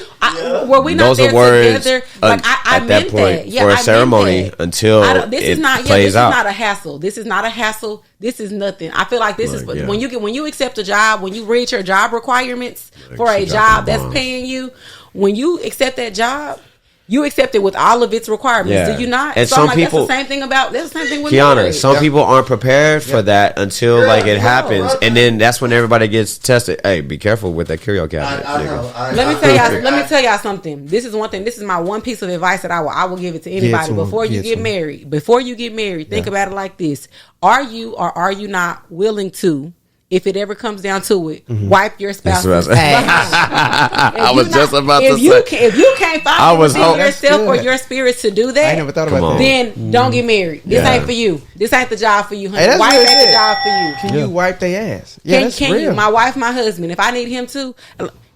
were we not those there words together? Like I at meant that point that. Yeah, for a ceremony until this it is not. plays This out. is not a hassle. This is not a hassle. This is nothing. I feel like this is when you accept a job, when you read your job requirements for a job that's paying you. When you accept that job, you accept it with all of its requirements. Do you not? And so some I'm like, people, that's the same thing with Kyuana, marriage. some people aren't prepared for that until like it happens, and then that's when everybody gets tested. Hey, be careful with that curio cabinet. Let me tell y'all something. This is one thing. This is my one piece of advice that I will give it to anybody before you get married. Before you get married, think about it like this: Are you or are you not willing to? If it ever comes down to it, wipe your spouse's ass. I was just about to say. If you can't find yourself or your spirits to do that, I never thought about that. Then don't get married. This ain't for you. This ain't the job for you, honey. Wipe ain't the job for you. Can you wipe their ass? Yeah, can you? My wife, my husband. If I need him to.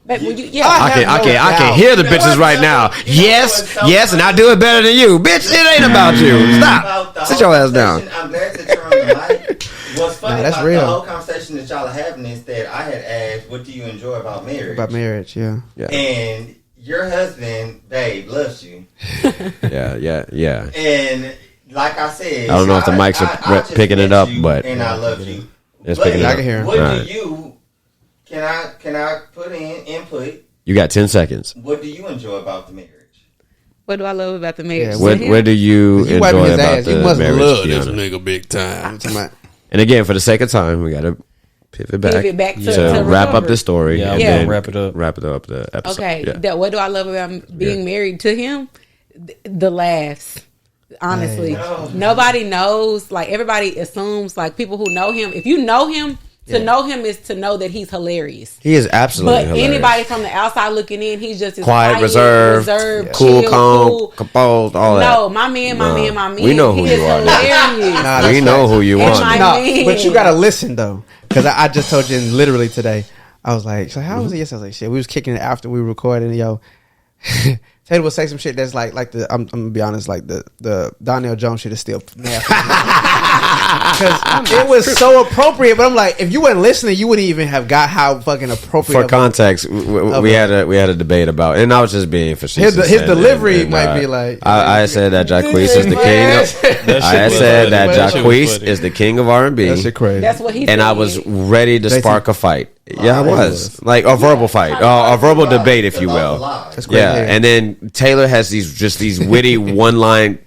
But when you, I can hear the bitches right now. Yes, and I do it better than you, bitch. It ain't about you. Stop. Sit your ass down. I'm glad that you're on the mic. What's funny about real. the whole conversation that y'all are having is that I had asked, "What do you enjoy about marriage?" About marriage, yeah. And your husband, babe, loves you. Yeah. And like I said, I don't know if the mics are picking it up, but and I love you. It's picking it up. I can hear him. What do you? Can I put in input? You got 10 seconds. What do you enjoy about the marriage? What do I love about the marriage? Where do you enjoy about the marriage? You must love this nigga big time. And again, for the sake of time, we got to pivot back to wrap up the story. Yeah, and then wrap it up the episode. Okay, what do I love about being married to him? The laughs. Honestly, nobody knows. Like everybody assumes, like people who know him. If you know him. To know him is to know that he's hilarious. He is absolutely hilarious. But anybody from the outside looking in, he's just as quiet, reserved, cool, calm, composed, all that. No, my man. We know who you are. We know who you are. But you gotta listen though, because I just told you literally today. I was like, so how was it? Yes, I was like, shit. We was kicking it after we were recording. Yo, Taylor would say some shit that's like the. I'm gonna be honest, like the Donnell Jones shit is still nasty. Because it was so appropriate, but I'm like, if you weren't listening, you wouldn't even have got how fucking appropriate. For context, we had a debate about, and I was just being facetious. His delivery might be like. I said that Jacquees is the king. I said that Jacquees is the king of R&B. That shit crazy. That's what he said. And I was ready to spark a fight. Yeah, I was like a verbal fight, a verbal debate, if you will. That's crazy. Yeah, and then Taylor has these witty one-line.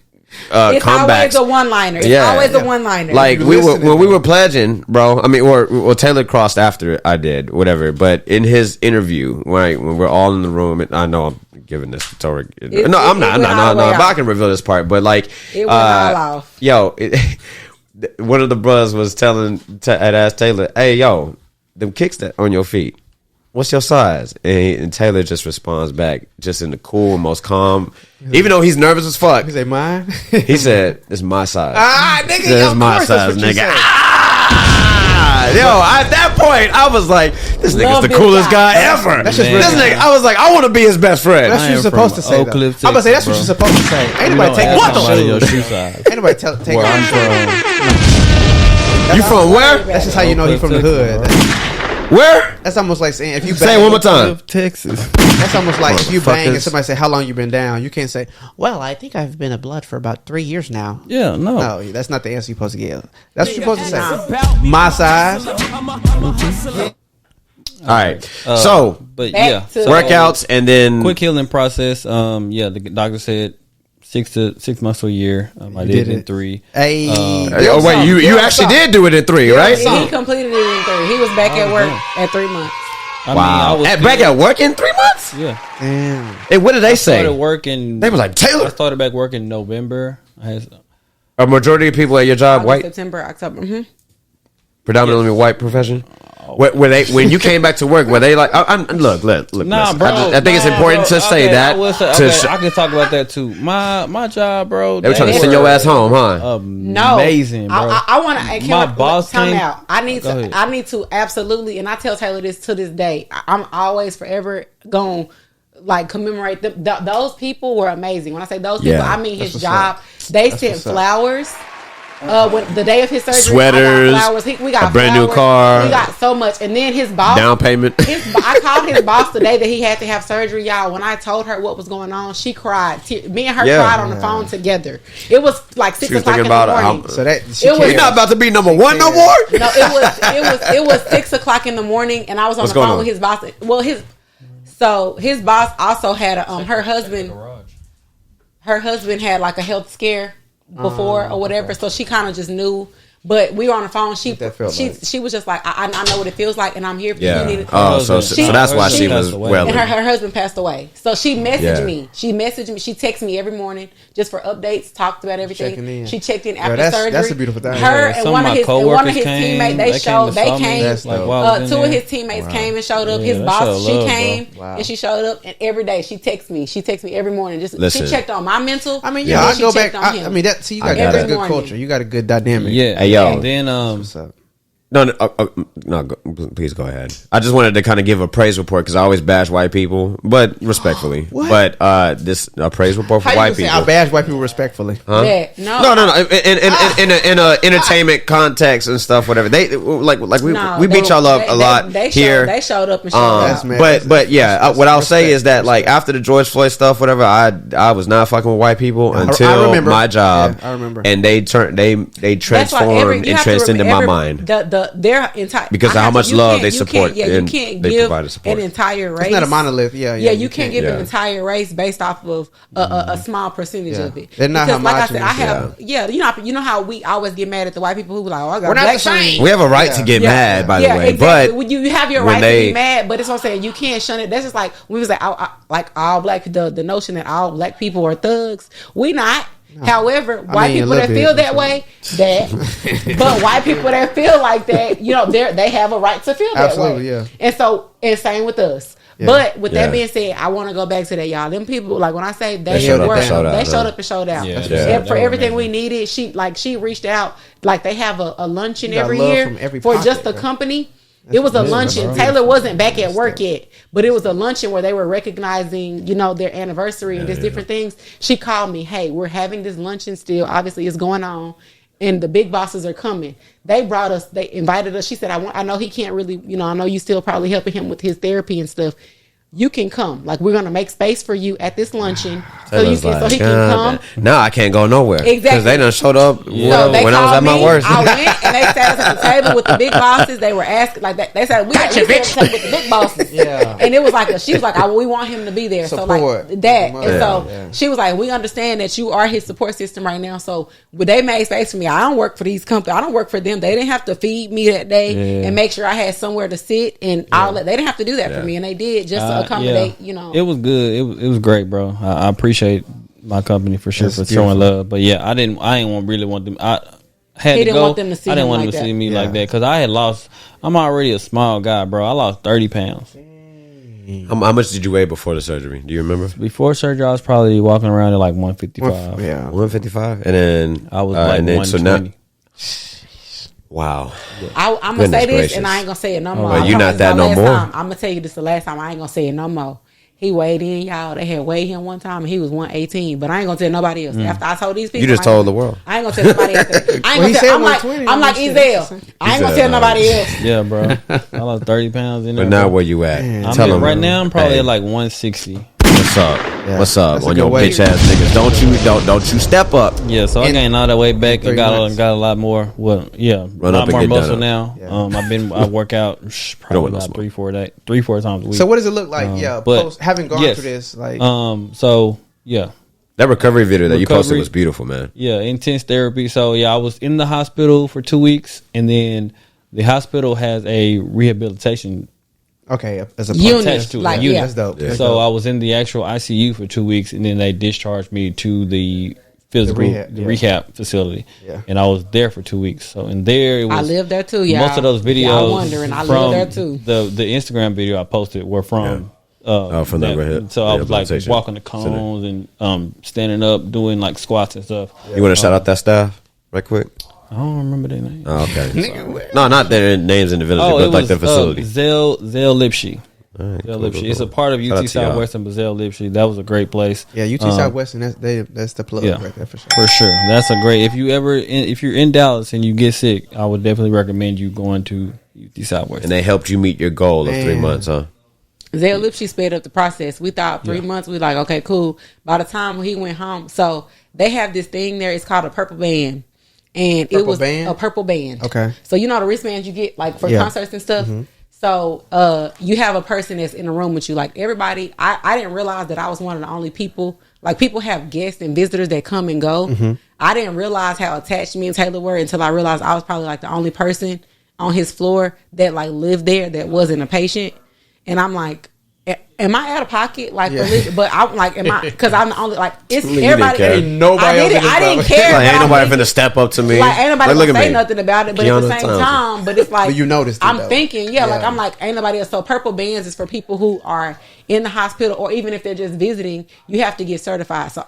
It's comebacks. always a one-liner. It's always a one-liner. Like when we were pledging, bro. I mean, or Taylor crossed after I did, whatever. But in his interview, when we're all in the room, and I know I'm giving this to Taylor. No, I'm not. But I can reveal this part. But like, it went all off. Yo, one of the brothers was had asked Taylor, "Hey, yo, them kicks that on your feet. What's your size?" And Taylor just responds back, just in the cool, most calm, even though he's nervous as fuck. He said, "Mine." He said, "It's my size." Nigga, it's my size, nigga. Yo, at that point, I was like, "This nigga's the coolest guy ever." This nigga, I was like, "I want to be his best friend." That's what you're supposed to say. I'm gonna say that's what you're supposed to say. Ain't nobody take what the shoe size. Ain't nobody take. Where I'm from. You from where? That's just how you know you from the hood. Where? That's almost like saying if you say it one more time. Texas. That's almost like if you bang and somebody say how long you been down. You can't say, well, I think I've been a blood for about 3 years now. Yeah, no, that's not the answer you're supposed to give. That's what you're supposed to say. My size. All right. So, but yeah, workouts and then quick healing process. The doctor said 6 months to a year. I did it in 3. Hey, wait, you actually did do it in 3, right? He completed it in 3. He was back at work at 3 months. Wow, back at work in 3 months? Yeah. Damn. Hey, what did they say? Started working. They were like, Taylor. I started back working in November. A majority of people at your job white? September, October. Mm-hmm. Predominantly white profession? Were they, when you came back to work, were they like, look, nah, bro, I think it's important to say that. I can talk about that too. My job, bro. They were trying to send your ass home, huh? No. Amazing, bro. I want to, my boss time out. I need to absolutely, and I tell Taylor this to this day, I'm always forever going like commemorate them. Those people were amazing. When I say those people, I mean his job. They sent flowers. When the day of his surgery, sweaters, I got flowers. We got a brand new car. We got so much, and then his boss down payment. I called his boss the day that he had to have surgery, y'all. When I told her what was going on, she cried. Me and her cried on the phone together. It was like 6 o'clock in the morning. So that you're not about to be number 1 no more. No, it was 6 o'clock in the morning, and I was on the phone with his boss. Well, his boss also had her husband. Her husband had like a health scare before or whatever, so she kind of just knew. But we were on the phone. She was just like, I know what it feels like, and I'm here for you. So that's why she was well. And her husband passed away. So she messaged me. She texts me every morning just for updates, talked about everything. She checked in after surgery. That's a beautiful thing. Her and one of his teammates, they came. 2 of his teammates came and showed up. His boss, she came and she showed up. And every day she texts me. She texts me every morning. She checked on my mental. I mean, I go back. I mean, that. See, you got a good culture. You got a good dynamic. Yeah. And then No, please go ahead. I just wanted to kind of give a praise report because I always bash white people, but respectfully. But this praise report for white people. I bash white people respectfully. Huh? Yeah, no. In a entertainment context and stuff, whatever. They we beat y'all up a lot here. They showed up and showed up. But yeah, what I'll say is that like after the George Floyd stuff, whatever, I was not fucking with white people until my job. I remember. And they transformed and transcended my mind. Their entire because of how much love they support. You can't give an entire race. It's not a monolith. You can't give an entire race based off of a small percentage of it. They're not because, like I said, you know how we always get mad at the white people who like, oh, I got black friends. We have a right to get mad, by the way. Exactly. But you have your right to be mad, but it's what I'm saying. You can't shun it. That's just like we was like, like all black. The notion that all black people are thugs. We not. No. However, white people that feel that way, but white people that feel like that, they have a right to feel that way. Yeah. And same with us. Yeah. But with that being said, I want to go back to that, y'all. Them people, like when I say they showed up and showed out. Yeah, for everything we needed, she reached out. Like they have a luncheon every year for just the company. It was a luncheon. Taylor wasn't back at work yet, but it was a luncheon where they were recognizing, their anniversary and just different things. She called me, hey, we're having this luncheon still. Obviously, it's going on, and the big bosses are coming. They invited us. She said, I know he can't really, I know you still probably helping him with his therapy and stuff. You can come. Like, we're going to make space for you at this luncheon so he can come. Now I can't go nowhere. Exactly. Because they done showed up when I was at my worst. I went and they sat us at the table with the big bosses. They were asking, like, they said, we got to with the big bosses. Yeah. And it was like, she was like, we want him to be there. Support. So, like, that. And so she was like, we understand that you are his support system right now. So, they made space for me. I don't work for these companies. I don't work for them. They didn't have to feed me that day and make sure I had somewhere to sit and all that. They didn't have to do that for me. And they did just to accommodate. It was good. It was great, bro. I appreciate my company for sure for showing love. But yeah, I didn't really want them. I didn't want them to see. I didn't want them to see me like that because I had lost. I'm already a small guy, bro. I lost 30 pounds. How much did you weigh before the surgery? Do you remember? Before surgery, I was probably walking around at like 155. Yeah, 155, and then I was like 120. Wow. I'm going to say this, and I ain't going to say it no more. But you're not that no more? I'm going to tell you this the last time. I ain't going to say it no more. He weighed in, y'all. They had weighed him one time, and he was 118. But I ain't going to tell nobody else. After I told these people. You just told the world. I ain't going to tell nobody else. I ain't going to tell. I'm like Ezel. I ain't going to tell nobody else. Yeah, bro. I lost 30 pounds in there. But now where you at? Tell them. Right now, I'm probably at like 160. What's up? Yeah, what's up on your bitch ass niggas? Don't you step up? Yeah, so I gained all that weight back and got a lot more. Well, yeah, a lot more muscle now. Yeah. I work out probably about 3-4 times a week. So what does it look like? Post, having gone through this, like, so yeah, that recovery video that you posted was beautiful, man. Yeah, intense therapy. So yeah, I was in the hospital for 2 weeks, and then the hospital has a rehabilitation. Okay, as a unit attached to like, it. yeah. That's dope. Yeah. So I was in the actual ICU for 2 weeks, and then they discharged me to the rehab facility. Yeah. And I was there for 2 weeks. So in there, it was, I lived there too. Yeah, most of those videos. I wondering. I lived there too. The Instagram video I posted were from. From that rehab. So I was like walking the cones and standing up, doing like squats and stuff. You want to shout out that staff right quick? I don't remember their names. Oh, okay. No, not their names individually, but like the facility. Zell Lipshy. Right, Zell Lipshy. It's a part of UT Southwestern, but Zell Lipshy. That was a great place. Yeah, UT Southwestern. That's the plug right there for sure. For sure, that's a great. If you're in Dallas and you get sick, I would definitely recommend you going to UT Southwestern. And they helped you meet your goal of 3 months, huh? Zell Lipshy sped up the process. We thought 3 months. We like, okay, cool. By the time he went home, so they have this thing there. It's called a purple band. And it was a purple band. Okay. So you know the wristbands you get like for concerts and stuff. Mm-hmm. So you have a person that's in a room with you. Like everybody, I didn't realize that I was one of the only people. Like people have guests and visitors that come and go. Mm-hmm. I didn't realize how attached me and Taylor were until I realized I was probably like the only person on his floor that like lived there that wasn't a patient. And I'm like, am I out of pocket? Like, but I'm like, am I? Because I'm the only like it's everybody. Ain't nobody else. I didn't care. Like, ain't nobody finna step up to me. Like, ain't nobody gonna say nothing about it. But at the same time, but it's like but you noticed. I'm thinking, like I'm like, ain't nobody else. So purple bands is for people who are in the hospital or even if they're just visiting. You have to get certified. So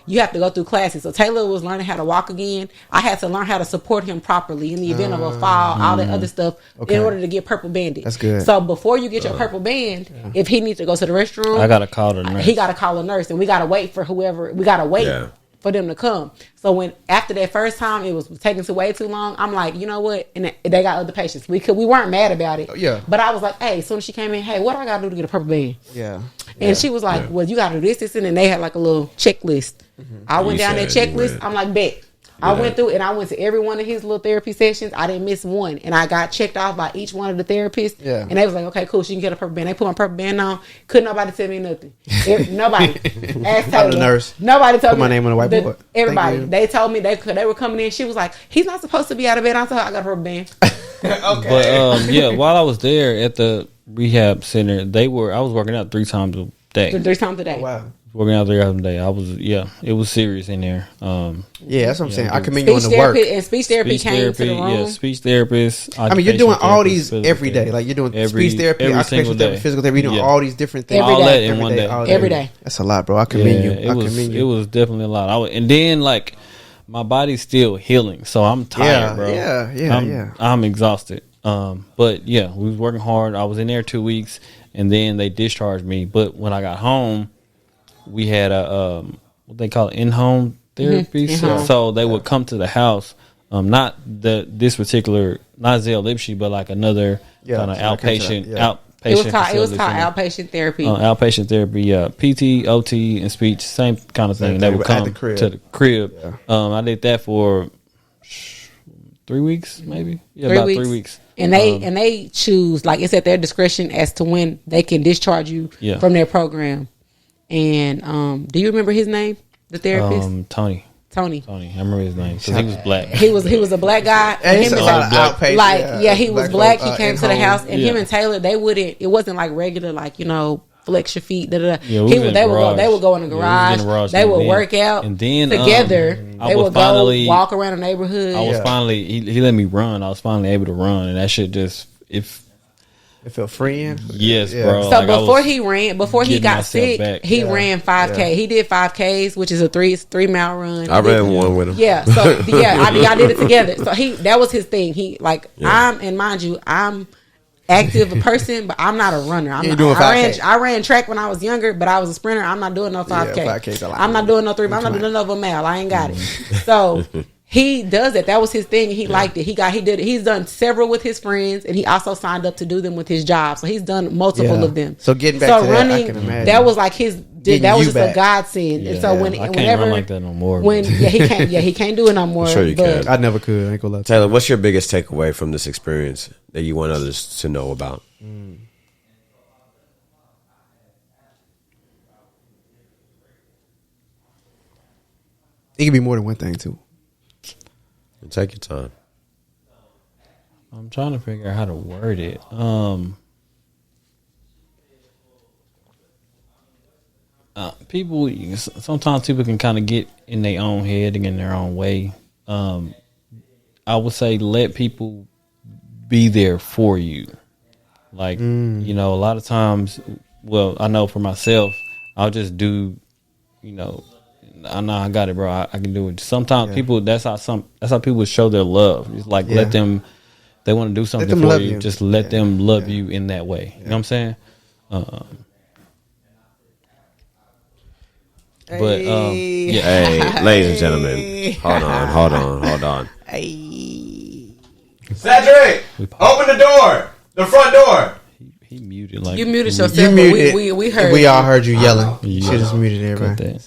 you have to go through classes. So Taylor was learning how to walk again. I had to learn how to support him properly in the event of a fall, all that other stuff in order to get purple banded. That's good. So before you get your purple band, if he needs to go to the restroom, I gotta call the nurse. He gotta call a nurse, and we gotta wait for whoever. We gotta wait for them to come. So when after that first time, it was taking way too long. I'm like, you know what? And they got other patients. We weren't mad about it. Yeah. But I was like, hey, as soon as she came in, hey, what do I gotta do to get a purple band? Yeah. And she was like, well, you gotta do this, and then they had like a little checklist. Mm-hmm. I went down that checklist. I'm like, bet. I went through and I went to every one of his little therapy sessions. I didn't miss one. And I got checked off by each one of the therapists. Yeah. And they was like, okay, cool. She can get a purple band. They put my purple band on. Couldn't nobody tell me nothing. Nobody. Asked Taylor. The nurse. Nobody told put my name on the whiteboard. Everybody. They told me they were coming in. She was like, he's not supposed to be out of bed. I told her I got a purple band. Okay. But while I was there at the rehab center, I was working out 3 times a day. 3 times a day. Oh, wow. Working out 3 hours a day. It was serious in there. That's what I'm saying. I commend you on the work. And speech therapy came to the room. Yeah, speech therapist. I mean, you're doing all these every day. Like you're doing speech therapy, occupational therapy, physical therapy. You're doing all these different things. All that in one day. Every day. That's a lot, bro. I commend you. It was definitely a lot. And then like my body's still healing, so I'm tired, bro. Yeah. I'm exhausted. But yeah, we was working hard. I was in there 2 weeks, and then they discharged me. But when I got home, we had a what they call it, in-home therapy. So they would come to the house. Not this particular, not Zell Lipshy, but like another kind of outpatient. It was called outpatient therapy. Outpatient therapy, yeah. PT, OT, and speech, same kind of thing. They would come to the crib. Yeah. I did that for 3 weeks, maybe. Yeah, about 3 weeks. And they choose, like it's at their discretion as to when they can discharge you from their program. And do you remember his name? The therapist? Tony. I remember his name because he was black. He was a black guy. And he was outpatient. Like, he was black. He came to the house, and him and Taylor, they wouldn't. It wasn't like regular, like flex your feet. They would go in the garage. They would work out and then together. They would go walk around the neighborhood. I was finally he let me run. I was finally able to run, and that shit just it felt freeing. Yes, bro. So like before he got sick, he ran 5K. Yeah. He did 5Ks, which is a 3-mile run. I ran one with him. Yeah. So y'all did it together. So that was his thing. I'm active person, but I'm not a runner. I ran track when I was younger, but I was a sprinter. I'm not doing no 5K. Yeah, 5Ks I'm not doing no 3. I'm not doing no mile. I ain't got it. So he does it. That was his thing. He liked it. He's done several with his friends, and he also signed up to do them with his job. So he's done multiple of them. So getting back to running, that, I can imagine. That was like his. That was just a godsend. Yeah. And so I can't run like that no more. He can't do it no more. I'm sure you can. I never could. I ain't gonna lie. Taylor, what's your biggest takeaway from this experience that you want others to know about? It could be more than one thing too. Take your time. I'm trying to figure out how to word it. Sometimes people can kind of get in their own head and in their own way. I would say let people be there for you. Like, a lot of times, well, I know for myself, I'll just do, I know I got it, bro. I can do it. Sometimes people, that's how people show their love. It's like let them, they want to do something for you. Just let them love you in that way. You know what I'm saying? Hey, ladies and gentlemen, hold on. Hey, Cedrick, open the door, the front door. He muted like you muted yourself. We heard. We all heard you yelling. You just muted everybody.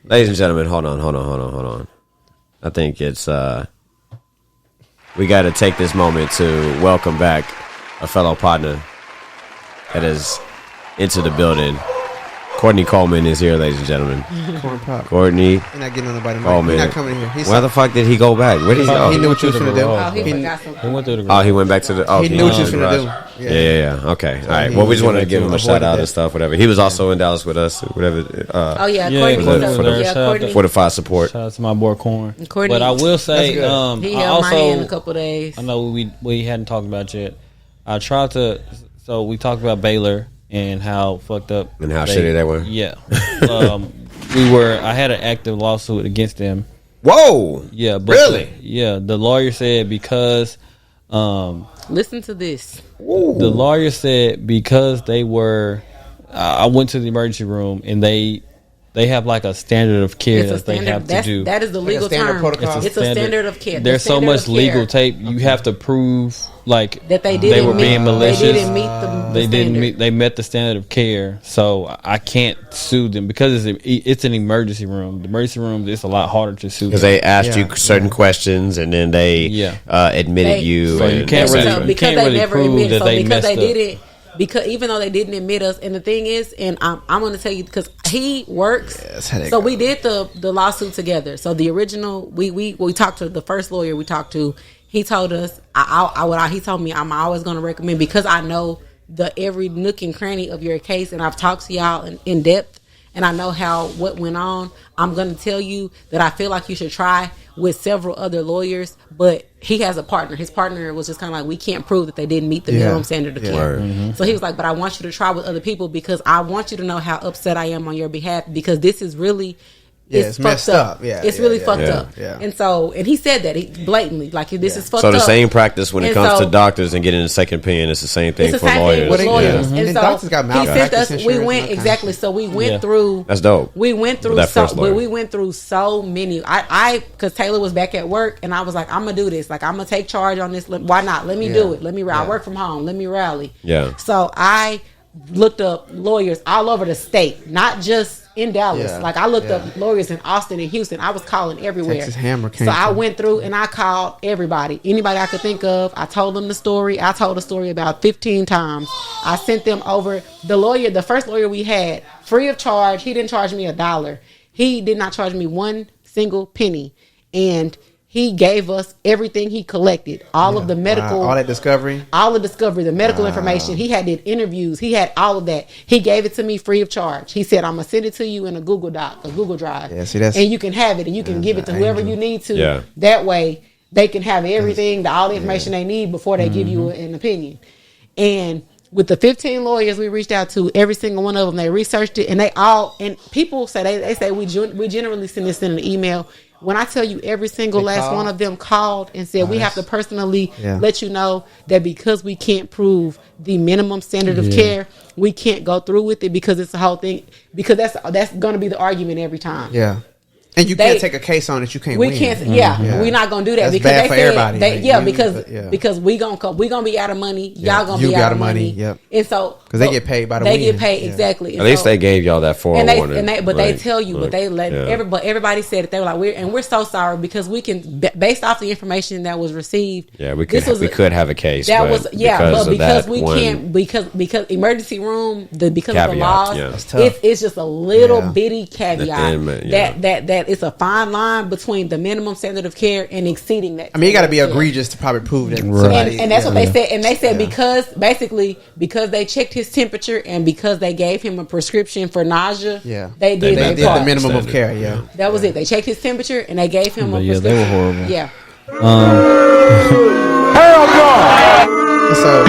Ladies and gentlemen, hold on. I think it's we got to take this moment to welcome back a fellow partner that is into the building. Courtney Coleman is here, ladies and gentlemen. Courtney. You're not getting on nobody. Coleman. He's not coming here. Where the fuck did he go back? Where did he go? He knew what you was going to do. He forgot something. He went through the garage. He went back to the. He knew what you was going to do. Yeah. Okay. All right. Well, we just wanted to give him a shout out and stuff, whatever. He was also in Dallas with us, whatever. Courtney. Fortified support. Shout out to my boy Corn. Courtney. But I will say, he held my hand a couple days. I know we hadn't talked about it yet. I tried to. So we talked about Baylor and how fucked up and how shitty they were. Yeah. I had an active lawsuit against them. Whoa. Yeah, but really? The lawyer said because listen to this. The lawyer said because they were I went to the emergency room and they have like a standard of care that they have to do. That is the legal term. It's a standard of care. There's so much legal tape. You have to prove like that they were being malicious. They didn't meet the standard. They met the standard of care. So I can't sue them because it's an emergency room. The emergency room is a lot harder to sue because they asked you certain questions and then they admitted you. So you can't really prove that they messed up. Because even though they didn't admit us, and the thing is, and I'm going to tell you because he works. So we did the lawsuit together. So the original, we talked to the first lawyer we talked to. He told us, he told me I'm always going to recommend because I know every nook and cranny of your case, and I've talked to y'all in depth, and I know what went on. I'm going to tell you that I feel like you should try with several other lawyers, but he has a partner. His partner was just kind of like, we can't prove that they didn't meet the minimum standard of care. Mm-hmm. So he was like, but I want you to try with other people because I want you to know how upset I am on your behalf because this is really it's messed up. Yeah, it's really fucked up. Yeah. And so, and he said that blatantly, like this is fucked up. So the same practice when it And comes so- to doctors and getting a second opinion, it's the same thing It's the for same lawyers. thing with lawyers. Yeah. And And so doctors got he sent malpractice us. We insurance and went all kinds of exactly. shit. So we went through. That's dope. We went through That first lawyer. but we went through so many. I because Taylor was back at work, and I was like, I'm gonna do this. Like, I'm gonna take charge on this. Why not? Let me do it. Let me rally. I work from home. Let me rally. Yeah. So I looked up lawyers all over the state, not just in Dallas. Yeah. Like, I looked up lawyers in Austin and Houston. I was calling everywhere. Texas Hammer came So I from. went through and I called everybody, anybody I could think of. I told them the story. I told the story about 15 times. I sent them over the lawyer, the first lawyer we had, free of charge. He didn't charge me $1. He did not charge me one single penny. And he gave us everything he collected, all of the medical, all that discovery, the medical information. He did interviews. He had all of that. He gave it to me free of charge. He said, I'm going to send it to you in a Google Doc, a Google Drive. Yeah, see, that's- and you can have it and you can give it to whoever you need to. Yeah. That way they can have everything, all the information they need before they give you an opinion. And with the 15 lawyers we reached out to, every single one of them, they researched it, and and people say, they say we generally send this in an email. When I tell you every single last one of them called and said, we have to personally let you know that because we can't prove the minimum standard of care, we can't go through with it because it's the whole thing. Because that's going to be the argument every time. Yeah. And you can't take a case on it. You can't. We win. can't. Yeah, we're not gonna do that That's because bad they for said everybody. because we gonna be out of money. Yeah. Y'all gonna You be be out of money. Yep. And so because they get paid by the they win. get paid Yeah. exactly. At least they gave y'all that forewarning. They tell you, but they let everybody said it. They were like, we're so sorry because we can, based off the information that was received. Yeah, we could have a case. That but was because we one, can't because emergency room because caveat, of the laws. yeah. That's tough. It's just a little bitty caveat At the end, that it's a fine line between the minimum standard of care and exceeding that. I mean, you got to be standard of care. egregious to probably prove that. And that's what they said. And they said because they checked his temperature and because they gave him a prescription for nausea, they did the minimum of care. Yeah, that was it. They checked his temperature and they gave him a prescription. They were horrible. Yeah. So,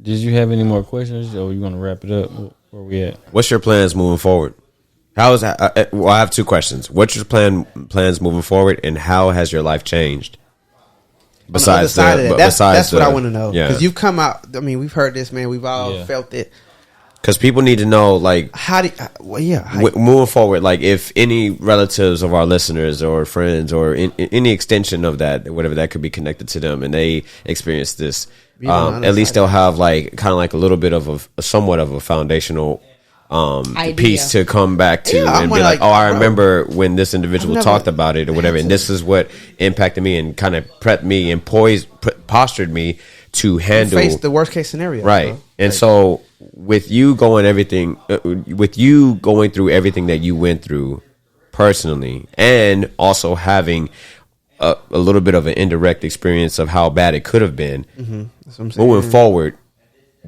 Did you have any more questions, or you want to wrap it up? Where we at? what's your plans moving forward? How is that? Well, I have two questions. What's your plans moving forward, and how has your life changed? Besides that's what I want to know. Yeah, Because you've come out. I mean, we've heard this, man. We've all felt it. because people need to know, like, moving forward, like, if any relatives of our listeners or friends or any extension of that, whatever that could be connected to them, and they experience this, at least they'll have like kind of like a little bit of somewhat of a foundational piece to come back to and be like, oh, I remember when this individual talked about it or whatever, and this is what impacted me and kind of prepped me and postured me to handle face the worst case scenario, right? Bro. And so with you going through everything that you went through personally, and also having a little bit of an indirect experience of how bad it could have been, That's what I'm saying. moving forward,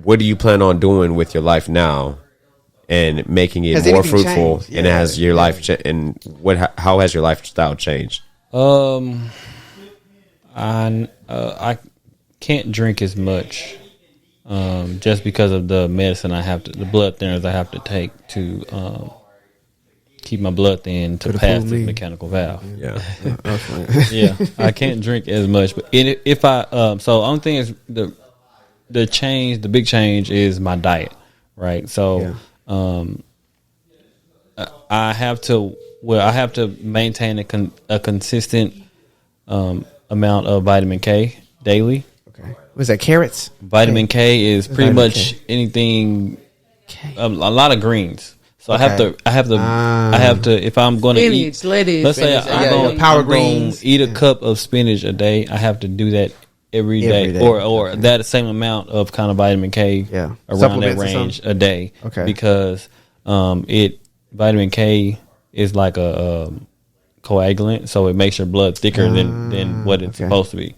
what do you plan on doing with your life now and making it more fruitful? Changed? And has your life how has your lifestyle changed? I can't drink as much, just because of the medicine the blood thinners I have to take to keep my blood thin to pass the mechanical valve. Yeah, yeah, I can't drink as much. But if I so the only thing is the big change is my diet, right? So I have to maintain a consistent amount of vitamin K daily. Okay, was that carrots? Vitamin K is pretty much anything. A lot of greens. So I have to. If I'm going to eat, lettuce, let's say I'm going to eat a cup of spinach a day, I have to do that every day. Or that same amount of kind of vitamin K around that range a day. Okay, because vitamin K is like a coagulant, so it makes your blood thicker than what it's supposed to be.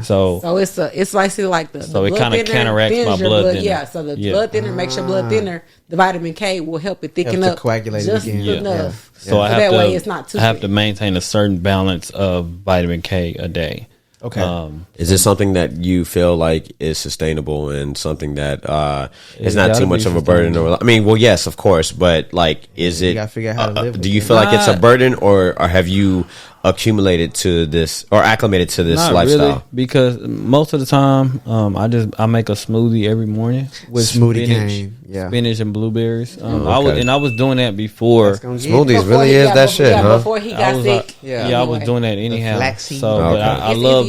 So it's like the so it kind of counteracts my blood thinner. Yeah, so the blood thinner makes your blood thinner. The vitamin K will help it thicken up, coagulate just again. enough. So that way it's not too. I have to maintain a certain balance of vitamin K a day. Okay. Is this something that you feel like is sustainable and something that is not too much of a burden? Or I mean, well, yes, of course, but like, is it? You gotta figure out how to live. Do you feel like it's a burden, or have you accumulated to this or acclimated to this lifestyle? Really, because most of the time, I make a smoothie every morning with spinach and blueberries. I was doing that before. Smoothies really is that shit, huh? Before he got sick, I was doing that anyhow. So, but I love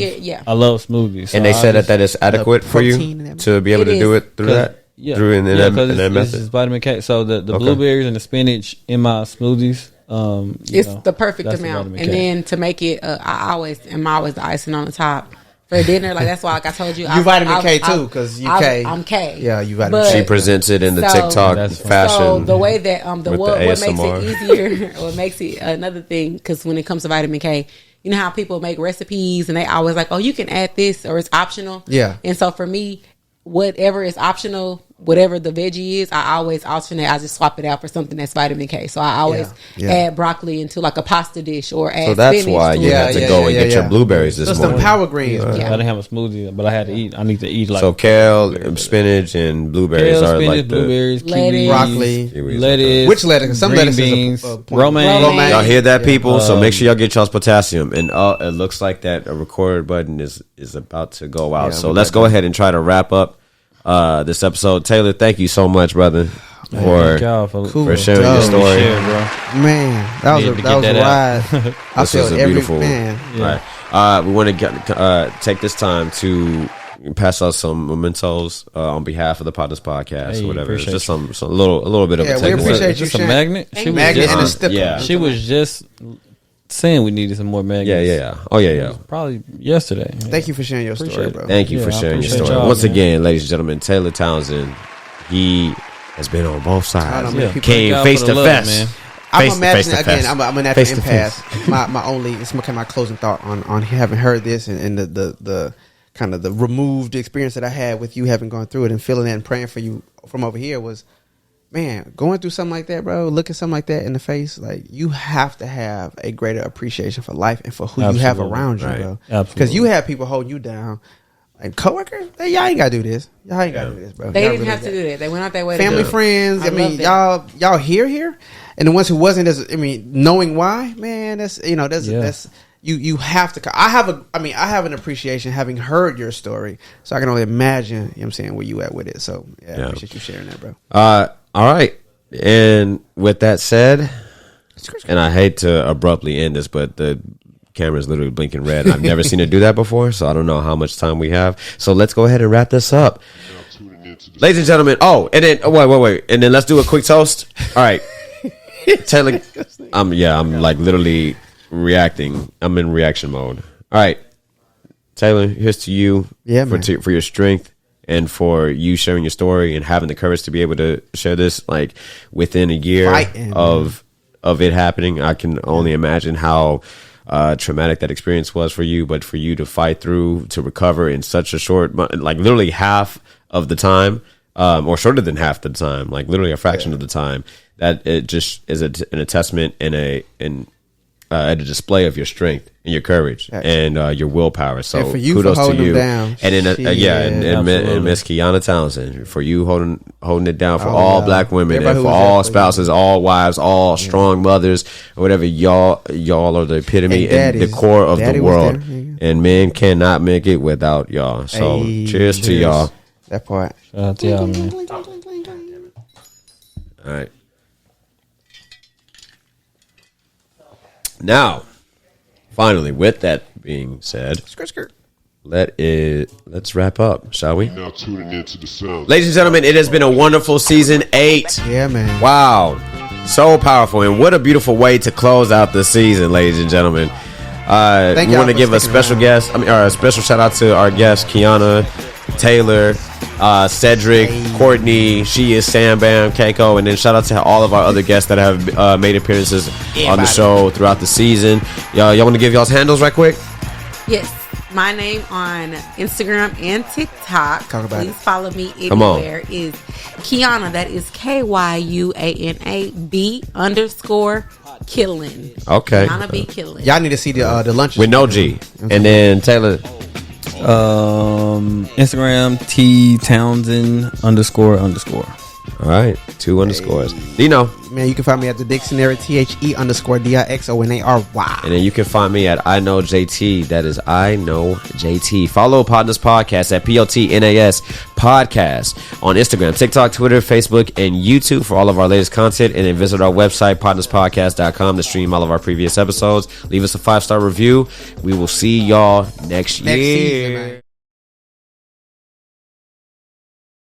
smoothies. So and they said that is adequate for you to be able to do it through that. Yeah, through in that method. It's vitamin K. So the blueberries and the spinach in my smoothies. It's the perfect amount, and then to make it, I'm always the icing on the top for dinner. Like that's why, like I told you, vitamin K too, because you K. I'm K. Yeah, you vitamin K. She presents it in the TikTok fashion. So the way that what makes it easier, what makes it another thing, because when it comes to vitamin K, you know how people make recipes and they always like, oh, you can add this or it's optional. Yeah, and so for me, whatever is optional, whatever the veggie is, I always alternate. I just swap it out for something that's vitamin K. So I always add broccoli into like a pasta dish or add. So that's why you have to go and get your blueberries this morning. Some power greens. I didn't have a smoothie, but I need to eat like so kale, spinach, and blueberries are like blueberries, lettuce, broccoli, lettuce. Which lettuce? Some lettuce beans, romaine. Y'all hear that, people? So make sure y'all get y'all's potassium. And it looks like that a record button is about to go out. So let's go ahead and try to wrap up this episode. Taylor, thank you so much, brother, for sharing your story. Man, that was a ride. I feel beautiful. Right. We want to take this time to pass out some mementos on behalf of the Potnas podcast or whatever. It's just a little bit of a we appreciate you. Just a magnet. She was just saying we needed some more magnets. Yeah. Oh, yeah. Probably yesterday. Thank you for sharing your story, bro. Thank you for sharing your story. Once again, ladies and gentlemen, Taylor Townsend, he has been on both sides. Came face to face. I'm imagining again. I'm a natural empath. My only, it's my closing thought on having heard this and the kind of the removed experience that I had with you having gone through it and feeling that and praying for you from over here was, man, going through something like that, bro, looking something like that in the face, like you have to have a greater appreciation for life and for who you have around you, bro. Because you have people holding you down. Like coworkers, y'all ain't gotta do this. Y'all ain't gotta do this, bro. They didn't have to do that. They went out their way. Family, friends. I mean, y'all here, and the ones who wasn't. Knowing why, man. That's you have to. I have an appreciation having heard your story, so I can only imagine. You know what I'm saying, where you at with it. So I appreciate you sharing that, bro. All right, and with that said, and I hate to abruptly end this, but the camera's literally blinking red. I've never seen it do that before, so I don't know how much time we have. So let's go ahead and wrap this up. Ladies and gentlemen, wait. And then let's do a quick toast. All right. Taylor, I'm like literally reacting. I'm in reaction mode. All right. Taylor, here's to you for your strength and for you sharing your story and having the courage to be able to share this like within a year of it happening. I can only imagine how traumatic that experience was for you, but for you to fight through, to recover in such a short, like literally half of the time, or shorter than half the time, like literally a fraction of the time, that it just is an testament and a display of your strength and your courage and your willpower. So kudos to you. And then and Miss Kyuana Townsend for you holding it down for all black women and for all spouses, all wives, all strong mothers, or whatever. Y'all are the epitome and the core of the world. And men cannot make it without y'all. So cheers to y'all. That part. Shout out to y'all, man. All right. Now, finally, with that being said, let's wrap up, shall we? Now tuning into the sound. Ladies and gentlemen, it has been a wonderful season 8. Yeah, man. Wow. So powerful. And what a beautiful way to close out the season, ladies and gentlemen. We want to give a special a special shout out to our guests, Kyuana, Taylor, Cedrick, Courtney, she is Sam Bam, Keiko, and then shout out to all of our other guests that have made appearances on the show throughout the season. Y'all want to give y'all's handles right quick? Yes. My name on Instagram and TikTok, please follow me anywhere, is Kyuana. That is KYUANAB_killing. Okay. Kyuana B killing. Y'all need to see the lunch with no G. And then Taylor. Instagram T Townsend __. All right, 2 underscores. Dino. Man, you can find me at the dictionary THE_DIXONARY. And then you can find me at I Know JT. That is I Know JT. Follow Potnas Podcast at POTNAS Podcast on Instagram, TikTok, Twitter, Facebook, and YouTube for all of our latest content. And then visit our website, potnaspodcast.com, to stream all of our previous episodes. Leave us a 5-star review. We will see y'all next year. Season, man.